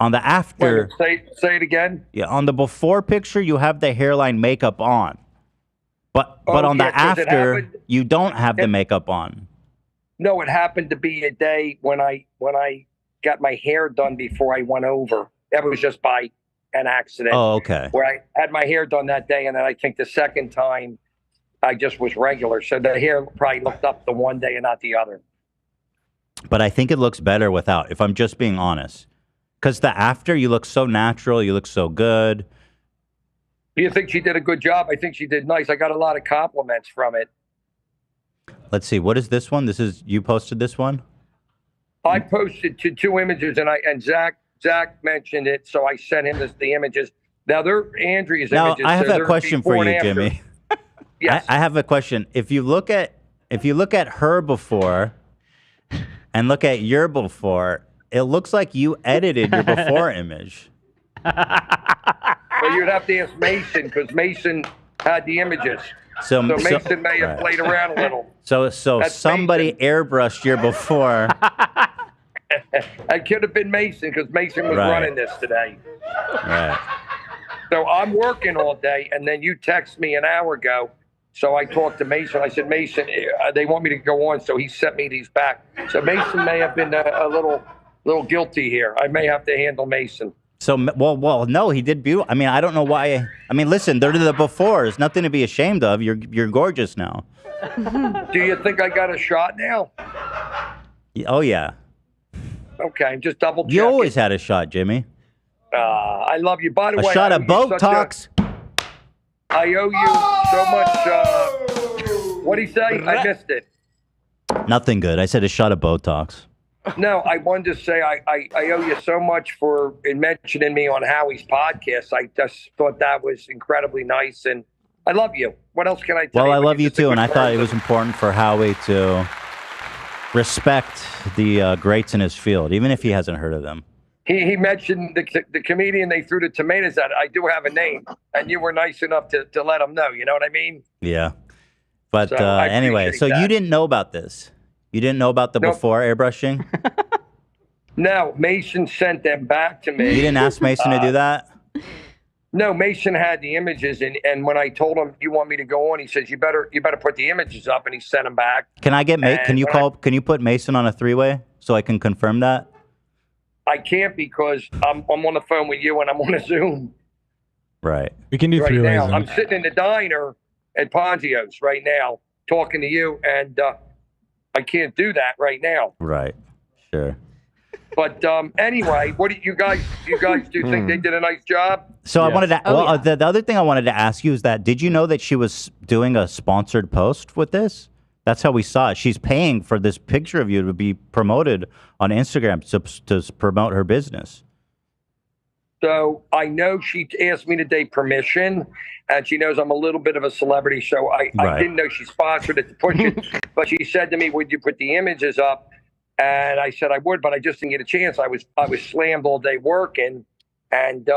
On the after... Wait, say it again? Yeah, on the before picture, you have the hairline makeup on. But on the after, you don't have the makeup on. No, it happened to be a day when I got my hair done before I went over. That was just by an accident. Oh, okay. Where I had my hair done that day, and then I think the second time I just was regular. So the hair probably looked up the one day and not the other. But I think it looks better without, if I'm just being honest. Because the after, you look so natural, you look so good. Do you think she did a good job? I think she did nice. I got a lot of compliments from it. Let's see, what is this one? You posted this one? I posted two images, and Zach mentioned it, so I sent him the images. Now they're Andrea's images. Now I have a question for you, Jimmie. Yes. I have a question. If you look at her before and look at your before, it looks like you edited your before image. Well, you'd have to ask Mason because Mason had the images. So Mason may have played around a little. So somebody airbrushed your before. It could have been Mason because Mason was running this today. Right. So I'm working all day, and then you text me an hour ago. So I talked to Mason. I said, Mason, they want me to go on. So he sent me these back. So Mason may have been a little guilty here. I may have to handle Mason. So, well, no, he did beautiful. I mean, I don't know why. I mean, listen, they're the befores. Nothing to be ashamed of. You're gorgeous now. Do you think I got a shot now? Oh, yeah. Okay, just double checking. You always had a shot, Jimmie. I love you. By the way, a shot of Botox. I owe you so much. What'd he say? I missed it. Nothing good. I said a shot of Botox. No, I wanted to say I owe you so much for mentioning me on Howie's podcast. I just thought that was incredibly nice, and I love you. What else can I tell you? Well, I love you too, and I thought it was important for Howie to respect the greats in his field, even if he hasn't heard of them. He mentioned the comedian they threw the tomatoes at. I do have a name, and you were nice enough to let him know. You know what I mean? Yeah. But So, anyway, so that. you didn't know about this? You didn't know about the before airbrushing? No, Mason sent them back to me. You didn't ask Mason to do that? No, Mason had the images, and when I told him you want me to go on, he says you better put the images up, and he sent them back. Can I get Can you put Mason on a three-way so I can confirm that? I can't because I'm on the phone with you and I'm on a Zoom. Right. We can do right three-ways. now. I'm sitting in the diner at Ponzio's right now talking to you, and I can't do that right now. Right. Sure. But anyway, what do you guys do? Think they did a nice job? So I wanted to. The other thing I wanted to ask you is that did you know that she was doing a sponsored post with this? That's how we saw it. She's paying for this picture of you to be promoted on Instagram to promote her business. So I know she asked me today permission, and she knows I'm a little bit of a celebrity. So I didn't know she sponsored it to push it, but she said to me, "Would you put the images up?" And I said I would, but I just didn't get a chance. I was slammed all day working, and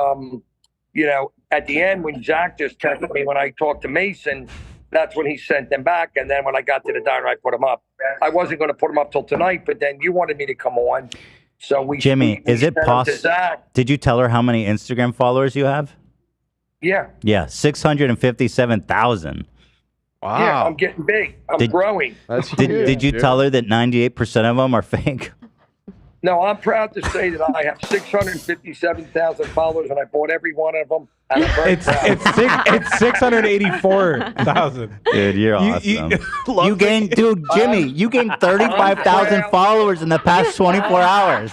you know, at the end when Zach just texted me when I talked to Mason, that's when he sent them back. And then when I got to the diner, I put them up. I wasn't going to put them up till tonight, but then you wanted me to come on, so we. Jimmie, is it possible? Did you tell her how many Instagram followers you have? Yeah. Yeah, 657,000. Wow. Yeah, I'm getting big. I'm growing. Did you tell her that 98% of them are fake? No, I'm proud to say that I have 657,000 followers, and I bought every one of them. And I'm very proud. It's 684,000. Dude, you're awesome. You gained, Jimmie, you gained 35,000 followers in the past 24 hours.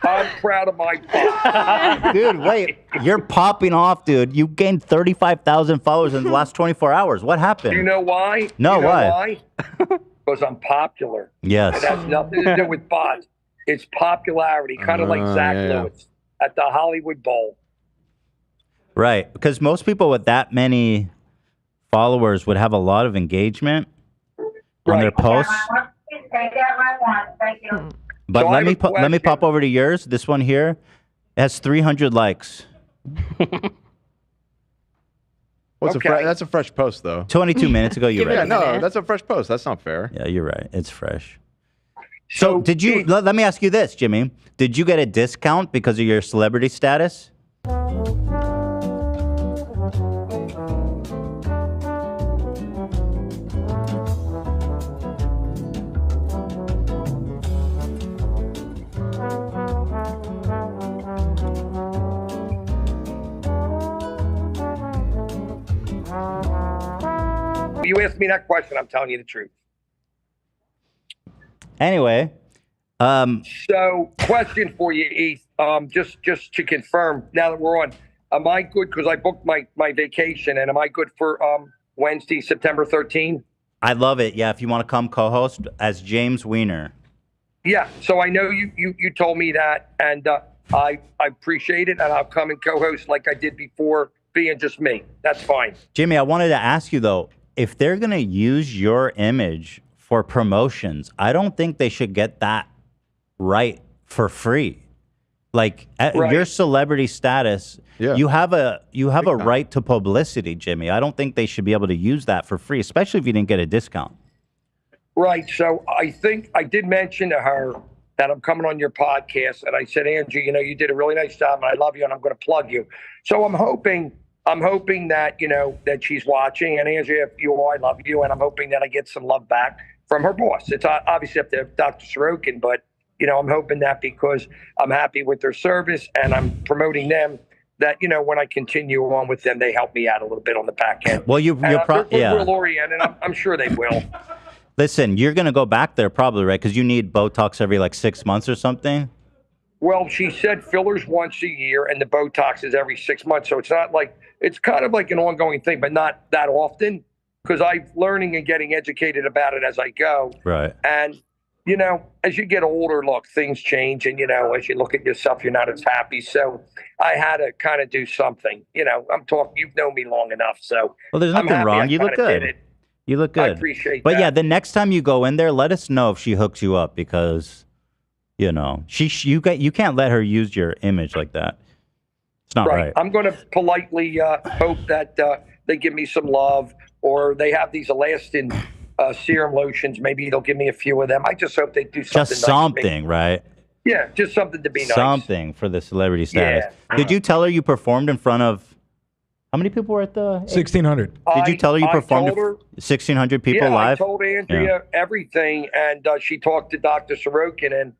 I'm proud of my pop. Dude, wait. You're popping off, dude. You gained 35,000 followers in the last 24 hours. What happened? Do you know why? No, you know why? Because I'm popular. Yes. It has nothing to do with bots. It's popularity, kind of like Zach Lewis at the Hollywood Bowl. Right. Because most people with that many followers would have a lot of engagement on their posts. But So I let have me a pop over to yours. This one here has 300 likes. That's a fresh post, though. 22 minutes ago, you read Yeah, it. no, that's a fresh post. That's not fair. Yeah, you're right. It's fresh. So did you, let me ask you this, Jimmie. Did you get a discount because of your celebrity status? You asked me that question, I'm telling you the truth. Anyway, so question for you, Heath. Just to confirm, now that we're on, am I good? Because I booked my vacation, and am I good for Wednesday, September 13th? I love it. Yeah, if you want to come co-host as James Weiner. Yeah. So I know you told me that, and I appreciate it, and I'll come and co-host like I did before, being just me. That's fine. Jimmie, I wanted to ask you though, if they're gonna use your image for promotions, I don't think they should get that right for free. Like your celebrity status, you have a right to publicity, Jimmie. I don't think they should be able to use that for free, especially if you didn't get a discount. Right. So I think I did mention to her that I'm coming on your podcast, and I said, Angie, you did a really nice job, and I love you, and I'm going to plug you. So I'm hoping that that she's watching, and Angie, if you are, I love you, and I'm hoping that I get some love back from her boss. It's obviously up to Dr. Sorokin, but I'm hoping that because I'm happy with their service and I'm promoting them, that when I continue on with them, they help me out a little bit on the back end. Well, you're real oriented, and I'm sure they will. Listen, you're gonna go back there probably, right? Because you need Botox every like 6 months or something. Well, she said fillers once a year and the Botox is every 6 months. So it's not like, it's kind of like an ongoing thing, but not that often, because I'm learning and getting educated about it as I go. Right. And, as you get older, look, things change. And, as you look at yourself, you're not as happy. So I had to kind of do something. I'm talking, you've known me long enough. So well, there's nothing wrong. You look good. You look good. I appreciate but that. Yeah, the next time you go in there, let us know if she hooks you up, because you can't let her use your image like that. It's not right. I'm going to politely hope that they give me some love, or they have these elastin serum lotions. Maybe they'll give me a few of them. I just hope they do something. Just something, right? Yeah, just something to be nice. Something for the celebrity status. Yeah. Did you tell her you performed in front of? How many people were at the 1,600? Did you tell her you performed 1,600 people live? I told Andrea everything, and she talked to Dr. Sorokin, and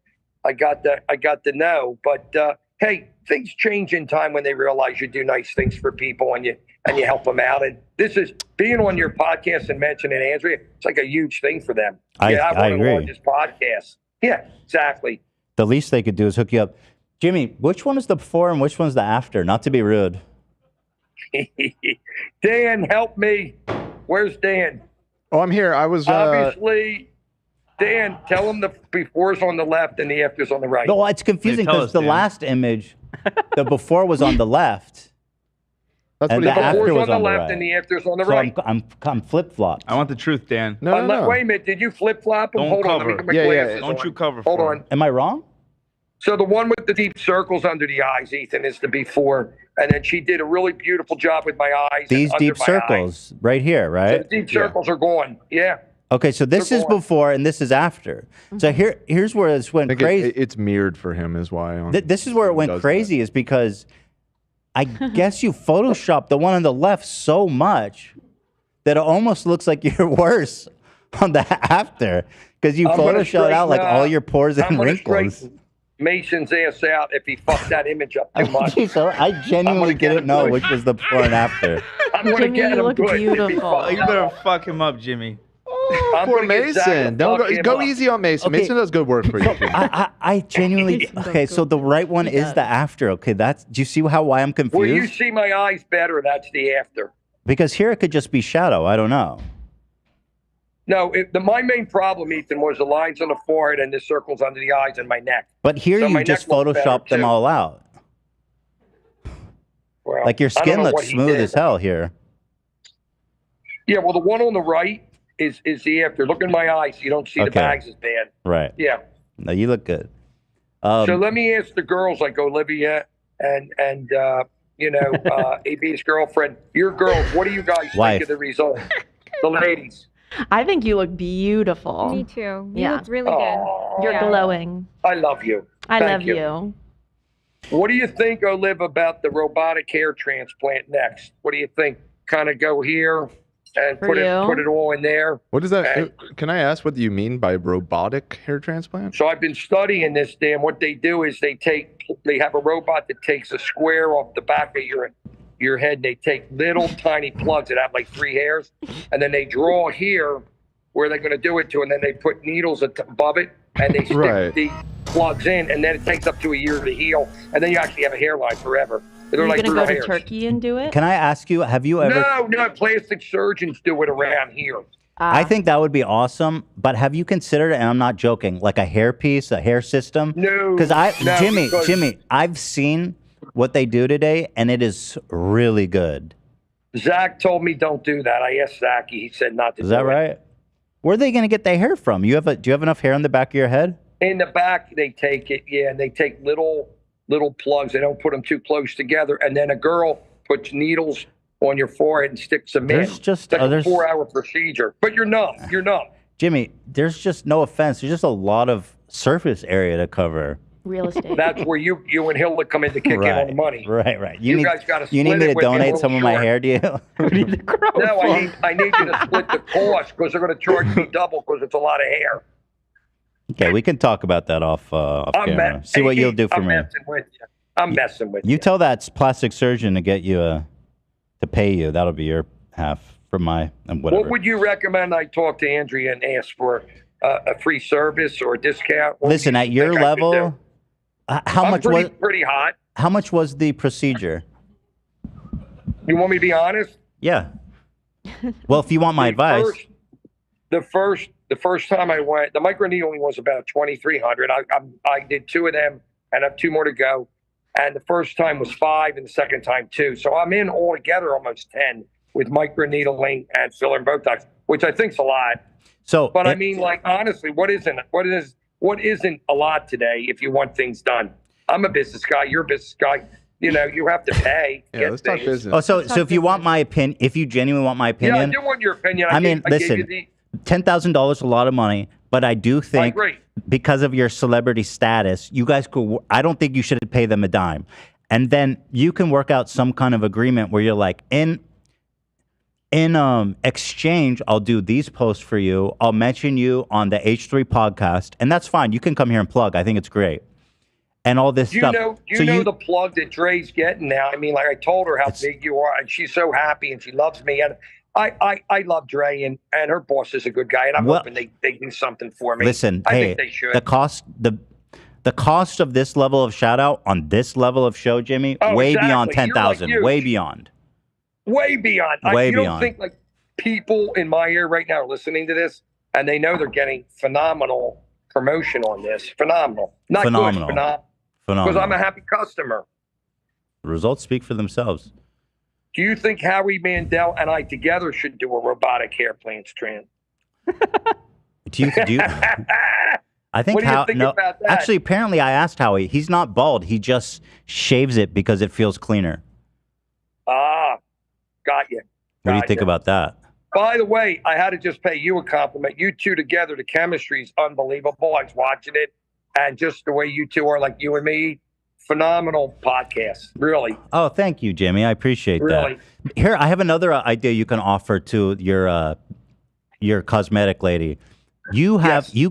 I got the no. But hey, things change in time when they realize you do nice things for people and you help them out. And this is being on your podcast and mentioning Andrea. It's like a huge thing for them. I agree. On this podcast. Yeah, exactly. The least they could do is hook you up. Jimmie, which one is the before and which one's the after? Not to be rude. Dan, help me. Where's Dan? Oh, I'm here. I was obviously. Dan, tell him the before's on the left and the after's on the right. No, it's confusing because the last image, the before was on the left. And the after was on the left and the after's on the right. I'm flip-flopped. I want the truth, Dan. No. Wait a minute. Did you flip-flop them? Don't Hold cover. on. Let me get my glasses Don't on. you cover Hold for on. him. Am I wrong? So the one with the deep circles under the eyes, Ethan, is the before. And then she did a really beautiful job with my eyes. These deep circles right here, right? So the deep circles are gone. Yeah. Okay, so this is before and this is after. So here's where it went crazy. It's mirrored for him is why. This is where it went crazy is because I guess you photoshopped the one on the left so much that it almost looks like you're worse on the after because you I'm gonna photoshopped out like all your pores and wrinkles. Mason's ass out if he fucked that image up too much. So I genuinely didn't know which was the before and after. I'm gonna Jimmy, get you him look good if he beautiful. fucks You better fuck him up, Jimmy. I'm Poor gonna get Zach Mason. to Don't fuck him go up. easy on Mason. Okay. Mason does good work for you. I genuinely okay. So the right one is the after. Okay, that's. Do you see why I'm confused? Well, you see my eyes better. That's the after. Because here it could just be shadow. I don't know. No, my main problem, Ethan, was the lines on the forehead and the circles under the eyes and my neck. But here So my you just neck looks better, photoshopped them too. all out. Well, Like your I don't skin know looks what he smooth did. as hell here. Yeah, well, the one on the right is the after. Look in my eyes. You don't see the Okay. bags as bad. Right. Yeah. No, you look good. So let me ask the girls like Olivia and AB's girlfriend. Your girls, what do you guys Wife. think of the result? The ladies. I think you look beautiful. Me too. You Yeah. looked really good. You're Yeah. glowing. I love you. I Thank love you. What do you think, Oliv, about the robotic hair transplant next? What do you think? Kind of go here and For put you? it all in there. What is that? Can I ask what you mean by robotic hair transplant? So I've been studying this, Dan. What they do is they have a robot that takes a square off the back of your head. And they take little tiny plugs that have like 3 hairs, and then they draw here where they're going to do it to, and then they put needles above it, and they stick the plugs in, and then it takes up to a year to heal, and then you actually have a hairline forever. They're Are you like gonna real go to hairs. Turkey and do it? Can I ask you? Have you ever? No, plastic surgeons do it around here. I think that would be awesome. But have you considered? And I'm not joking. Like a hair piece, a hair system. No. Because no, Jimmy, I've seen what they do today, and it is really good. Zach told me don't do that. I asked Zach. He said not to do Is that it. right? Where are they going to get their hair from? Do you have enough hair on the back of your head? In the back, they take it, yeah, and they take little plugs. They don't put them too close together. And then a girl puts needles on your forehead and sticks them in. There's just it's like others- a 4-hour procedure. But you're numb. You're numb. Jimmy, there's just no offense. There's just a lot of surface area to cover. Real estate. That's where you and Hilda come in to kick in on the money. Right. You guys got to You need split me it to with me a donate little some of my short. hair to you? No, I need you to split the cost because they're going to charge me double because it's a lot of hair. Okay, we can talk about that off camera. See what you'll do for I'm me. messing with you. I'm messing with You tell that plastic surgeon to get you to pay you. That'll be your half for my and whatever. What would you recommend I talk to Andrea and ask for a free service or a discount? What Listen, would at you your think I should do? level, how I'm much pretty hot. How much was the procedure? You want me to be honest? Yeah. Well, if you want my advice. The first time I went, the microneedling was about $2,300. I did 2 of them, and I have 2 more to go. And the first time was 5, and the second time 2. So I'm in altogether almost 10 with microneedling and filler and Botox, which I think's a lot. So, but I mean, like honestly, what isn't a lot today if you want things done? I'm a business guy. You're a business guy. You know, you have to pay. Yeah, let's talk business. Oh, so if you want my opinion, if you genuinely want my opinion, Yeah, I do want your opinion. I mean, I gave listen, you $10,000 is a lot of money, but I do think agree. because of your celebrity status, you guys could. I don't think you should pay them a dime, and then you can work out some kind of agreement where you're like, in exchange, I'll do these posts for you. I'll mention you on the H3 podcast, and that's fine. You can come here and plug. I think it's great. And all this Do you stuff. know, the plug that Dre's getting now? I mean, like I told her how big you are, and she's so happy, and she loves me. And I love Dre, and her boss is a good guy, and I'm hoping they do something for me. Listen, I hey, think they should. the cost of this level of shout out on this level of show, Jimmy, Oh, way exactly. beyond You're, 10,000, like, way huge. beyond. Way beyond. Way you don't beyond. think like people in my ear right now are listening to this, and they know they're getting phenomenal promotion on this. Phenomenal. Not Phenomenal. good, phenomenal. Because Phenomenal. I'm a happy customer. The results speak for themselves. Do you think Howie Mandel and I together should do a robotic hair transplant? Do you I think What do you think about that? Actually, apparently I asked Howie. He's not bald. He just shaves it because it feels cleaner. Ah, got you. What do you think about that? By the way, I had to just pay you a compliment. You two together, the chemistry is unbelievable. I was watching it, and just the way you two are, like you and me, phenomenal podcast. Really. Oh, thank you, Jimmie. I appreciate Really. that. Here, I have another idea you can offer to your cosmetic lady. You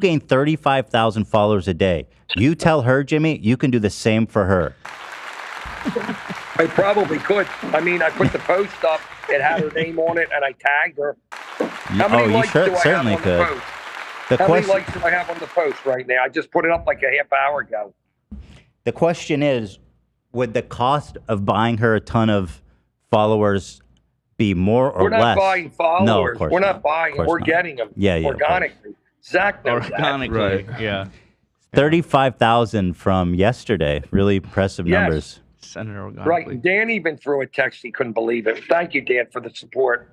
gain 35,000 followers a day. You tell her, Jimmie, you can do the same for her. I probably could. I mean, I put the post up. It had her name on it, and I tagged her. How many likes do I have certainly on could. the post? How many likes do I have on the post right now? I just put it up like a half hour ago. The question is, would the cost of buying her a ton of followers be more or We're not less? buying followers. No, of course We're not buying Of them. course We're not. getting them Yeah, of course. organically. Zach knows Organically, that. yeah. 35,000 from yesterday. Really impressive Yes. numbers. Senator organically. Right. Dan even threw a text. He couldn't believe it. Thank you, Dan, for the support.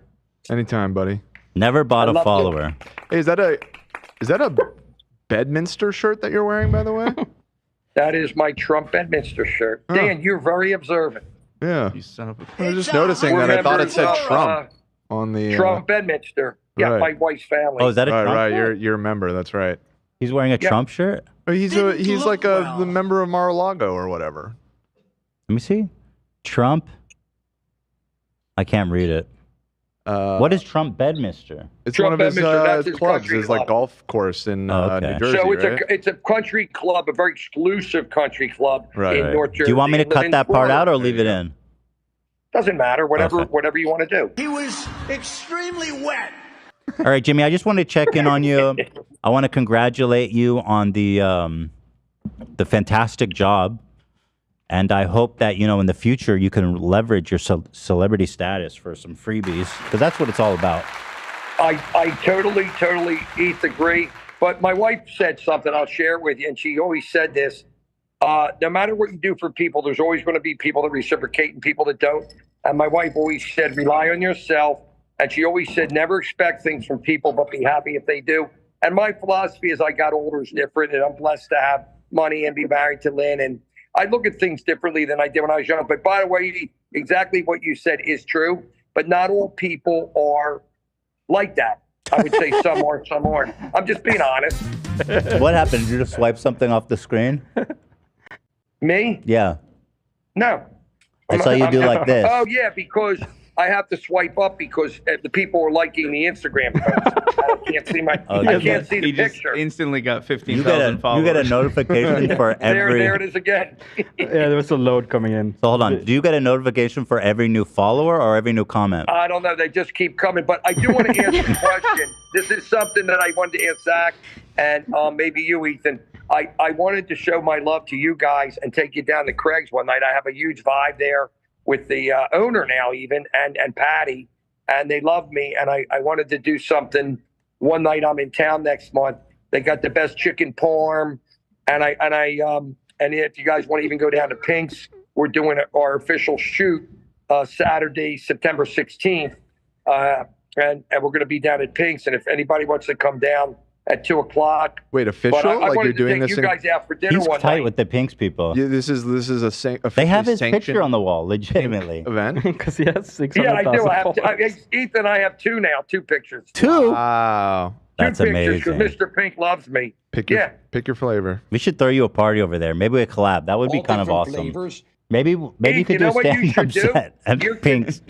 Anytime, buddy. Never bought I a love follower. Hey, is that a Bedminster shirt that you're wearing, by the way? That is my Trump Bedminster shirt. Dan, you're very observant. Yeah. You son of a... I was just noticing that I thought it said Trump on the Trump Bedminster. Yeah, right. my wife's family. Oh, is that a right, Trump right. shirt? You're a member. That's right. He's wearing a Trump shirt? Oh, he's like the member of Mar-a-Lago or whatever. Let me see. Trump. I can't read it. What is Trump Bedminster? It's Trump one of his Bedminster, that's his clubs. country His like club. golf course in okay. New Jersey, So it's right? it's a country club, a very exclusive country club in North Jersey. Do you want me to cut that part out or leave it in? Doesn't matter. Whatever, Okay. whatever you want to do. He was extremely wet. All right, Jimmie, I just want to check in on you. I want to congratulate you on the fantastic job. And I hope that, in the future you can leverage your celebrity status for some freebies, because that's what it's all about. I totally, Heath, agree. But my wife said something, I'll share it with you, and she always said this. No matter what you do for people, there's always going to be people that reciprocate and people that don't. And my wife always said, rely on yourself. And she always said, never expect things from people, but be happy if they do. And my philosophy as I got older is different, and I'm blessed to have money and be married to Lynn. And I look at things differently than I did when I was young. But by the way, exactly what you said is true. But not all people are like that. I would say some are, some aren't. I'm just being honest. What happened? Did you just swipe something off the screen? Me? Yeah. No. I saw you do like this. Oh, yeah, because I have to swipe up because the people are liking the Instagram post. I can't see I can't see the He just picture. instantly got You 15,000 followers. you get a notification for every... There it is again. Yeah, there was a load coming in. So hold on. Do you get a notification for every new follower or every new comment? I don't know. They just keep coming. But I do want to answer the question. This is something that I wanted to ask Zach and maybe you, Ethan. I wanted to show my love to you guys and take you down to Craig's one night. I have a huge vibe there with the owner now even and Patty. And they love me. And I wanted to do something one night. I'm in town next month. They got the best chicken parm. And if you guys want to even go down to Pink's, we're doing our official shoot Saturday, September 16th. And we're going to be down at Pink's. And if anybody wants to come down at 2:00. Wait, official? But I Like wanted you're doing to take this you guys out for dinner He's one tight night. with the Pinks people. Yeah, this is They have his officially picture on the wall, legitimately. event. Because he has 600,000 Yeah, I do. followers. Ethan, I have two pictures. Two? Wow. That's Two pictures amazing. because Mr. Pink loves me. Pick your flavor. We should throw you a party over there. Maybe we collab. That would be All kind of different awesome. flavors. Maybe you Heath, could you do know a what you stand-up should do? set at You- Pink's.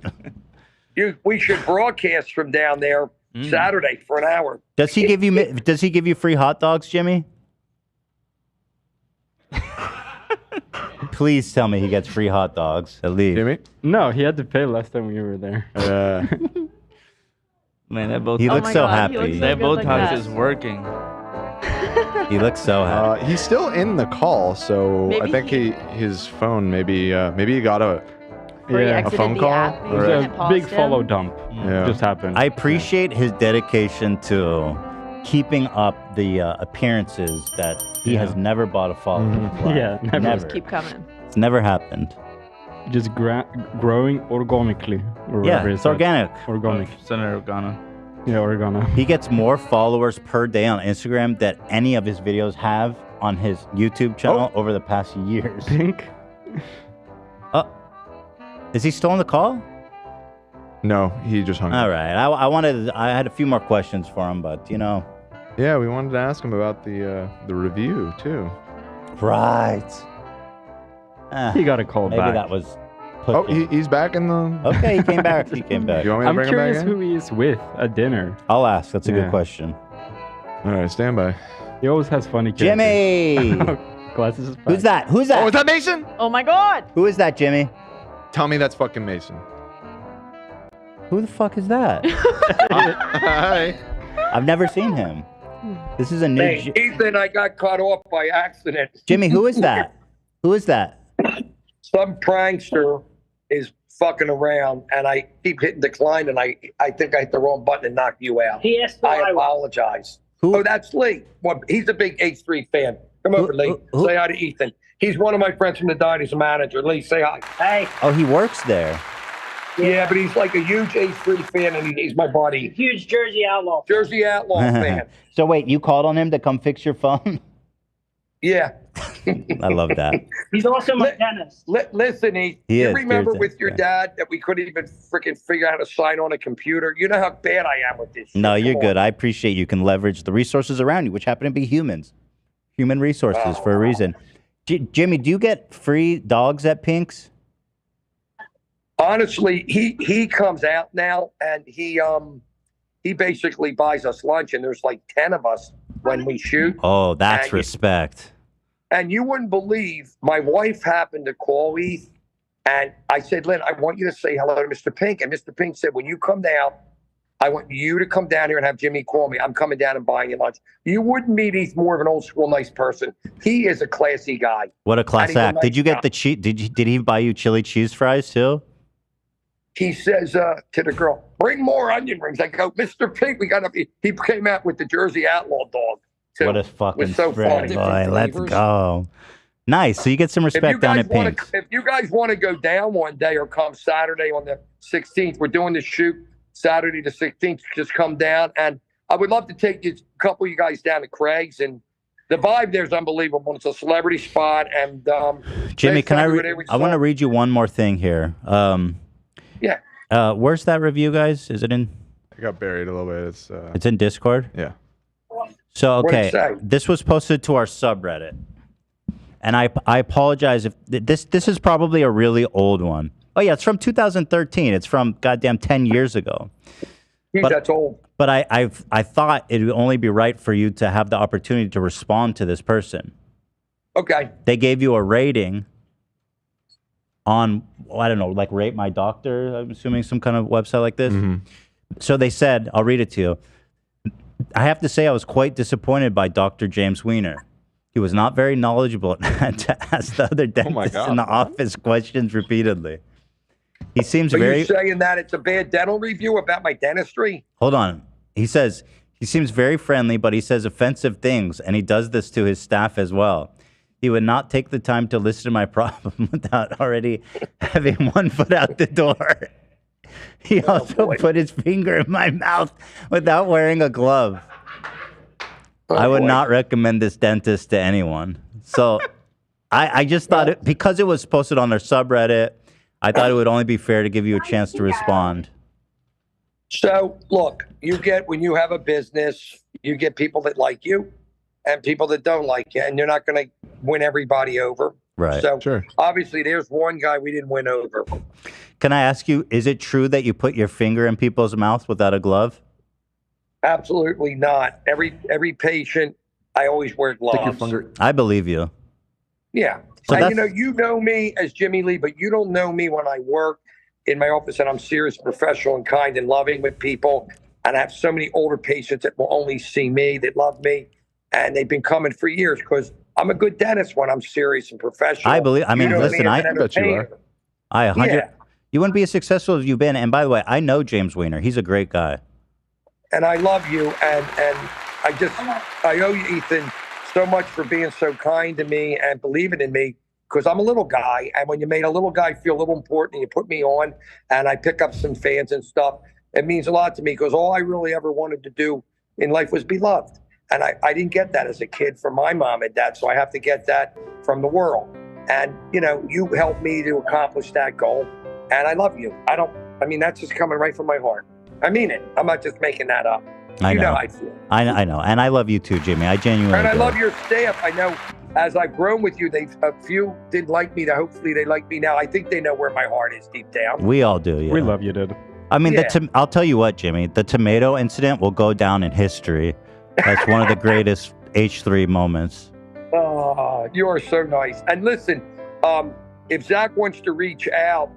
We should broadcast from down there Saturday for an hour. Does he give you free hot dogs, Jimmie? Please tell me he gets free hot dogs at least. Jimmie? No, he had to pay last time we were there. Man, that both He looks so happy. That Botox is working. He looks so happy. He's still in the call, so Maybe I think his phone maybe he got a Or he Yeah. exited phone the call? app. Or- It was and a paused big him. follow dump. Yeah. Just happened. I appreciate his dedication to keeping up the appearances that he has never bought a follower. in his life. Yeah, never. Just keep coming. It's never happened. Just growing organically. Or Yeah, whatever it's said. organic. Organic. Senator Organa. Yeah, Organa. He gets more followers per day on Instagram than any of his videos have on his YouTube channel over the past years. Pink? Is he still on the call? No, he just hung up. All right. I had a few more questions for him, but Yeah, we wanted to ask him about the review too. Right. He got a call maybe back. that was. Oh, he's back in the. Okay, he came back. He came back. You want me to I'm bring him back curious in? who he is with at dinner. I'll ask. That's a Yeah. good question. All right, stand by. He always has funny characters. Jimmy! Glasses is back. Who's that? Who's that? Oh, is that Mason? Oh my God. Who is that, Jimmy? Tell me that's fucking Mason. Who the fuck is that? Hi. I've never seen him. This is a new. Hey, Ethan, I got cut off by accident. Jimmy, who is that? Who is that? Some prankster is fucking around, and I keep hitting decline, and I think I hit the wrong button and knocked you out. He asked I apologize. Oh, that's Lee. Well, he's a big H3 fan. Come over, Lee. Say hi to Ethan. He's one of my friends from the dine. He's a manager. Lee, say hi. Hey. Oh, he works there. Yeah, but he's like a huge H3 fan, and he's my buddy. Huge Jersey Outlaw. Jersey Outlaw fan. So wait, you called on him to come fix your phone? Yeah. I love that. He's also my dentist. Listen, Ethan, He you is, remember seriously. with your dad that we couldn't even freaking figure out how to sign on a computer? You know how bad I am with this shit. No, you're Come good. on. I appreciate you can leverage the resources around you, which happen to be humans. Human resources for a reason. Jimmy, do you get free dogs at Pink's? Honestly, he comes out now and he basically buys us lunch, and there's like 10 of us when we shoot. Oh, that's And respect. And you wouldn't believe, my wife happened to call Heath, and I said, Lynn, I want you to say hello to Mr. Pink. And Mr. Pink said, when you come down, I want you to come down here and have Jimmy call me. I'm coming down and buying you lunch. You wouldn't meet Heath, more of an old school nice person. He is a classy guy. What a class And he's a act. nice Did you get guy. the cheese? Did he buy you chili cheese fries too? He says to the girl, bring more onion rings. I go, Mr. Pink, we got to be. He came out with the Jersey Outlaw dog. Too. What a It fucking was so spread, funny. boy. Let's go. Nice. So you get some If you respect down guys at want Pink's. to, if you guys want to go down one day or come Saturday on the 16th, we're doing the shoot Saturday the 16th. Just come down, and I would love to take you, a couple of you guys down to Craig's, and the vibe there is unbelievable. It's a celebrity spot, and Jimmy, next can I time we read? were there, we I want saw- to read you one more thing here. Yeah. Where's that review, guys? Is it in? I got buried a little bit. It's in Discord. Yeah. So What'd it okay, say? this was posted to our subreddit, and I apologize if this is probably a really old one. Oh yeah, it's from 2013. It's from goddamn 10 years ago. Geez, that's old. But I thought it would only be right for you to have the opportunity to respond to this person. Okay. They gave you a rating on, I don't know, like Rate My Doctor, I'm assuming some kind of website like this. So they said, I'll read it to you. I have to say I was quite disappointed by Dr. James Weiner. He was not very knowledgeable and had to ask the other dentists in the office questions repeatedly. He seems Are very... you saying that it's a bad dental review about my dentistry? Hold on. He says, he seems very friendly, but he says offensive things, and he does this to his staff as well. He would not take the time to listen to my problem without already having one foot out the door. He also put his finger in my mouth without wearing a glove. I would not recommend this dentist to anyone. So I just thought, because it was posted on their subreddit, I thought it would only be fair to give you a chance to respond. So, look, you get, when you have a business, you get people that like you and people that don't like you, and you're not going to win everybody over. Right. So, obviously, there's one guy we didn't win over. Can I ask you, is it true that you put your finger in people's mouth without a glove? Absolutely not. Every patient, I always wear gloves. I believe you. Yeah. So And that's- you know me as Jimmie Lee, but you don't know me when I work in my office and I'm serious, professional, and kind and loving with people. And I have so many older patients that will only see me, that love me. And they've been coming for years because I'm a good dentist when I'm serious and professional. I believe, I You mean, know listen, me as I an entertainer. I 100, Yeah. you wouldn't be as successful as you've been. And by the way, I know James Weiner. He's a great guy. And I love you. And I owe you, Ethan, so much for being so kind to me and believing in me, because I'm a little guy. And when you made a little guy feel a little important and you put me on and I pick up some fans and stuff, it means a lot to me, because all I really ever wanted to do in life was be loved. And I didn't get that as a kid from my mom and dad. So I have to get that from the world. And, you helped me to accomplish that goal. And I love you. I mean, that's just coming right from my heart. I mean it. I'm not just making that up. I know. You know how I feel. I know. And I love you too, Jimmy. I genuinely And I do. love your staff. I know as I've grown with you, a few didn't like me. Hopefully they like me now. I think they know where my heart is deep down. We all do, yeah. We love you, dude. I mean, Yeah. I'll tell you what, Jimmy. The tomato incident will go down in history. That's one of the greatest H3 moments. Oh, you are so nice. And listen, if Zach wants to reach out,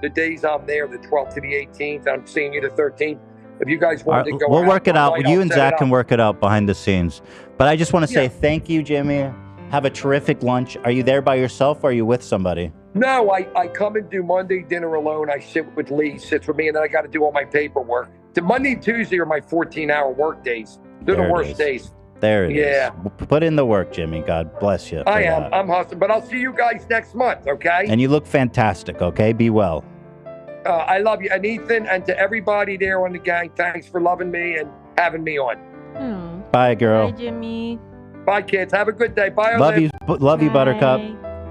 the days I'm there, the 12th to the 18th, I'm seeing you the 13th. If you guys want to go We'll out work it one out. night, You I'll and set it Zach up. can work it out behind the scenes. But I just want to say Yeah. thank you, Jimmy. Have a terrific lunch. Are you there by yourself or are you with somebody? No, I come and do Monday dinner alone. I sit with Lee, sits with me, and then I got to do all my paperwork. The Monday and Tuesday are my 14-hour work days. They're There the it worst is. days. There it is. Yeah. Put in the work, Jimmy. God bless you. for I am. that. I'm hustling. But I'll see you guys next month, okay? And you look fantastic, okay? Be well. I love you. And Ethan, and to everybody there on the gang, thanks for loving me and having me on. Bye, girl. Bye, Jimmy. Bye, kids. Have a good day. Bye, Love Olive. you, Buttercup.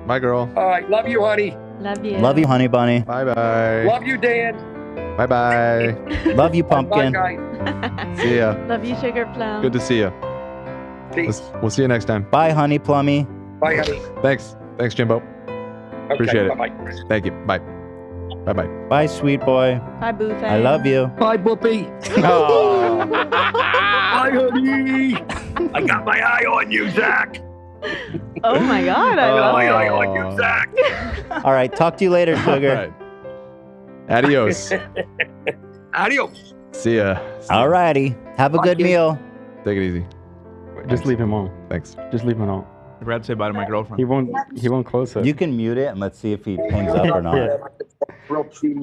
Bye, girl. All right. Love you, honey. Love you. Love you, honey bunny. Bye-bye. Love you, Dan. Bye-bye. Love you, Bye, pumpkin. guys. See ya. Love you, Sugar Plum. Good to see you. Peace. We'll see you next time. Bye, honey plummy. Bye, honey. Thanks. Thanks, Jimbo. Appreciate it. Bye-bye. Thank you. Bye. Bye-bye. Bye, sweet boy. Bye, Boo I love you. Bye, Boopy. Bye, honey. I got my eye on you, Zach. Oh my God, I love my it. eye on you, Zach. All right. Talk to you later, sugar. All right. Adios. Adios. See ya. All righty. Have a Bye, good kid. meal. Take it easy. Just leave him on. Thanks. Just leave him on. I'd rather say bye to my girlfriend. He won't close it. You can mute it and let's see if he hangs up or not.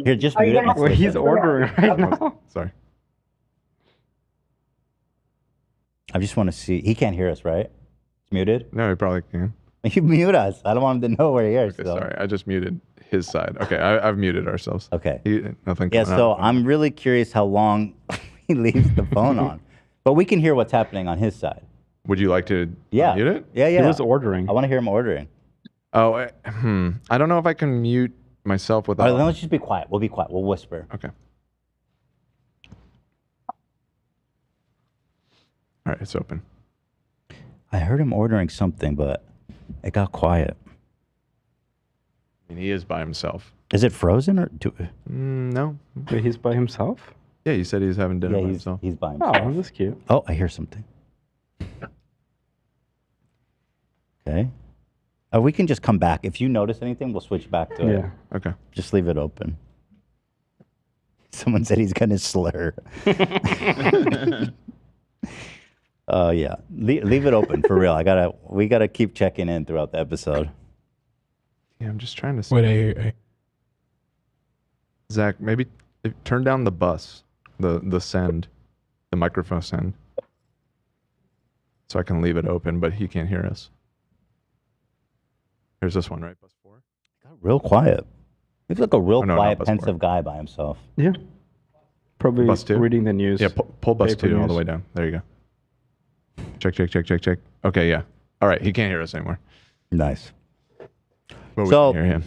Here, just Are you mute it. gonna- Well, he's ordering right now. Oh, sorry. I just want to see. He can't hear us, right? It's muted? No, he probably can. You mute us. I don't want him to know we're here. Okay, sorry. I just muted his side. Okay, I've muted ourselves. Okay. Nothing. Yeah, coming so out. I'm really curious how long he leaves the phone on. But we can hear what's happening on his side. Would you like to Yeah. mute it? Yeah, yeah. He was ordering. I want to hear him ordering. Oh, I don't know if I can mute myself All without. right, then let's just be quiet. We'll be quiet. We'll whisper. Okay. All right, it's open. I heard him ordering something, but it got quiet. I mean, he is by himself. Is it frozen or No. Wait, he's by himself? Yeah, you said he's having dinner Yeah, by he's, himself. he's by himself. Oh, that's cute. Oh, I hear something. Okay. We can just come back. If you notice anything, we'll switch back to it. Yeah. Okay. Just leave it open. Someone said he's going to slur. Oh, yeah. Leave it open for real. We gotta keep checking in throughout the episode. Yeah, I'm just trying to. Wait, Zach, maybe turn down the bus, the send, the microphone send, so I can leave it open, but he can't hear us. Here's this one, right? Bus 4. Got real quiet. He's like a real Oh, no, not quiet, bus pensive 4. guy by himself. Yeah. Probably Bus 2? reading the news. Yeah, pull bus Paper 2 all the news. way down. There you go. Check. Okay, yeah. All right, he can't hear us anymore. Nice. But we So, can hear him.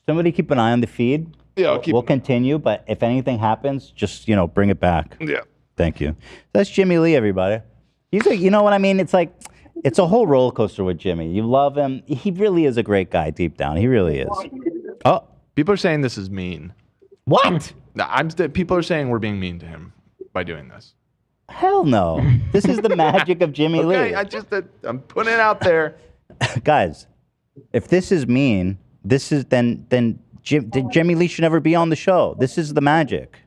somebody keep an eye on the feed. Yeah, I'll keep We'll an eye. continue, but if anything happens, just, bring it back. Yeah. Thank you. That's Jimmie Lee, everybody. He's like, you know what I mean? It's like, it's a whole roller coaster with Jimmie. You love him. He really is a great guy deep down. He really is. Oh, People are saying this is mean. what? No, people are saying we're being mean to him by doing this. Hell no. This is the magic of Jimmie Lee. Okay, I'm putting it out there. Guys, if this is mean, then Jimmie Lee should never be on the show. This is the magic.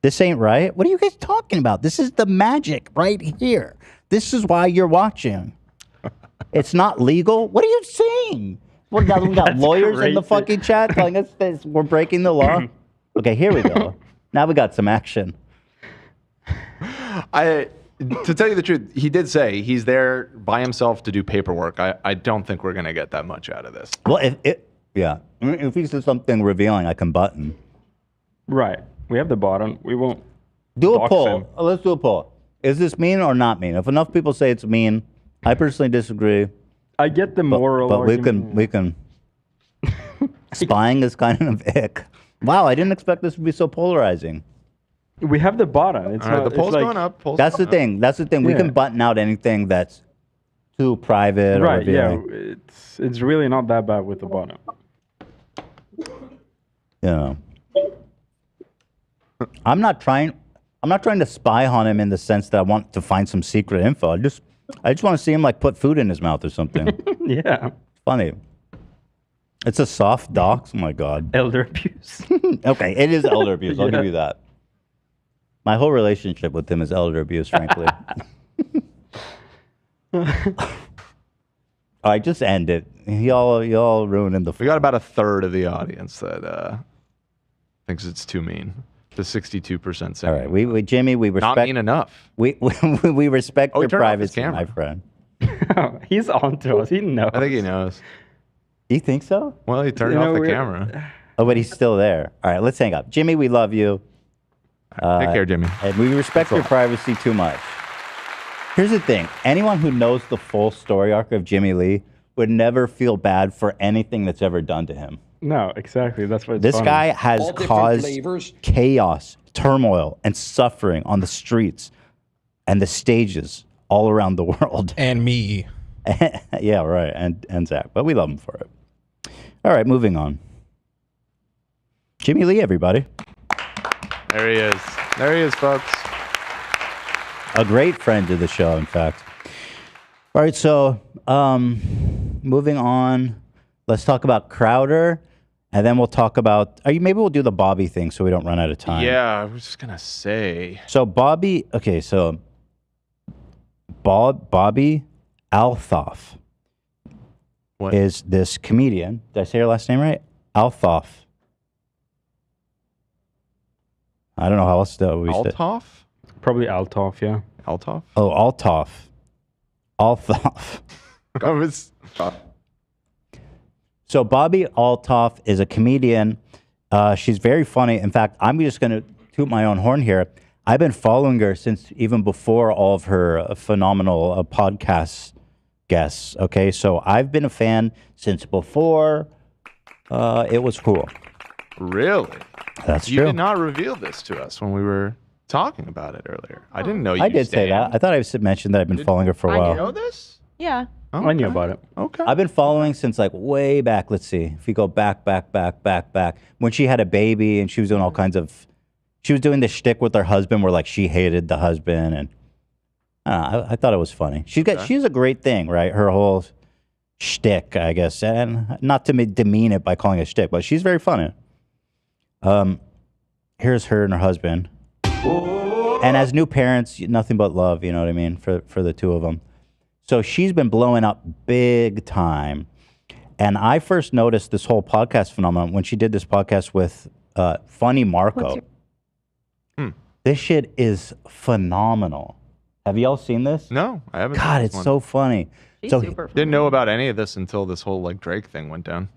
This ain't right. What are you guys talking about? This is the magic right here. This is why you're watching. It's not legal. What are you saying? What, now we got That's lawyers in the crazy. fucking chat telling us that we're breaking the law. Okay, here we go. Now we got some action. To tell you the truth, he did say he's there by himself to do paperwork. I don't think we're gonna get that much out of this. Well, if he says something revealing, I can button. Right. We have the button. We won't Do a dox poll. him. Let's do a poll. Is this mean or not mean? If enough people say it's mean, I personally disagree. I get the moral But we argument. can. Spying is kind of ick. Wow, I didn't expect this to be so polarizing. We have the button. It's All right, not, the poll's it's like, going up. That's the thing. That's the thing. We Yeah. can button out anything that's too private. Right, Or yeah. revealing. It's really not that bad with the bottom. You know. I'm not trying to spy on him in the sense that I want to find some secret info. I just want to see him like put food in his mouth or something. Yeah. Funny. It's a soft dox. Oh my god. Elder abuse. Okay, it is elder abuse. I'll Yeah. give you that. My whole relationship with him is elder abuse, frankly. All right, just end it. Y'all ruining the. We got about a third of the audience that thinks it's too mean. The 62% saying. All right, we Jimmie, we respect. Not mean enough. We respect Oh, he your turned off his privacy, camera. my friend. He's on to us. He knows. I think he knows. You think so? Well, he turned off the camera. Oh, but he's still there. All right, let's hang up. Jimmie, we love you. Take care, Jimmie. And we respect your privacy too much. Here's the thing. Anyone who knows the full story arc of Jimmie Lee would never feel bad for anything that's ever done to him. No, exactly. That's what it's This funny. guy has caused chaos, turmoil, and suffering on the streets and the stages all around the world. And me. Yeah, right. And Zach. But we love him for it. All right, moving on. Jimmie Lee, everybody. There he is. There he is, folks. A great friend to the show, in fact. All right, so moving on. Let's talk about Crowder, and then we'll talk about. Maybe we'll do the Bobbi thing so we don't run out of time. Yeah, I was just gonna say. So Bobbi. Okay, so Bobbi Althoff is this comedian. Did I say her last name right? Althoff. I don't know how else to. Althoff? Probably Althoff, yeah. Althoff? Oh, Althoff. Althoff. I was. So Bobbi Althoff is a comedian. She's very funny. In fact, I'm just going to toot my own horn here. I've been following her since even before all of her phenomenal podcast guests. Okay, so I've been a fan since before it was cool. Really? That's you true. did not reveal this to us when we were talking about it earlier. I didn't know you. I did say that. I thought I mentioned that I've been following her for a while. You know this? Yeah. I knew about it. Okay. I've been following since like way back. Let's see. If you go back, when she had a baby and she was doing all kinds of, she was doing the shtick with her husband where like she hated the husband, and I thought it was funny. She's a great thing, right? Her whole shtick, I guess, and not to demean it by calling it shtick, but she's very funny. Here's her and her husband, and as new parents, nothing but love. You know what I mean for the two of them. So she's been blowing up big time. And I first noticed this whole podcast phenomenon when she did this podcast with Funny Marco. This shit is phenomenal. Have y'all seen this? No, I haven't. God, seen it's this so one. funny. So Didn't know about any of this until this whole like Drake thing went down.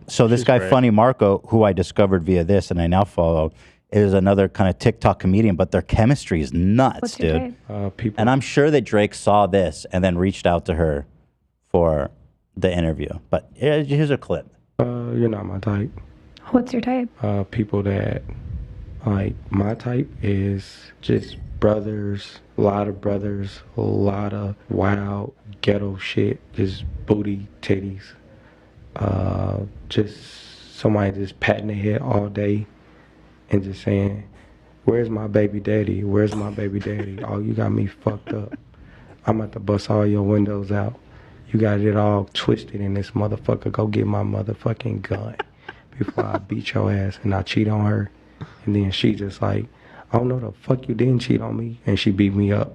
So this She's guy, great. Funny Marco, who I discovered via this and I now follow, is another kind of TikTok comedian, but their chemistry is nuts, What's your dude. type? And I'm sure that Drake saw this and then reached out to her for the interview. But here's a clip. You're not my type. What's your type? People that like my type is just brothers, a lot of wild ghetto shit, just booty titties. Just somebody just patting their head all day and just saying, "Where's my baby daddy? Where's my baby daddy? Oh, you got me fucked up. I'm about to bust all your windows out. You got it all twisted in this motherfucker. Go get my motherfucking gun before I beat your ass and I cheat on her." And then she just like, "I don't know the fuck you didn't cheat on me." And she beat me up.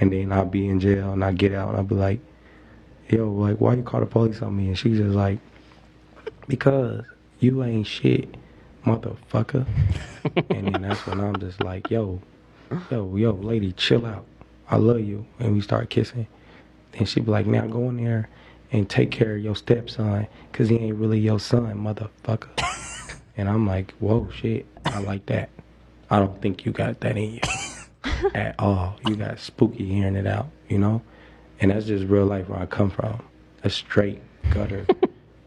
And then I'll be in jail and I get out and I'll be like, "Yo, like, why you call the police on me?" And she's just like, "Because you ain't shit, motherfucker." And then that's when I'm just like, yo, lady, chill out. I love you. And we start kissing. Then she be like, "Now go in there and take care of your stepson, because he ain't really your son, motherfucker." And I'm like, whoa, shit, I like that. I don't think you got that in you at all. You got spooky hearing it out, you know? And that's just real life where I come from. A straight gutter,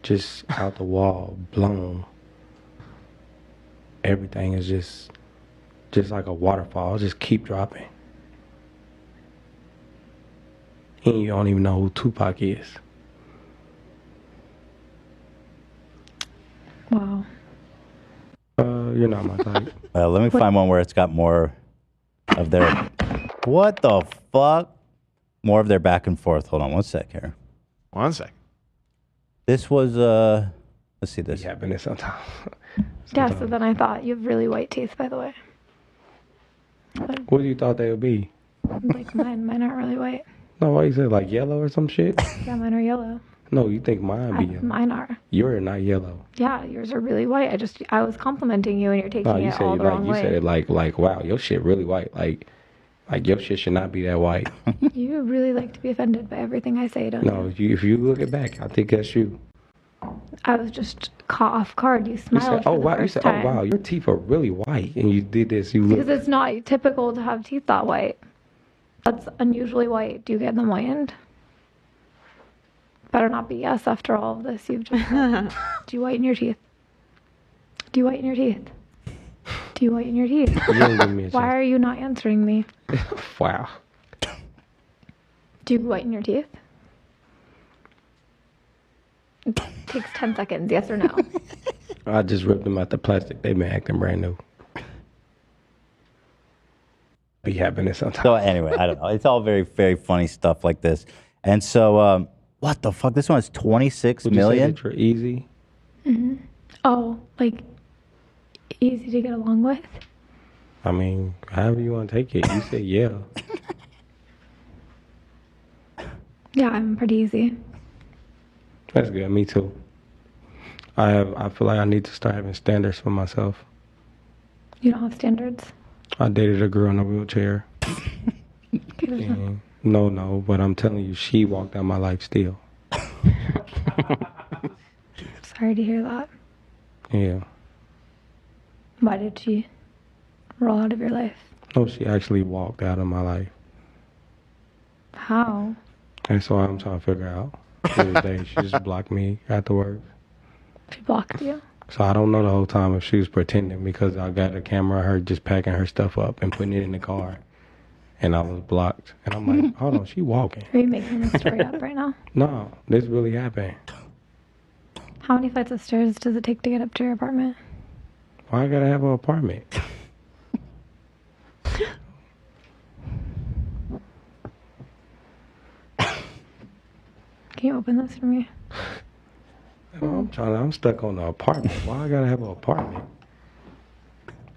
just out the wall, blown. Everything is just like a waterfall, just keep dropping. And you don't even know who Tupac is. Wow. You're not my type. Let me find one where it's got more of their. What the fuck? More of their back and forth. Hold on one sec here. 1 sec. This was let's see this. Happening sometimes. Yeah, so then I thought you have really white teeth, by the way. What do you thought they would be? Like mine aren't really white. No, why you said like yellow or some shit? Yeah, mine are yellow. No, you think mine be yellow. Mine are. You're not yellow. Yeah, yours are really white. I was complimenting you and you're taking No, you it said all the like wrong you way. said it like wow, your shit really white. Like your shit should not be that white. You really like to be offended by everything I say, don't No, if you look it back, I think that's you. I was just caught off guard. You You smiled said, oh for the wow, you first said, time. oh wow, your teeth are really white, and you did this. You Because look. it's not typical to have teeth that white. That's unusually white. Do you get them whitened? Better not be yes after all of this you've just said. Do you whiten your teeth? Do you whiten your teeth? Do you whiten your teeth? You didn't give me a Why are you not answering me? Wow. Do you whiten your teeth? It takes 10 seconds, yes or no? I just ripped them out the plastic. They've been acting brand new. Be happening sometimes. So anyway, I don't know. It's all very, very funny stuff like this. And so, what the fuck? This one is 26 Would you say million. that you're easy? hmm Oh, like easy to get along with? I mean, however you want to take it. You said yeah. Yeah, I'm pretty easy. That's good. Me too. I feel like I need to start having standards for myself. You don't have standards? I dated a girl in a wheelchair. Okay, there's not- And no, but I'm telling you, she walked out my life still. Sorry to hear that. Yeah. Why did she roll out of your life? No, she actually walked out of my life. How? And so I'm trying to figure out. The other day, she just blocked me afterwards. She blocked you? So I don't know the whole time if she was pretending because I got a camera of her just packing her stuff up and putting it in the car. And I was blocked. And I'm like, hold on, she walking. Are you making this story up right now? No, this really happened. How many flights of stairs does it take to get up to your apartment? Why I gotta have an apartment? Can you open this for me? I'm stuck on the apartment. Why I gotta have an apartment?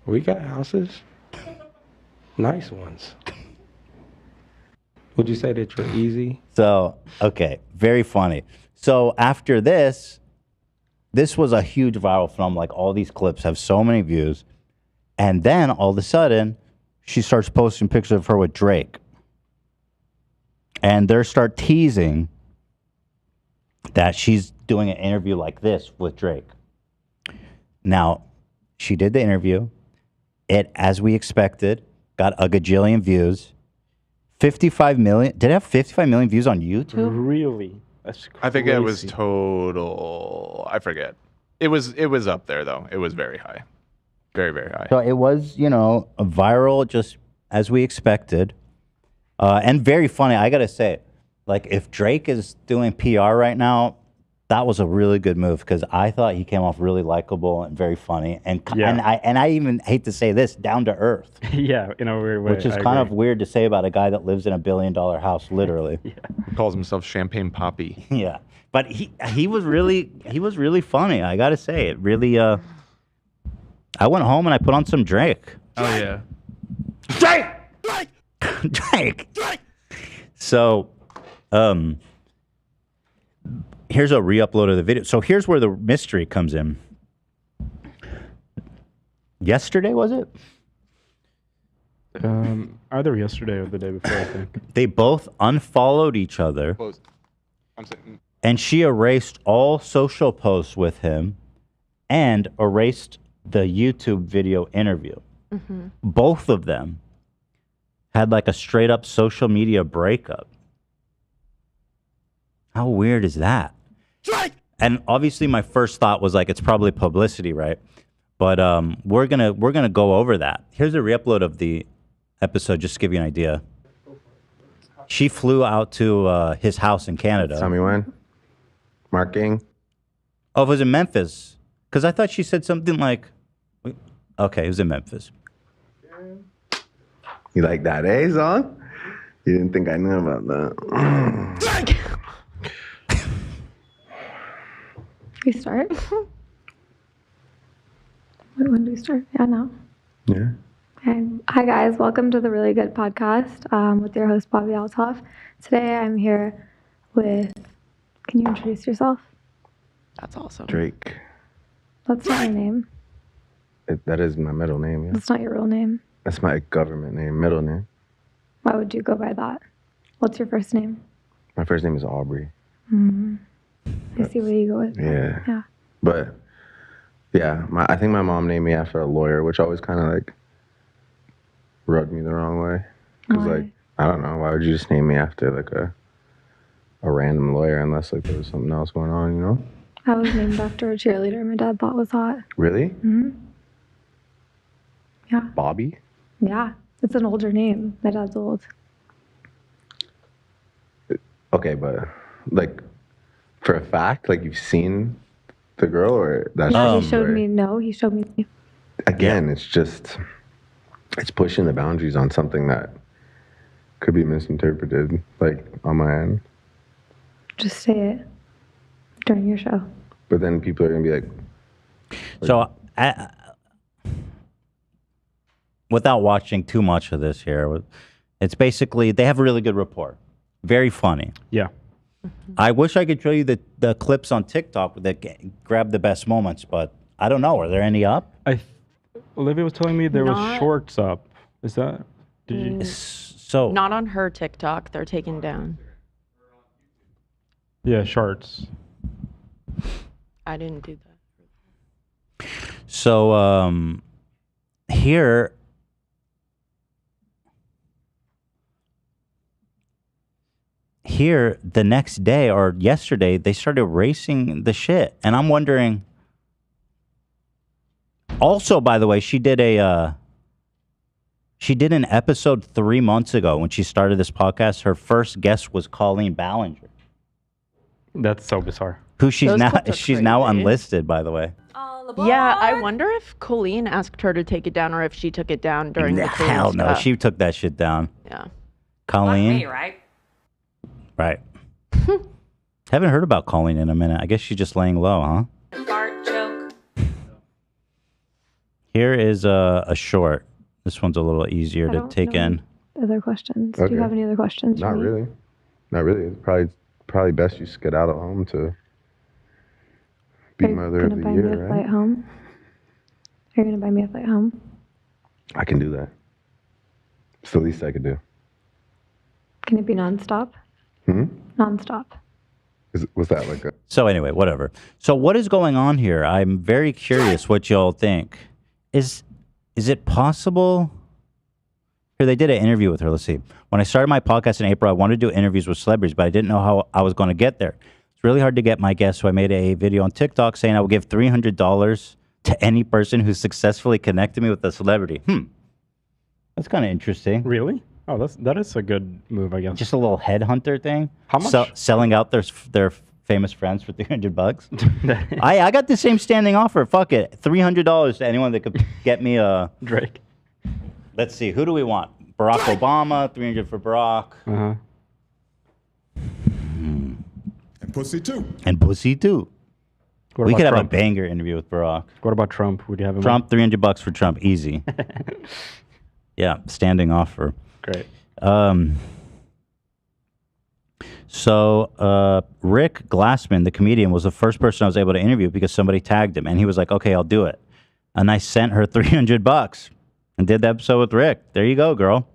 We got houses. Nice ones. Would you say that you're easy? So, okay, very funny. So after this was a huge viral film. Like all these clips have so many views. And then all of a sudden, she starts posting pictures of her with Drake. And they start teasing that she's doing an interview like this with Drake. Now, she did the interview. It, as we expected, got a gajillion views. 55 million. Did it have 55 million views on YouTube? Really? That's crazy. I think it was total. I forget. It was up there though. It was very high, very very high. So it was, a viral, just as we expected, and very funny. I gotta say, like if Drake is doing PR right now, that was a really good move because I thought he came off really likable and very funny, and I even hate to say this, down to earth. Yeah, in a weird way. Which is kind of weird to say about a guy that lives in $1 billion house, literally. He calls himself Champagne Poppy. Yeah, but he was really funny. I gotta say, it really. I went home and I put on some Drake. Oh yeah. Drake. So, here's a re-upload of the video. So here's where the mystery comes in. Yesterday, was it? Either yesterday or the day before, I think. They both unfollowed each other. And she erased all social posts with him and erased the YouTube video interview. Mm-hmm. Both of them had like a straight up social media breakup. How weird is that? And obviously my first thought was like, it's probably publicity, right? But we're gonna go over that. Here's a re-upload of the episode just to give you an idea. She flew out to his house in Canada. Tell me when. Marking. Oh, it was in Memphis. Because I thought she said something like, okay, it was in Memphis. You like that, eh, son? You didn't think I knew about that. We start? When do we start? Yeah, no. Yeah. Okay. Hi, guys. Welcome to the Really Good Podcast with your host, Bobbi Althoff. Today, I'm here with... Can you introduce yourself? That's awesome. Drake. That's not your name. That is my middle name, yeah. That's not your real name. That's my government name, middle name. Why would you go by that? What's your first name? My first name is Aubrey. Mm-hmm. I see where you go with that. Yeah. Yeah. But, yeah, I think my mom named me after a lawyer, which always kind of, like, rubbed me the wrong way. Because, Why? like, I don't know, why would you just name me after, like, a random lawyer unless, like, there was something else going on, you know? I was named after a cheerleader my dad thought was hot. Really? Mm-hmm. Yeah. Bobby? Yeah. It's an older name. My dad's old. Okay, but, like, for a fact, like, you've seen the girl, or that's Yeah, just he showed where- me. No, he showed me. Again, it's just, it's pushing the boundaries on something that could be misinterpreted, like, on my end. Just say it during your show. But then people are going to be like... So, without watching too much of this here, it's basically, they have a really good rapport. Very funny. Yeah. I wish I could show you the clips on TikTok that grab the best moments, but I don't know. Are there any up? Olivia was telling me there was Not- shorts up. Is that? Did you? So Not on her TikTok. They're taken down. Yeah, shorts. I didn't do that. So here the next day or yesterday they started racing the shit, and I'm wondering. Also, by the way, she did an episode 3 months ago when she started this podcast. Her first guest was Colleen Ballinger, That's so bizarre. who she's Those now clips are she's now crazy. unlisted, by the way. Yeah, I wonder if Colleen asked her to take it down or if she took it down during the Colleen Hell no, stuff. she took that shit down. Yeah. Colleen, right? right? Haven't heard about Colleen in a minute. I guess she's just laying low, huh? Fart joke. Here is a short. This one's a little easier I to don't take know in. Other questions? Do Okay. you have any other questions? Not for me? really. Not really. It's probably best you skedaddle home to be Are you mother of gonna the buy me a year, flight right? home? Are you gonna buy me a flight home? I can do that. It's the least I could do. Can it be nonstop? Nonstop. Was that like a... So anyway, whatever. So what is going on here? I'm very curious what y'all think. Is it possible? Here, they did an interview with her. Let's see. When I started my podcast in April, I wanted to do interviews with celebrities, but I didn't know how I was going to get there. It's really hard to get my guests, so I made a video on TikTok saying I would give $300 to any person who successfully connected me with a celebrity. That's kind of interesting. Really? Oh, that is a good move, I guess. Just a little headhunter thing. How much? Selling out their famous friends for $300. I got the same standing offer. Fuck it, $300 to anyone that could get me a Drake. Let's see, who do we want? Barack Obama, $300 for Barack. Uh-huh. And pussy too. And pussy too. What We about could have Trump? a banger interview with Barack. What about Trump? Would you have him? Trump, $300 for Trump, easy. Yeah, standing offer. Great. So Rick Glassman, the comedian, was the first person I was able to interview because somebody tagged him, and he was like, "Okay, I'll do it." And I sent her $300 and did the episode with Rick. There you go, girl.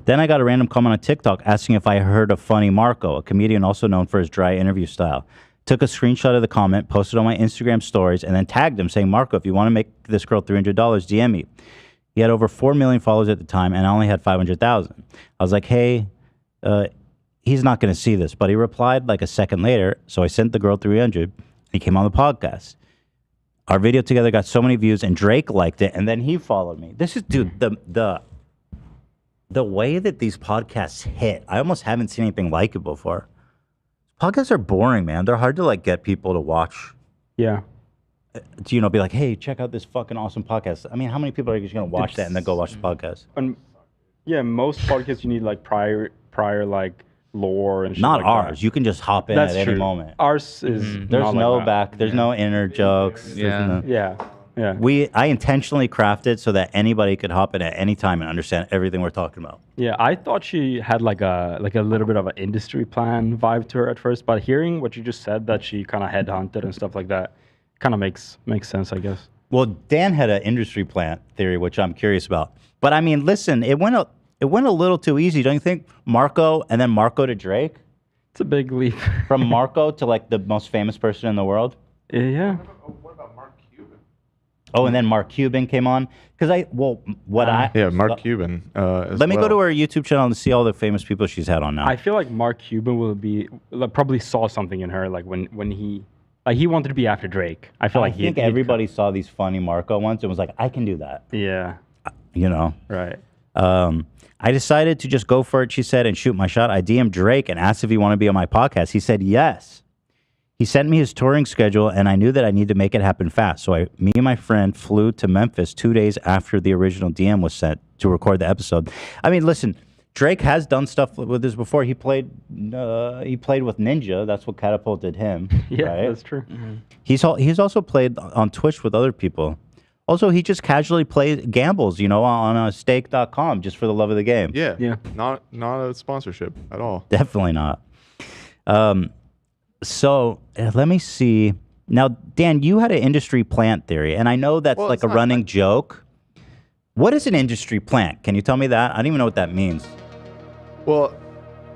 Then I got a random comment on TikTok asking if I heard of Funny Marco, a comedian also known for his dry interview style. Took a screenshot of the comment, posted on my Instagram stories, and then tagged him saying, "Marco, if you want to make this girl $300, DM me." He had over 4 million followers at the time, and I only had 500,000. I was like, "Hey, he's not going to see this," but he replied like a second later. So I sent the girl 300. He came on the podcast. Our video together got so many views, and Drake liked it, and then he followed me. This is, dude, the the way that these podcasts hit, I almost haven't seen anything like it before. Podcasts are boring, man. They're hard to like get people to watch. Yeah. To, you know, be like, hey, check out this fucking awesome podcast. I mean, how many people are just going to watch that and then go watch the podcast? And yeah, most podcasts you need like prior like lore and shit Not like ours. that. You can just hop in That's at any true. moment. Ours is There's not no like that. there's no inner jokes. Yeah. Yeah. I intentionally crafted so that anybody could hop in at any time and understand everything we're talking about. Yeah, I thought she had like a little bit of an industry plan vibe to her at first, but hearing what you just said, that she kind of headhunted and stuff like that, kind of makes sense, I guess. Well, Dan had an industry plant theory, which I'm curious about. But I mean, listen, it went a little too easy, don't you think? Marco and then Marco to Drake. It's a big leap. From Marco to like the most famous person in the world. Yeah. Oh, and then Mark Cuban came on because Mark Cuban. Let me go to her YouTube channel and see all the famous people she's had on now. I feel like Mark Cuban will be probably saw something in her, like when he wanted to be after Drake. I feel like I think everybody saw these funny Marco ones and was like, I can do that. Yeah. You know. Right. I decided to just go for it, she said, and shoot my shot. I DM'd Drake and asked if he wanted to be on my podcast. He said yes. He sent me his touring schedule, and I knew that I needed to make it happen fast. So me and my friend flew to Memphis 2 days after the original DM was sent to record the episode. I mean, listen, Drake has done stuff with this before. He played with Ninja. That's what catapulted him. Yeah, right? that's true. Mm-hmm. He's also played on Twitch with other people. Also, he just casually gambles, you know, on stake.com just for the love of the game. Yeah. Not a sponsorship at all. Definitely not. So let me see. Now, Dan, you had an industry plant theory, and I know that's like a running joke. What is an industry plant? Can you tell me that? I don't even know what that means. Well,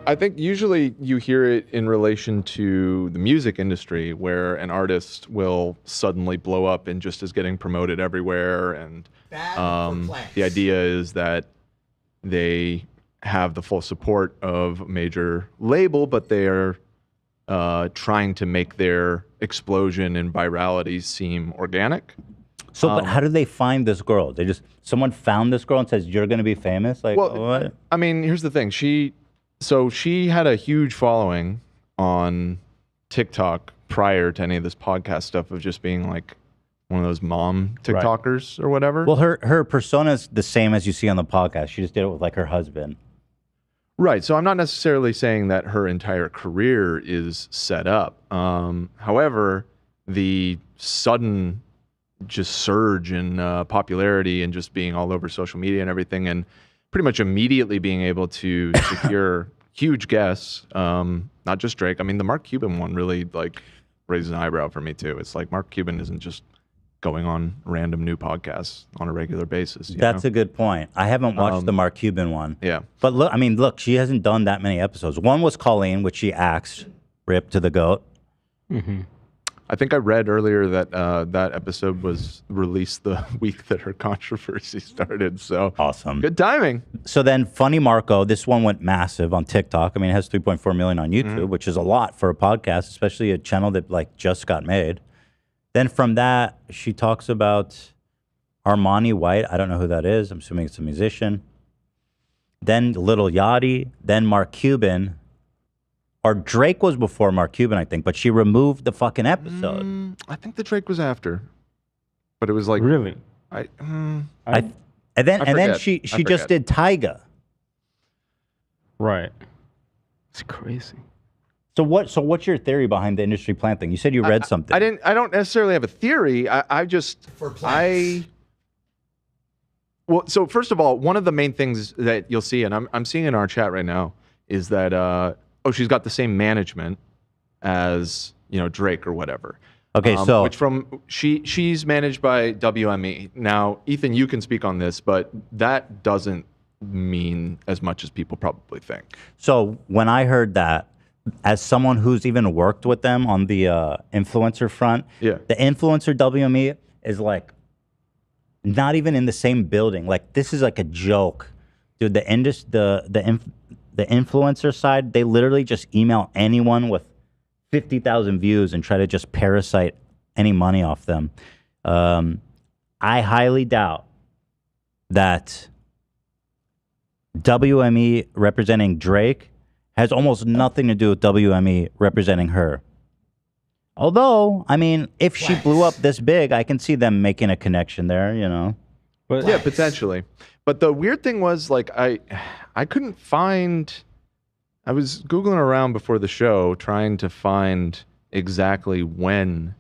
I think usually you hear it in relation to the music industry, where an artist will suddenly blow up and just is getting promoted everywhere. And the idea is that they have the full support of a major label, but they are trying to make their explosion in virality seem organic. So, but how do they find this girl? Someone found this girl and says, you're going to be famous? Like, what? I mean, here's the thing. She had a huge following on TikTok prior to any of this podcast stuff of just being like one of those mom TikTokers or whatever. Well, her persona is the same as you see on the podcast. She just did it with like her husband. Right. So I'm not necessarily saying that her entire career is set up. However, the sudden just surge in popularity and just being all over social media and everything, and pretty much immediately being able to secure huge guests, not just Drake. I mean, the Mark Cuban one really like raises an eyebrow for me too. It's like Mark Cuban isn't just going on random new podcasts on a regular basis. That's a good point. I haven't watched the Mark Cuban one. Yeah. But look, she hasn't done that many episodes. One was Colleen, which she axed, rip to the goat. Mm-hmm. I think I read earlier that that episode was released the week that her controversy started. So awesome. Good timing. So then Funny Marco, this one went massive on TikTok. I mean, it has 3.4 million on YouTube, which is a lot for a podcast, especially a channel that like just got made. Then from that, she talks about Armani White. I don't know who that is. I'm assuming it's a musician. Then Lil Yachty. Then Mark Cuban. Or Drake was before Mark Cuban, I think, but she removed the fucking episode. I think the Drake was after, but it was like really. And then she just did Tyga. Right. It's crazy. So what's your theory behind the industry plant thing? You said you read something. I don't necessarily have a theory. Well, so first of all, one of the main things that you'll see, and I'm seeing in our chat right now, is that she's got the same management as Drake or whatever. Okay, so she's managed by WME. Now, Ethan, you can speak on this, but that doesn't mean as much as people probably think. So when I heard that, as someone who's even worked with them on the influencer front, the influencer WME is like not even in the same building. Like this is like a joke, dude. The influencer side, they literally just email anyone with 50,000 views and try to just parasite any money off them. I highly doubt that WME representing Drake has almost nothing to do with WME representing her. Although, I mean, if she blew up this big, I can see them making a connection there, you know. But yeah, potentially. But the weird thing was, like, I couldn't find. I was Googling around before the show trying to find exactly when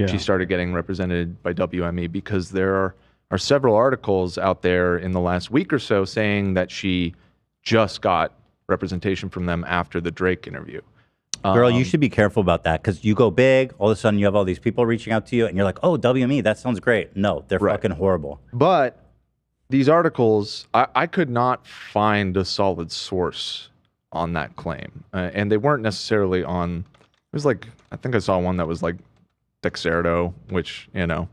she started getting represented by WME, because there are several articles out there in the last week or so saying that she just got representation from them after the Drake interview. Girl, you should be careful about that, because you go big, all of a sudden you have all these people reaching out to you, and you're like, oh, WME, that sounds great. No, they're fucking horrible. But these articles, I could not find a solid source on that claim. And they weren't necessarily on, it was like, I think I saw one that was like Dexerto, which, you know,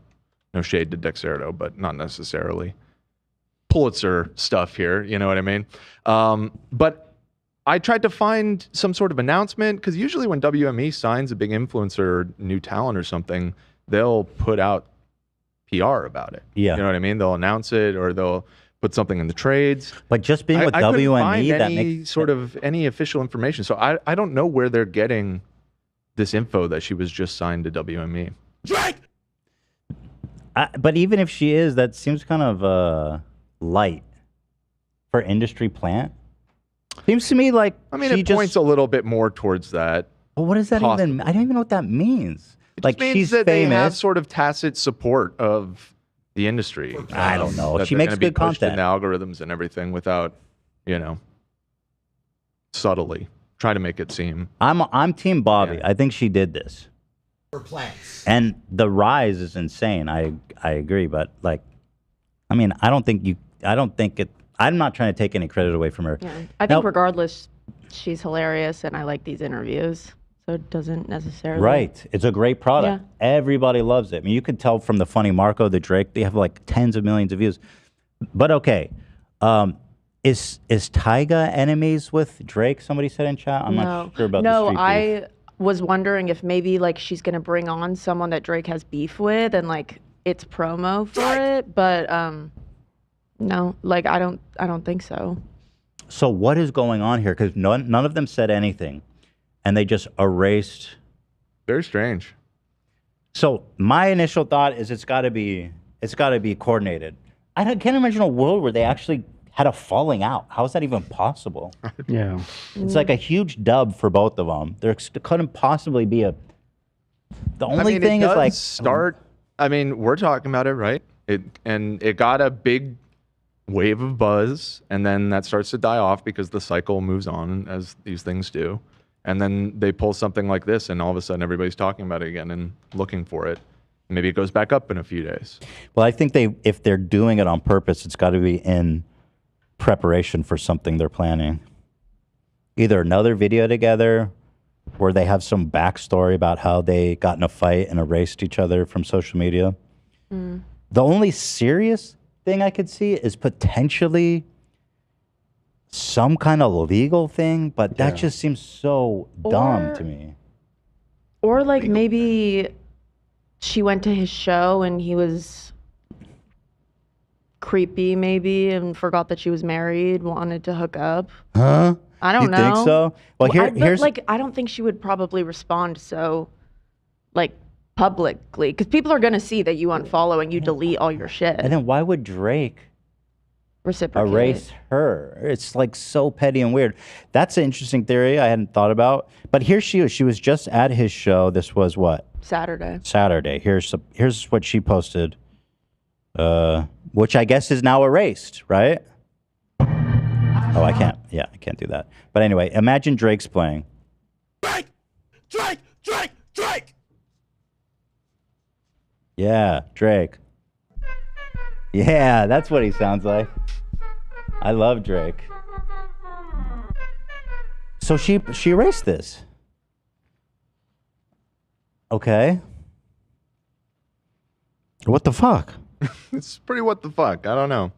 no shade to Dexerto, but not necessarily Pulitzer stuff here, you know what I mean? But I tried to find some sort of announcement, because usually when WME signs a big influencer, new talent or something, they'll put out PR about it. Yeah. You know what I mean? They'll announce it, or they'll put something in the trades. But just being with I couldn't WME, find that any makes sort of any official information. So I don't know where they're getting this info that she was just signed to WME. Drake! But even if she is, that seems kind of light for industry plant. Seems to me like I mean, it points a little bit more towards that. But what does that even? I don't even know what that means. It Like, just means she's that they have famous. sort of tacit support of the industry. I don't know. That She they're makes gonna be good pushed in content. the algorithms and everything without, you know, subtly try to make it seem. I'm Team Bobby. I think she did this. For plants. And the rise is insane. I agree, but like, I mean, I don't think it. I'm not trying to take any credit away from her. Yeah. I think regardless, she's hilarious, and I like these interviews. So it doesn't necessarily. Right. It's a great product. Everybody loves it. I mean, you can tell from the Funny Marco, the Drake, they have like tens of millions of views. But okay. Is Tyga enemies with Drake? Somebody said in chat. I'm not sure about the street beef. I was wondering if maybe like she's gonna bring on someone that Drake has beef with, and like it's promo for it. But no, like I don't think so. So what is going on here? Because none of them said anything, and they just erased. Very strange. So my initial thought is it's got to be coordinated. Can't imagine a world where they actually had a falling out. How is that even possible? Yeah. It's like a huge dub for both of them. There couldn't possibly be a. The only thing it is does like start. I mean, we're talking about it, right? It got a big wave of buzz, and then that starts to die off because the cycle moves on as these things do, and then they pull something like this, and all of a sudden everybody's talking about it again and looking for it. Maybe it goes back up in a few days. Well, I think if they're doing it on purpose, it's got to be in preparation for something they're planning. Either another video together, where they have some backstory about how they got in a fight and erased each other from social media. The only serious thing I could see is potentially some kind of legal thing, but that just seems so dumb to me. Or like maybe she went to his show and he was creepy maybe and forgot that she was married, wanted to hook up. Huh? I don't know. You think so? Well, here's like I don't think she would probably respond so like publicly, because people are going to see that you unfollow and you delete all your shit. And then why would Drake reciprocate? Erase her? It's like so petty and weird. That's an interesting theory I hadn't thought about. But here she is. She was just at his show. This was what? Saturday. Here's what she posted, which I guess is now erased, right? Oh, I can't. Yeah, I can't do that. But anyway, imagine Drake's playing. Drake! Yeah, Drake. Yeah, that's what he sounds like. I love Drake. So she erased this. Okay. What the fuck? It's pretty what the fuck. I don't know.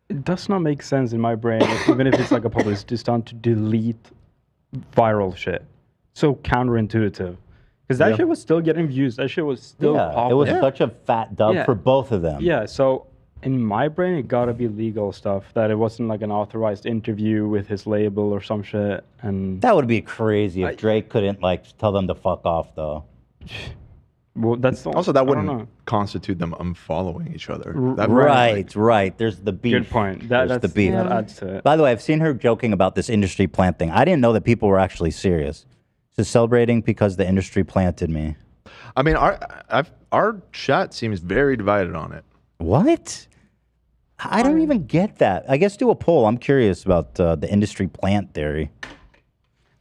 It does not make sense in my brain, even if it's like a publicity stunt, to delete viral shit. So counterintuitive. Because that shit was still getting views. That shit was still popular. It was such a fat dub for both of them. Yeah, so in my brain, it gotta be legal stuff. That it wasn't like an authorized interview with his label or some shit. And That would be crazy if Drake couldn't like tell them to fuck off, though. Well, that's Also, that I don't know. wouldn't constitute them unfollowing each other. Right. There's the beef. Good point. There's That's the beef. that adds to it. By the way, I've seen her joking about this industry plant thing. I didn't know that people were actually serious. She's celebrating because the industry planted me. I mean, our chat seems very divided on it. What? I don't even get that. I guess do a poll. I'm curious about the industry plant theory.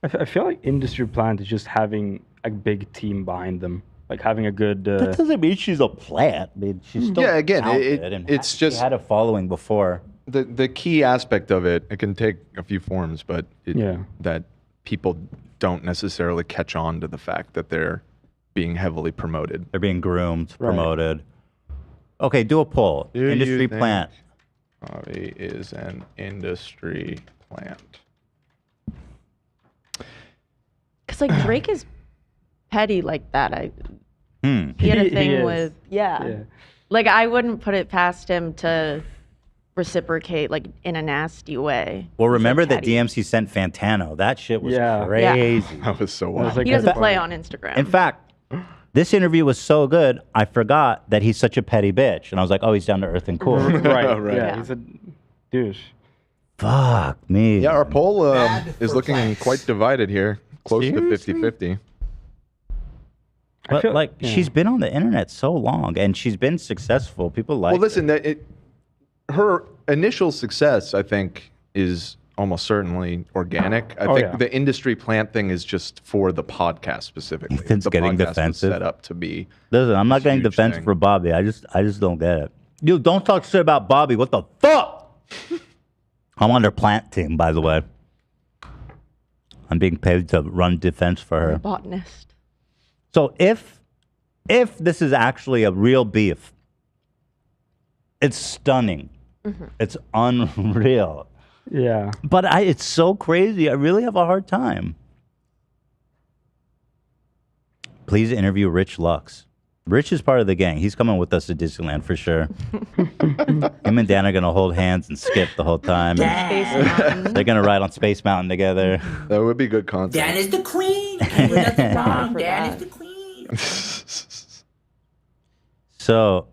I feel like industry plant is just having a big team behind them, like having a good. That doesn't mean she's a plant. I mean, she's still talented and it's she just had a following before. The key aspect of it. It can take a few forms, but that people don't necessarily catch on to the fact that they're being heavily promoted. They're being groomed, promoted. Okay, do a poll. Do you industry think plant. Bobbi is an industry plant. Because like Drake is petty like that. Hmm. He had a He thing is. with like I wouldn't put it past him to reciprocate like in a nasty way. Well, remember He's, like, that petty. DMC sent Fantano. That shit was Yeah. crazy. That was so wild. He doesn't play on Instagram. In fact, this interview was so good, I forgot that he's such a petty bitch. And I was like, oh, he's down to earth and cool. Right. Yeah, he's a douche. Fuck me. Yeah, our poll is looking quite divided here. Close to 50-50. But like, she's been on the internet so long and she's been successful. People like Well, listen, her initial success, I think, is almost certainly organic. I think the industry plant thing is just for the podcast specifically. Ethan's the getting podcast was defensive. set up to be. Listen, I'm not getting huge defensive thing. for Bobby. I just don't get it. You don't talk shit about Bobby. What the fuck? I'm on their plant team, by the way. I'm being paid to run defense for her. Botanist. So if this is actually a real beef, it's stunning. It's unreal. Yeah. But it's so crazy. I really have a hard time. Please interview Rich Lux. Rich is part of the gang. He's coming with us to Disneyland for sure. Him and Dan are going to hold hands and skip the whole time. They're going to ride on Space Mountain together. That would be good content. Dan is the queen. Can't do nothing wrong. Dan is the queen. So,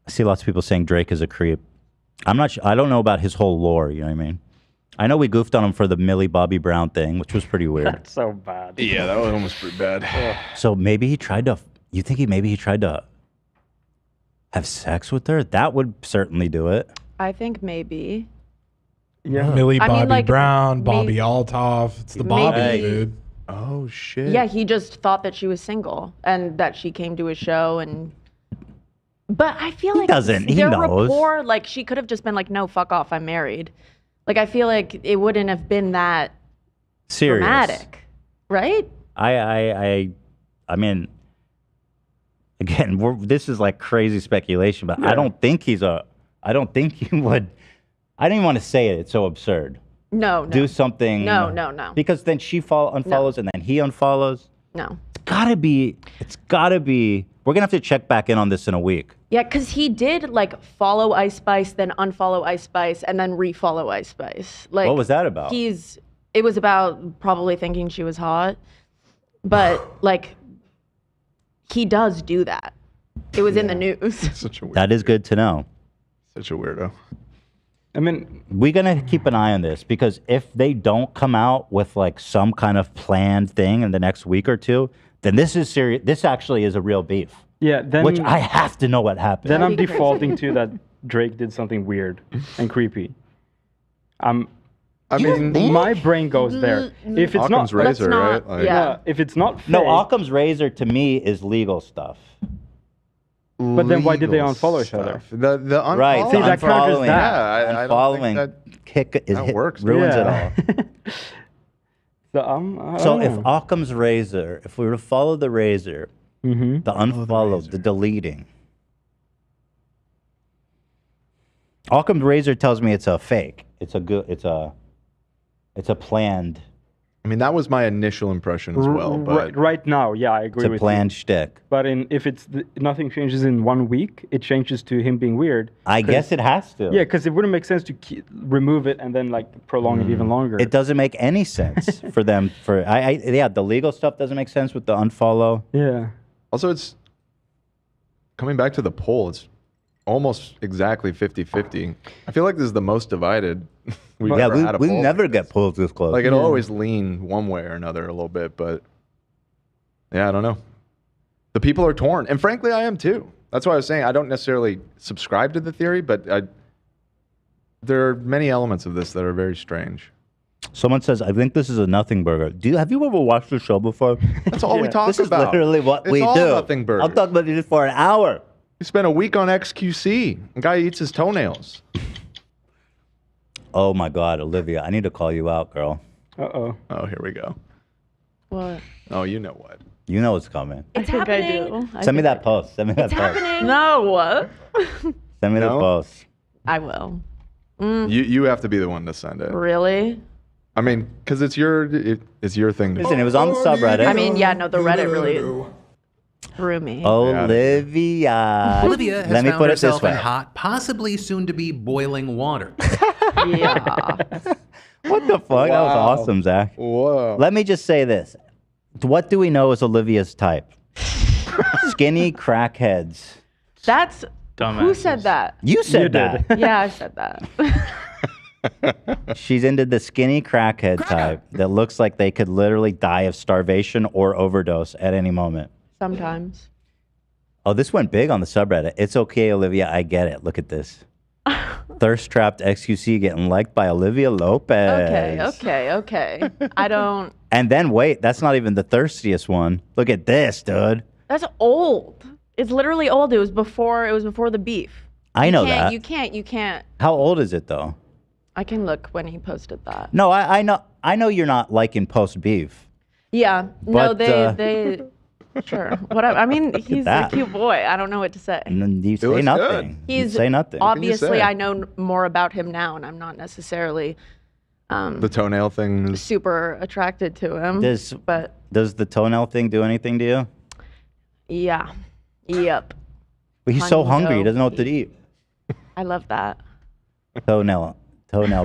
I see lots of people saying Drake is a creep. I'm not sure. I don't know about his whole lore, you know what I mean? I know we goofed on him for the Millie Bobby Brown thing, which was pretty weird. That's so bad. Yeah, that was almost pretty bad. So maybe he tried to, you think he tried to have sex with her? That would certainly do it. I think maybe. Yeah. Millie I mean, Bobby like, Brown, Bobbi maybe- Althoff. It's the Bobby, maybe- dude. Oh, shit. Yeah, he just thought that she was single and that she came to his show and. But I feel like doesn't. He their knows. rapport, like she could have just been like, "No, fuck off, I'm married." Like I feel like it wouldn't have been that Serious. dramatic, right? I mean, again, this is like crazy speculation, but I don't think he would. I don't even want to say it. It's so absurd. No. Do something. No. Because then she unfollows and then he unfollows. No. It's gotta be. We're gonna have to check back in on this in a week. Yeah, because he did like follow Ice Spice, then unfollow Ice Spice, and then refollow Ice Spice. Like, What was that about? It was about probably thinking she was hot, but like, he does do that. It was in the news. Such a weird. That is good to know. Such a weirdo. I mean, we're gonna keep an eye on this because if they don't come out with like some kind of planned thing in the next week or two, then this is serious. This actually is a real beef. Yeah, then which I have to know what happened. Then I'm defaulting to that Drake did something weird and creepy. I mean, my brain goes there. If it's Occam's not, razor, right? Like- yeah. If it's not, No, fake, Occam's razor to me is legal stuff. But then why did they Legal unfollow each other? The Right, unfollow- See, that counters unfollowing, that. Yeah, I don't think that works. dude. Ruins Yeah. it all. So, I So don't if know. Occam's razor, if we were to follow the razor, the unfollow, the deleting. Occam's razor tells me it's a fake. It's a planned I mean, that was my initial impression as well. But Right now, yeah, I agree It's a with planned you. shtick. But if nothing changes in 1 week, it changes to him being weird. I guess it has to. Yeah, because it wouldn't make sense to remove it and then like prolong it even longer. It doesn't make any sense for them. Yeah, the legal stuff doesn't make sense with the unfollow. Yeah. Also, it's coming back to the poll. It's almost exactly 50-50. I feel like this is the most divided we've ever had a we poll. never get polls this close. Like it'll always lean one way or another a little bit, but yeah, I don't know. The people are torn, and frankly, I am too. That's why I was saying I don't necessarily subscribe to the theory, but there are many elements of this that are very strange. Someone says, "I think this is a nothing burger." Have you ever watched the show before? That's all we talk this about. This is literally what it's we all do. Nothing burger. I'll talk about this for an hour. We spent a week on XQC. A guy eats his toenails. Oh my God, Olivia, I need to call you out, girl. Uh-oh. Oh, here we go. What? Oh, you know what? You know what's coming. It's happening. Send me that post. Send me that It's post. happening. No. Send me the post. I will. You have to be the one to send it. Really? I mean, because it's your thing. To Listen, it was on the subreddit. I mean, yeah, no, the Reddit really threw me. Olivia. Olivia has Let me found put it this herself in way. hot, possibly soon to be boiling water. Yeah. What the fuck? That was awesome, Zach. Whoa. Let me just say this. What do we know is Olivia's type? Skinny crackheads. That's who said that? You said that. Yeah, I said that. She's into the skinny crackhead type that looks like they could literally die of starvation or overdose at any moment. Sometimes. Oh, this went big on the subreddit. It's okay, Olivia. I get it. Look at this. Thirst trapped XQC getting liked by Olivia Lopez. Okay. I don't. And then wait, that's not even the thirstiest one. Look at this, dude. That's old. It's literally old. It was before the beef. I know that. You can't. How old is it though? I can look when he posted that. No, I know you're not liking post beef. Yeah. No, But, they sure. Whatever. I mean, he's a that. cute boy. I don't know what to say. You say nothing. You He's say nothing. Obviously, I know more about him now, and I'm not necessarily the toenail thing is super attracted to him. But Does the toenail thing do anything to you? yeah. Yep. But he's so Hundo. hungry, he doesn't know what to eat. I love that. Toenail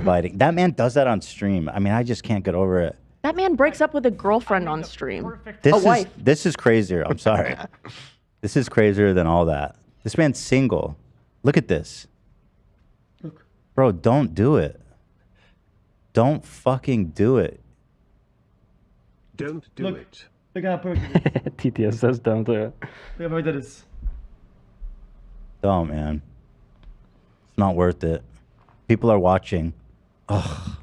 biting. That man does that on stream. I mean, I just can't get over it. That man breaks up with a girlfriend on stream. This is crazier. I'm sorry. This is crazier than all that. This man's single. Look at this. Bro, don't do it. Don't fucking do it. Don't do it. Look how TTS says don't do it. Look how I did this. Don't, man. It's not worth it. People are watching. Ugh.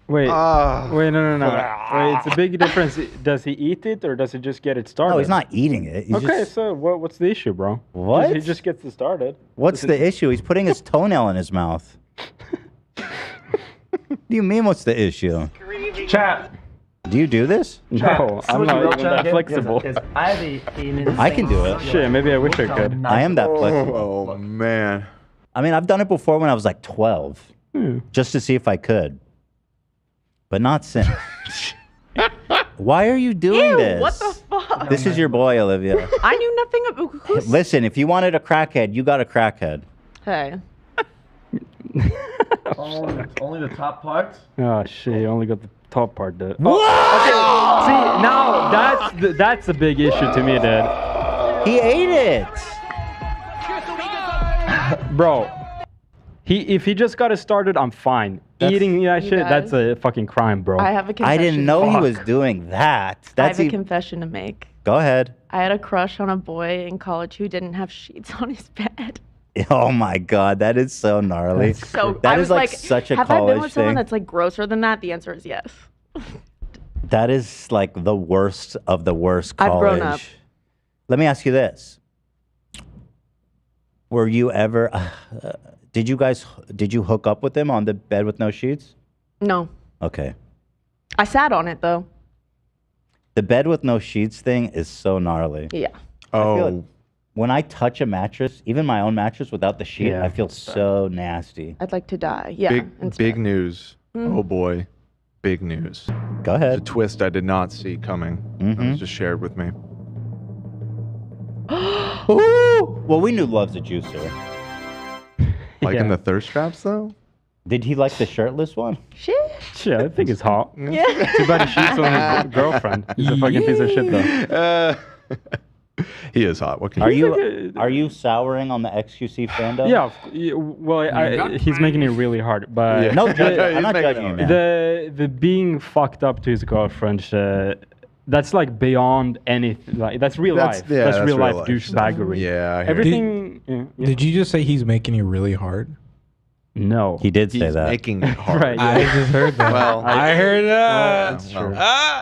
Wait, no. Wait, it's a big difference. Does he eat it or does he just get it started? No, he's not eating it. He's Okay, just- so what's the issue, bro? What? He just gets it started. What's the issue? He's putting his toenail in his mouth. What do you mean, what's the issue? Chat. Do you do this? No, I'm not even that flexible. I can do it. Shit, maybe I wish I could. I am that flexible. Oh, man. I mean, I've done it before when I was like 12, just to see if I could, but not since. Why are you doing this? What the fuck? This is your boy, Olivia. I knew nothing about who's. Listen, if you wanted a crackhead, you got a crackhead. Hey. Only the top part. Oh shit, you only got the top part, dude. What? Okay, see, now that's a big issue to me, dude. He ate it. Bro, if he just got it started, I'm fine. Eating that You shit, guys, that's a fucking crime, bro. I have a confession. I didn't know he was doing that. I That's have a confession to make. Go ahead. I had a crush on a boy in college who didn't have sheets on his bed. Oh my god, that is so gnarly. So that I is was like, such a have I been college with someone thing. that's like grosser than that? The answer is yes. That is like the worst of the worst college. I've grown up. Let me ask you this. Were you ever, did you hook up with him on the bed with no sheets? No. Okay. I sat on it though. The bed with no sheets thing is so gnarly. Yeah. I feel like when I touch a mattress, even my own mattress without the sheet, I feel so nasty. I'd like to die. Yeah. Big news. Mm. Oh boy. big news. Go ahead. It's a twist I did not see coming. It was just shared with me. Ooh! Well, we knew Love's a juicer. Liking the thirst traps though? Did he like the shirtless one? Shit. Yeah, I think it's hot. Yeah. Too bad he cheats on his girlfriend. He's a fucking piece of shit, though. He is hot. What can Are you souring on the XQC fandom? Yeah. Well, he's making it really hard. But Yeah. No, I'm not judging you, man. The being fucked up to his girlfriend, that's like beyond anything. Like that's real life. Yeah, that's real life douchebaggery. Yeah. I hear Everything. Did you just say he's making it really hard? No. He did say He's that. making it hard. Right. I just heard that. Well, I heard that. That's true.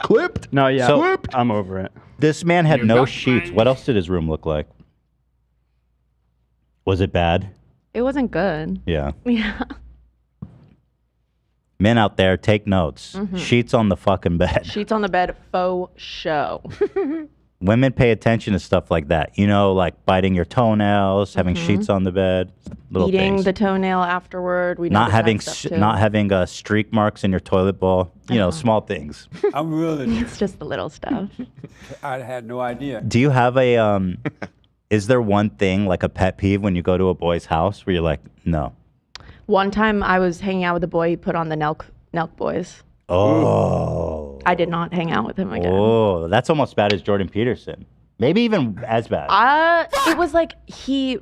Clipped. No, yeah. So- I'm over it. This man had no sheets. What else did his room look like? Was it bad? It wasn't good. Yeah. Yeah. Men out there, take notes. Mhm. Sheets on the fucking bed. Sheets on the bed, faux show. Women pay attention to stuff like that. You know, like biting your toenails, having Mhm. sheets on the bed, little Eating things. the toenail afterward. We know Not that having stuff too. not having streak marks in your toilet bowl. You know, small things. I'm really. It's just the little stuff. I had no idea. Do you have a is there one thing like a pet peeve when you go to a boy's house where you're like, no? One time I was hanging out with a boy. He put on the Nelk Boys. Oh. I did not hang out with him again. Oh, that's almost bad as Jordan Peterson. Maybe even as bad. It was like he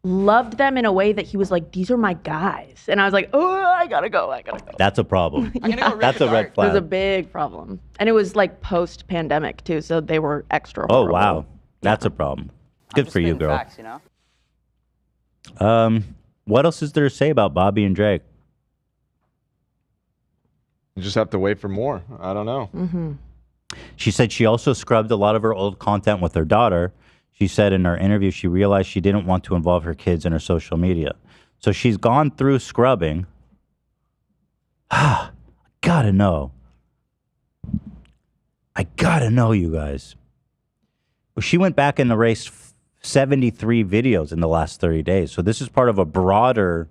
loved them in a way that he was like, these are my guys. And I was like, oh, I gotta go. That's a problem. That's a red It flag. was a big problem. And it was like post-pandemic too, so they were extra Oh horrible. wow, that's a problem. Good for you, girl. Facts, you know? What else is there to say about Bobbi and Drake? You just have to wait for more. I don't know. Mm-hmm. She said she also scrubbed a lot of her old content with her daughter. She said in her interview she realized she didn't want to involve her kids in her social media. So she's gone through scrubbing. Gotta know. I gotta know, you guys. Well, she went back and erased 73 videos in the last 30 days. So this is part of a broader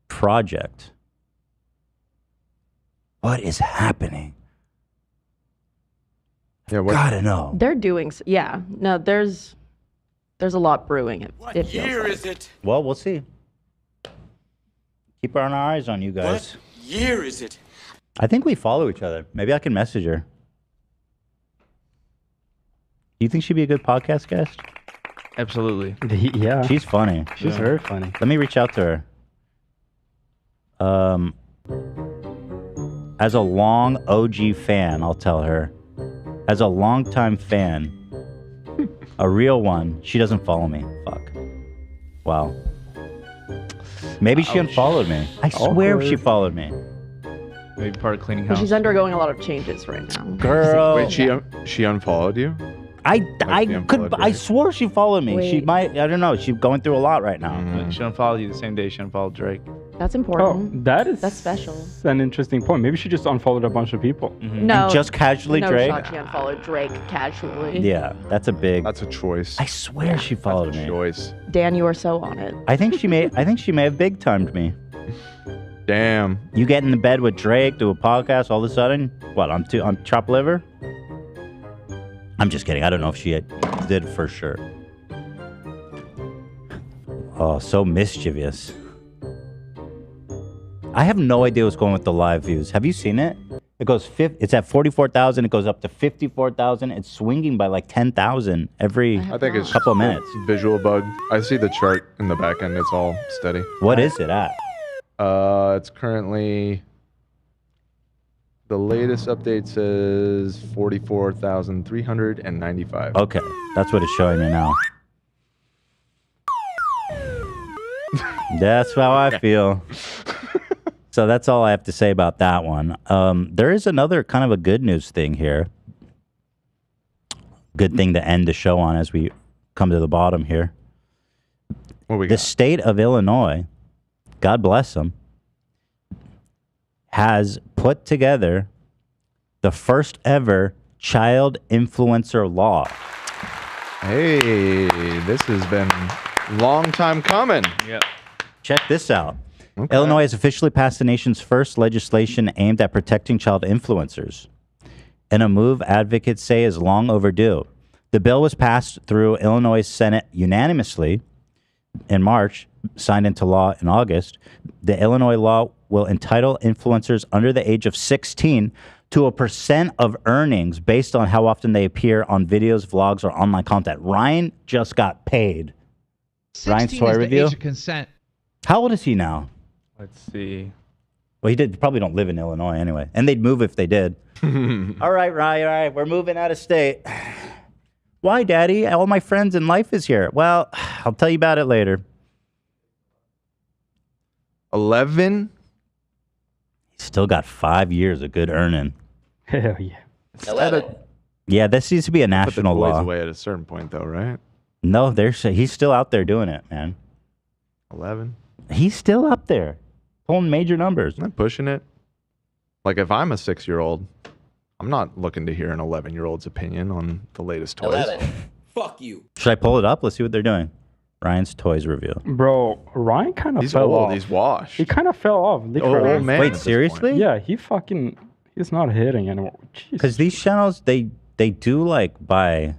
project. What is happening? Yeah, Gotta know. They're doing, no, there's a lot brewing. It feels Year like. is it? Well, we'll see. Keep our eyes on you guys. What year is it? I think we follow each other. Maybe I can message her. Do you think she'd be a good podcast guest? Absolutely. Yeah. She's funny. She's very funny. Let me reach out to her. As a long OG fan, I'll tell her. As a longtime fan, a real one, she doesn't follow me. Fuck. Wow. Maybe she unfollowed me. I swear she followed me. Maybe part of cleaning Well, house. she's undergoing a lot of changes right now. Girl. Wait, she unfollowed you? I unfollowed I Drake. swore she followed me. She Wait. might, I don't know. She's going through a lot right now. Mm-hmm. She unfollowed you the same day she unfollowed Drake. That's Oh, important. that's special. an interesting point. Maybe she just unfollowed a bunch of people. No. And just casually no Drake? shot she unfollowed Drake casually. Yeah, that's a big. That's a choice. I swear she followed me. Choice. Dan, you are so on it. I think she may have big timed me. Damn. You get in the bed with Drake, do a podcast, all of a sudden, what? I'm chopped liver. I'm just kidding. I don't know if she did for sure. Oh, so mischievous. I have no idea what's going with the live views. Have you seen it? It goes it's at 44,000. It goes up to 54,000. It's swinging by like 10,000 every I think it's couple of minutes. Visual bug. I see the chart in the back end. It's all steady. What is it at? It's currently the latest update says 44,395. Okay, that's what it's showing me now. That's how I feel. So that's all I have to say about that one. There is another kind of a good news thing here. Good thing to end the show on as we come to the bottom here. What we the got? state of Illinois, God bless them, has put together the first ever child influencer law. Hey, this has been long time coming. Yep. Check this out. Okay. Illinois has officially passed the nation's first legislation aimed at protecting child influencers, in a move advocates say is long overdue. The bill was passed through Illinois Senate unanimously in March, signed into law in August. The Illinois law will entitle influencers under the age of 16 to a % of earnings based on how often they appear on videos, vlogs, or online content. Ryan just got paid. Ryan's 16 toy is the review. age of consent. How old is he now? Let's see. Well, he probably don't live in Illinois anyway, and they'd move if they did. All right, Ryan. All right, we're moving out of state. Why, Daddy? All my friends and life is here. Well, I'll tell you about it later. 11. He's still got 5 years of good earning. Hell yeah. Yeah, this needs to be a Put the national boys law. away at a certain point, though, right? No, he's still out there doing it, man. 11. He's still up there, pulling major numbers. I'm not pushing it. Like, if I'm a 6-year-old, I'm not looking to hear an 11-year-old's opinion on the latest toys. Fuck you. Should I pull it up? Let's see what they're doing. Ryan's Toys Review. Bro, Ryan kind of He's fell old. off. He's washed. He kind of fell off. Literally. Old man. Wait, seriously? Yeah, he's not hitting anymore. Because these channels, they do like buy,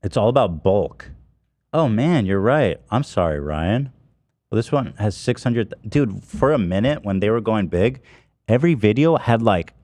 it's all about bulk. Oh man, you're right. I'm sorry, Ryan. Well, this one has 600. Dude, for a minute when they were going big, every video had like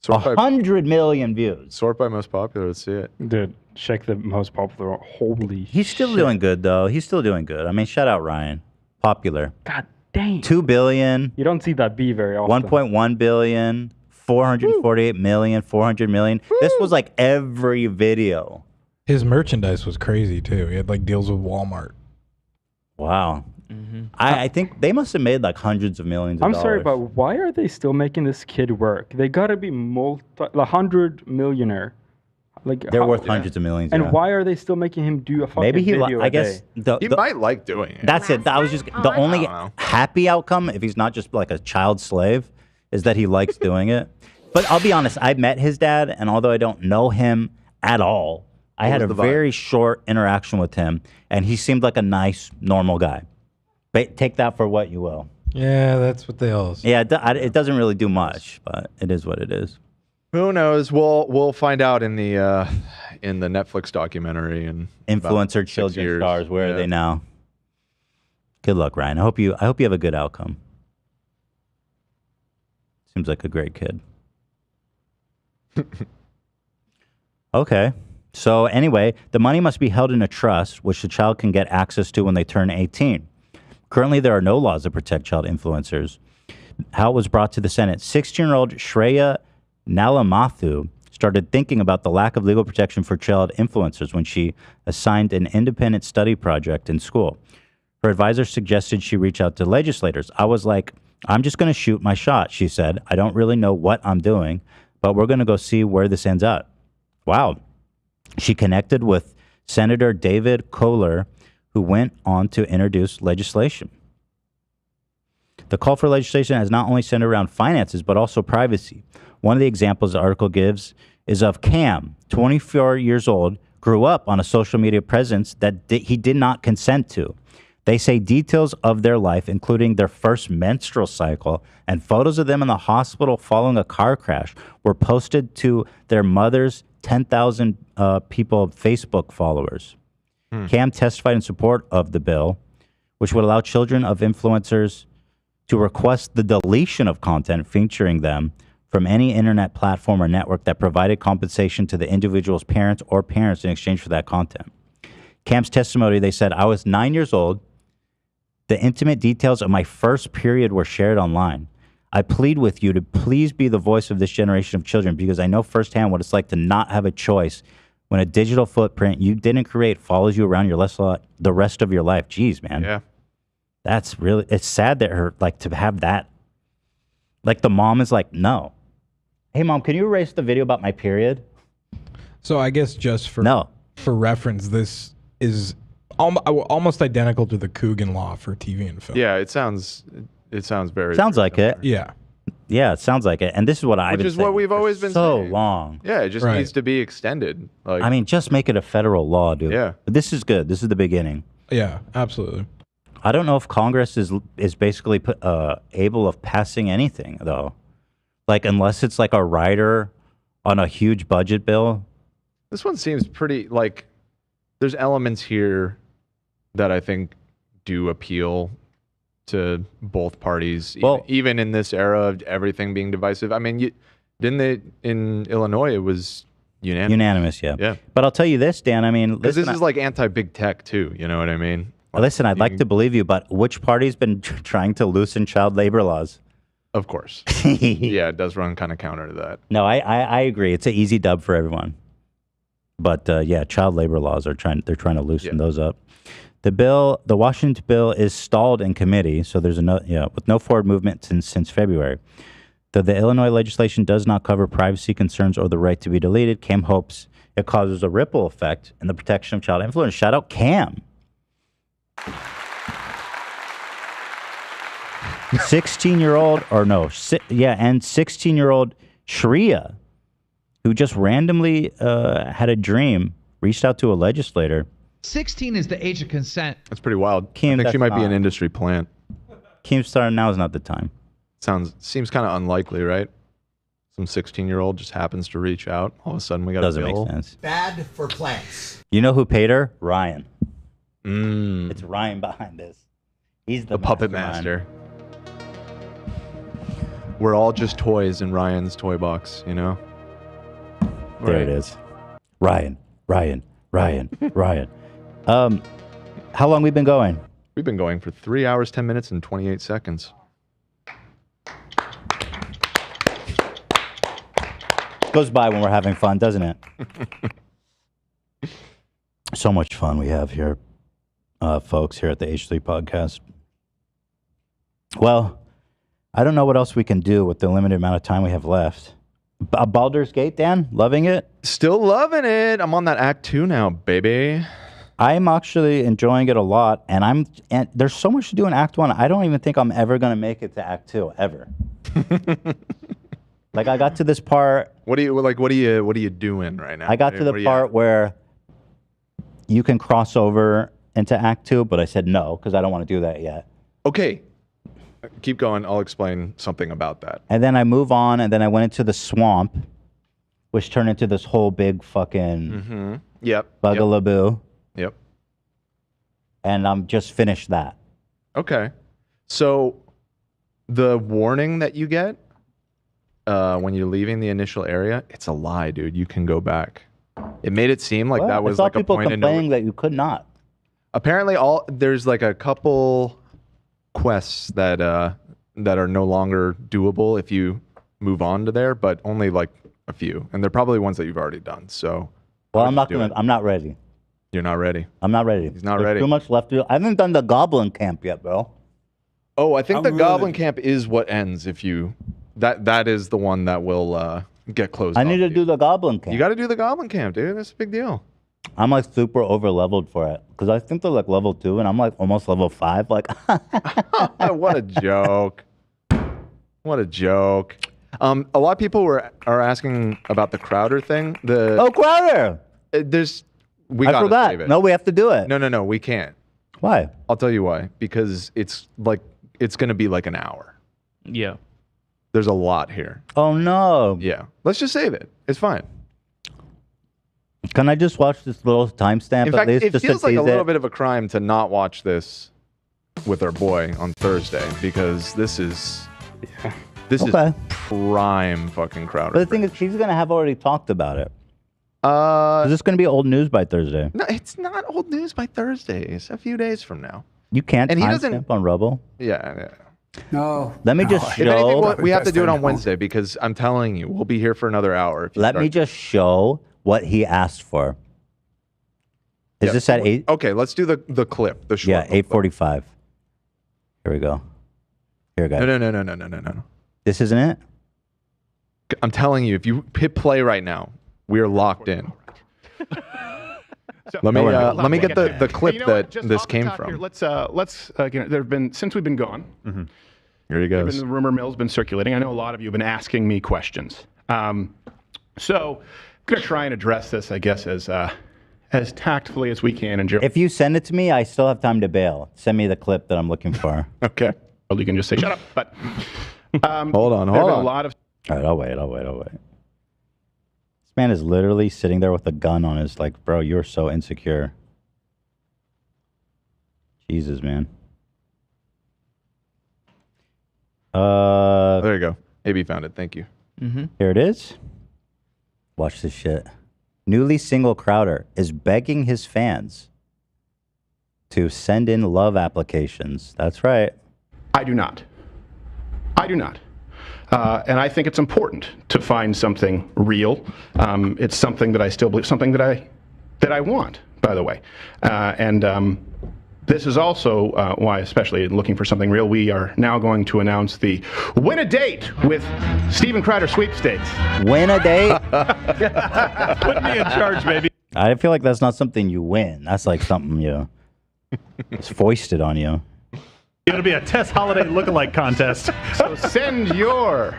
100 million views. Sort by most popular. Let's see it. Dude, check the most popular. Holy He's still doing good, though. He's still doing good. I mean, shout out Ryan. Popular. God dang. 2 billion. You don't see that B very often. 1.1 billion. 448 million. 400 million. This was like every video. His merchandise was crazy too. He had like deals with Walmart. Wow. I think they must have made like hundreds of millions of I'm dollars. sorry, but why are they still making this kid work? They gotta be 100 millionaire. Like They're worth hundreds of millions. And yeah. why are they still making him do a fucking Maybe he, video I a guess, day? He might like doing it. That's it. That was just the only happy outcome, if he's not just like a child slave, is that he likes doing it. But I'll be honest, I met his dad, and although I don't know him at all, I had a very short interaction with him, and he seemed like a nice, normal guy. But take that for what you will. Yeah, that's what they all say. Yeah, it doesn't really do much, but it is what it is. Who knows? We'll find out in the Netflix documentary and Influencer children stars. Where are they now? Good luck, Ryan. I hope you have a good outcome. Seems like a great kid. Okay. So anyway, the money must be held in a trust, which the child can get access to when they turn 18. Currently, there are no laws that protect child influencers. How it was brought to the Senate, 16-year-old Shreya Nalamathu started thinking about the lack of legal protection for child influencers when she assigned an independent study project in school. Her advisor suggested she reach out to legislators. I was like, I'm just going to shoot my shot, she said. I don't really know what I'm doing, but we're going to go see where this ends up. Wow. She connected with Senator David Kohler, who went on to introduce legislation. The call for legislation has not only centered around finances, but also privacy. One of the examples the article gives is of Cam, 24 years old, grew up on a social media presence that he did not consent to. They say details of their life, including their first menstrual cycle and photos of them in the hospital following a car crash, were posted to their mother's 10,000 people Facebook followers. Cam testified in support of the bill, which would allow children of influencers to request the deletion of content featuring them from any internet platform or network that provided compensation to the individual's parents or parents in exchange for that content. Cam's testimony, they said, I was 9 years old. The intimate details of my first period were shared online. I plead with you to please be the voice of this generation of children because I know firsthand what it's like to not have a choice when a digital footprint you didn't create follows you around the rest of your life. Jeez, man. Yeah. That's really, it's sad that to have that. Like the mom is like, no. Hey, Mom, can you erase the video about my period? So I guess just for reference, this is almost identical to the Coogan law for TV and film. Yeah, it sounds very. Sounds like it. Yeah. Yeah, it sounds like it. And this is what I've Which been is saying what we've always been so saying. long. Yeah, it just needs to be extended. Like, I mean, just make it a federal law, dude. Yeah. But this is good. This is the beginning. Yeah, absolutely. I don't know if Congress is basically able of passing anything though, like unless it's like a rider on a huge budget bill. This one seems pretty like there's elements here that I think do appeal to both parties, even in this era of everything being divisive. I mean, in Illinois, it was unanimous. Unanimous, yeah. Yeah. But I'll tell you this, Dan, I mean... Because this is like anti-big tech, too. You know what I mean? Listen, I'd like to believe you, but which party's been trying to loosen child labor laws? Of course. Yeah, it does run kind of counter to that. No, I agree. It's an easy dub for everyone. But yeah, child labor laws they're trying to loosen those up. The Washington bill is stalled in committee, so there's with no forward movement since February. Though the Illinois legislation does not cover privacy concerns or the right to be deleted, Cam hopes it causes a ripple effect in the protection of child influence. Shout out Cam. 16-year-old, and 16-year-old Shreya, who just randomly had a dream, reached out to a legislator. 16 is the age of consent. That's pretty wild. I think she might be an industry plant. Keemstar, now is not the time. Seems kind of unlikely, right? Some 16-year-old just happens to reach out. All of a sudden, we got Doesn't a bill. make sense. Bad for plants. You know who paid her? Ryan. It's Ryan behind this. He's the puppet master. We're all just toys in Ryan's toy box, you know? There it is. Ryan. How long we been going? We've been going for 3 hours, 10 minutes, and 28 seconds. Goes by when we're having fun, doesn't it? So much fun we have here, folks, here at the H3 podcast. Well, I don't know what else we can do with the limited amount of time we have left. Baldur's Gate, Dan? Loving it? Still loving it. I'm on that Act 2 now, baby. I'm actually enjoying it a lot, and there's so much to do in Act 1. I don't even think I'm ever going to make it to Act 2, ever. Like, I got to this part. What are you doing right now? I got to the part where you can cross over into Act 2, but I said no, because I don't want to do that yet. Okay. Keep going. I'll explain something about that. And then I move on, and then I went into the swamp, which turned into this whole big fucking bugalaboo. Yep. And I'm just finished that. Okay. So the warning that you get when you're leaving the initial area, it's a lie, dude. You can go back. It made it seem like that was like a point in complaining that you could not. Apparently, there's like a couple quests that are no longer doable if you move on to there, but only like a few, and they're probably ones that you've already done. So, well, I'm not ready. You're not ready. I'm not ready. He's not There's ready. Too much left to do. I haven't done the Goblin Camp yet, bro. Oh, I think the Goblin Camp is what ends if you. That is the one that will get closed. I need to do the Goblin Camp. You got to do the Goblin Camp, dude. That's a big deal. I'm like super over leveled for it because I think they're like level 2 and I'm like almost level 5. Like, what a joke! What a joke! A lot of people are asking about the Crowder thing. Crowder! We I gotta forgot. save it. No, we have to do it. No, we can't. Why? I'll tell you why. Because it's going to be like an hour. Yeah. There's a lot here. Oh no. Yeah. Let's just save it. It's fine. Can I just watch this little timestamp In fact, at least? it just feels to like a tease little it? bit of a crime to not watch this with our boy on Thursday because this is prime fucking Crowder. But the thing is, she's gonna have already talked about it. Is this gonna be old news by Thursday? No, it's not old news by Thursday. It's a few days from now. You can't And he doesn't- timestamp on Rubble. Yeah. No. Let me just If anything, show. we have to do it on Wednesday because I'm telling you, we'll be here for another hour. If you Let me start- just show what he asked for. Is this at 8? Okay, let's do the clip. The short. Yeah, 8:45. Here we go. Here, guys. No. This isn't it? I'm telling you, if you hit play right now, we are locked in. Let me get the clip that this came from. Here, let's there've been since we've been gone. Mm-hmm. Here he goes. The rumor mill's been circulating. I know a lot of you have been asking me questions. So I'm going to try and address this, I guess, as as tactfully as we can. And If you send it to me, I still have time to bail. Send me the clip that I'm looking for. Okay. Well, you can just say, shut up. But hold on. A lot of. All right, I'll wait. This man is literally sitting there with a gun on his, like, bro, you're so insecure. Jesus, man. There you go. AB found it. Thank you. Here it is. Watch this shit. Newly single Crowder is begging his fans to send in love applications. That's right. I do not. And I think it's important to find something real. It's something that I still believe, something that I want, by the way. This is also why, especially looking for something real, we are now going to announce the Win a Date with Steven Crowder sweepstakes. Win a date? Put me in charge, baby. I feel like that's not something you win. That's like something it's foisted on you. It'll be a Tess Holiday lookalike contest. So send your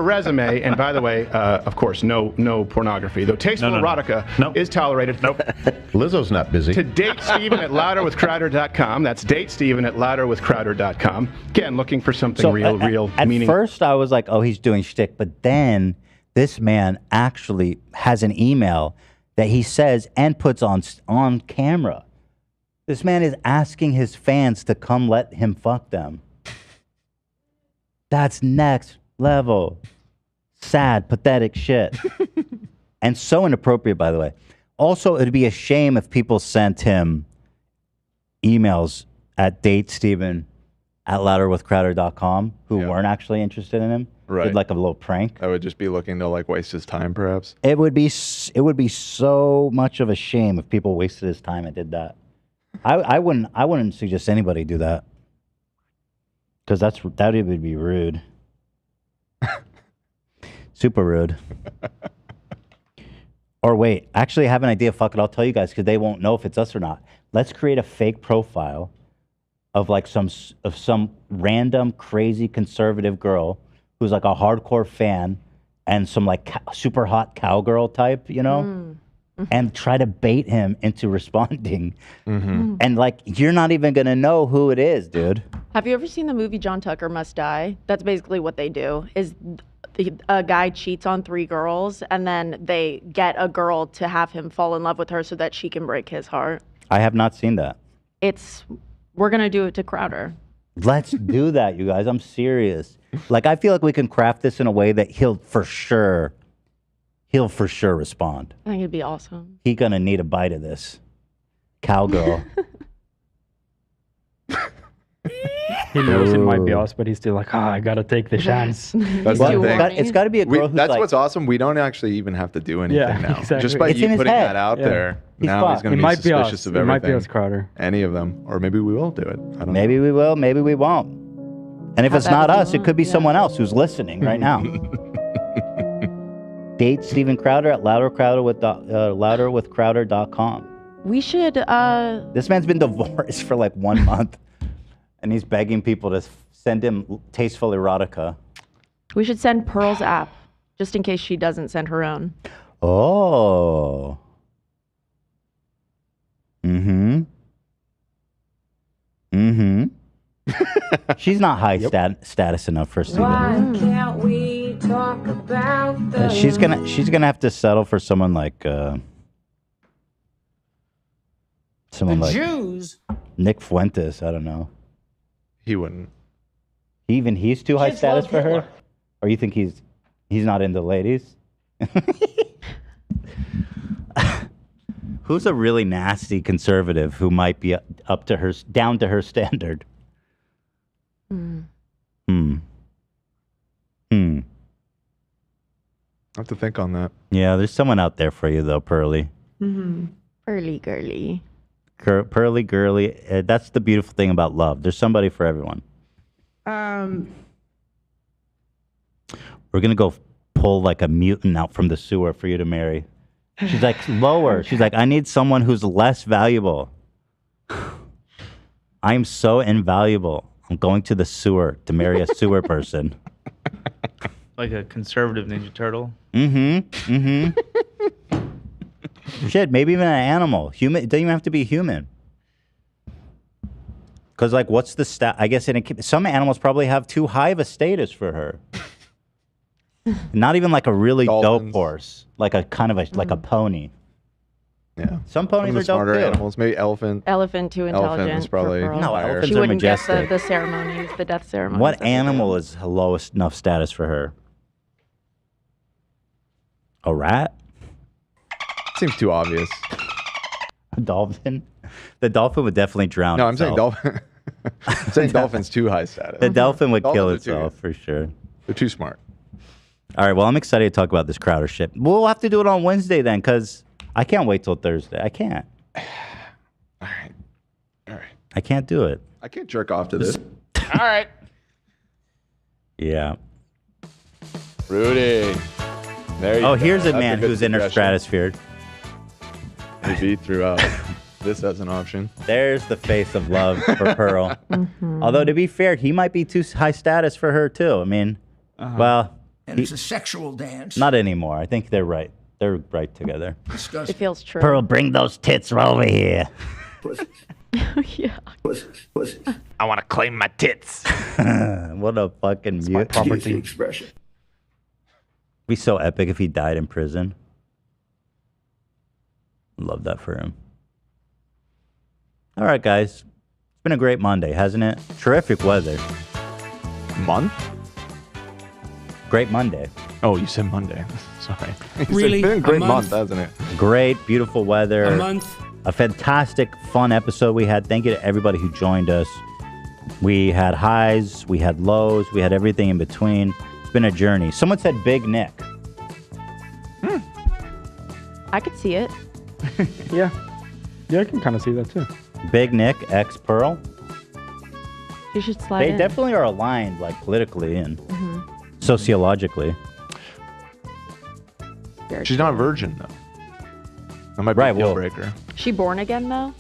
resume, and by the way, of course, no pornography. Though tasteful erotica is tolerated. Nope. Lizzo's not busy. To date Steven at louderwithcrowder.com. That's date Steven at louderwithcrowder.com. Again, looking for something real, At meaning. first, I was like, oh, he's doing shtick. But then this man actually has an email that he says and puts on camera. This man is asking his fans to come let him fuck them. That's next level. Sad, pathetic shit. And so inappropriate, by the way. Also, it'd be a shame if people sent him emails at datesteven@louderwithcrowder.com who weren't actually interested in him. Right. Did like a little prank. I would just be looking to like waste his time, perhaps. It would be so much of a shame if people wasted his time and did that. I wouldn't suggest anybody do that. Because that would be rude. Super rude. Or wait, actually I have an idea. Fuck it, I'll tell you guys because they won't know if it's us or not. Let's create a fake profile of like some random crazy conservative girl who's like a hardcore fan and some like super hot cowgirl type, you know? And try to bait him into responding. And like, you're not even going to know who it is, dude. Have you ever seen the movie John Tucker Must Die? That's basically what they do. Is a guy cheats on 3 girls, and then they get a girl to have him fall in love with her so that she can break his heart. I have not seen that. We're going to do it to Crowder. Let's do that, you guys. I'm serious. Like, I feel like we can craft this in a way that he'll for sure respond. I think it'd be awesome. He gonna need a bite of this. Cowgirl. He knows it might be us, but he's still like, I gotta take the chance. That's the thing. It's got to be a girl who's That's like, what's awesome. We don't actually even have to do anything now. exactly. Just by It's in you his putting head. that out there, He's now he's fucked. going It to be might be us. suspicious of It everything. might be us, Crowder. Any of them. Or maybe we will do it. I don't maybe we will, maybe we won't. And if How it's bad not would you us, it could be someone else who's listening right now. Date Steven Crowder at louderwithcrowder.com. We should, This man's been divorced for like 1 month, and he's begging people to send him tasteful erotica. we should send Pearl's app, just in case she doesn't send her own. Oh. She's not high status enough for Steven. Why can't we talk about the She's gonna have to settle for someone like Jews? Nick Fuentes. I don't know. He wouldn't. He's too high Kids status love for her, Hitler. or you think he's not into ladies? Who's a really nasty conservative who might be down to her standard? I have to think on that. Yeah, there's someone out there for you though, Pearly. Pearly girly. Pearly girly. That's the beautiful thing about love. There's somebody for everyone. We're gonna go pull like a mutant out from the sewer for you to marry. She's like lower. She's like, I need someone who's less valuable. I'm so invaluable. I'm going to the sewer to marry a sewer person. Like a conservative Ninja Turtle. Shit, maybe even an animal. Human. It doesn't even have to be human. Because, like, what's the stat? I guess some animals probably have too high of a status for her. Not even like a really dope horse, like a kind of like a pony. Yeah. Some ponies are dope smarter too. animals. Maybe elephant. Elephant too intelligent. Elephant is probably for Pearl. No, higher. elephants She are wouldn't get majestic. the ceremonies, the death ceremonies. What animal is lowest enough status for her? A rat? Seems too obvious. A dolphin? The dolphin would definitely drown. No, I'm saying itself. dolphin. I'm saying dolphin's too high status. The dolphin would kill Dolphins are too itself for sure. They're too smart. All right, well, I'm excited to talk about this Crowder shit. We'll have to do it on Wednesday then, because I can't wait till Thursday. I can't. All right. I can't do it. I can't jerk off to this. All right. Yeah. Rudy. There you Oh, go. here's a That's man good who's in her suggestion. stratosphere. Maybe throughout this as an option. There's the face of love for Pearl. Although, to be fair, he might be too high status for her, too. I mean, well, And it's a sexual dance. not anymore. I think they're right. They're right together. It feels true. Pearl, bring those tits over here. Yeah. I want to claim my tits. What a fucking mute. Property expression. Be so epic if he died in prison. Love that for him. All right, guys. It's been a great Monday, hasn't it? Terrific weather. Month? Great Monday. Oh, you said Monday. Sorry. Really? It's been a great A month, month? hasn't it? Great, beautiful weather. A month. A fantastic, fun episode we had. Thank you to everybody who joined us. We had highs, we had lows, we had everything in between. It's been a journey. Someone said Big Nick. I could see it. Yeah. Yeah, I can kind of see that too. Big Nick, ex Pearl. You should slide They in. definitely are aligned, like politically and sociologically. She's not a virgin, though. That might be a deal breaker. She born again though?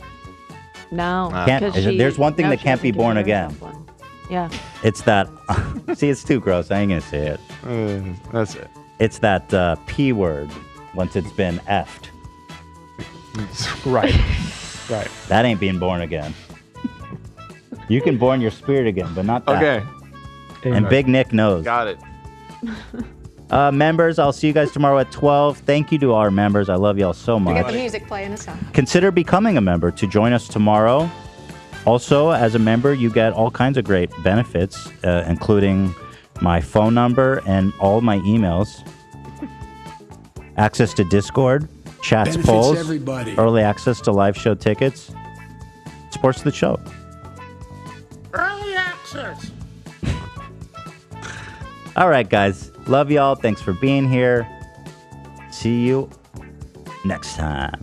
No. Can't- 'cause she- there's one thing no, that she can't be doesn't born consider again. herself one. Yeah. It's that. See, it's too gross. I ain't gonna say it. That's it. It's that P word once it's been effed. Right. Right. That ain't being born again. You can born your spirit again, but not that. Okay. And Big Nick knows. Got it. Members, I'll see you guys tomorrow at 12. Thank you to our members. I love y'all so We got much. the music playing us on. Consider becoming a member to join us tomorrow. Also, as a member, you get all kinds of great benefits, including my phone number and all my emails, access to Discord, chats, Benefits polls, everybody. early access to live show tickets, supports the show. Early access. All right, guys. Love y'all. Thanks for being here. See you next time.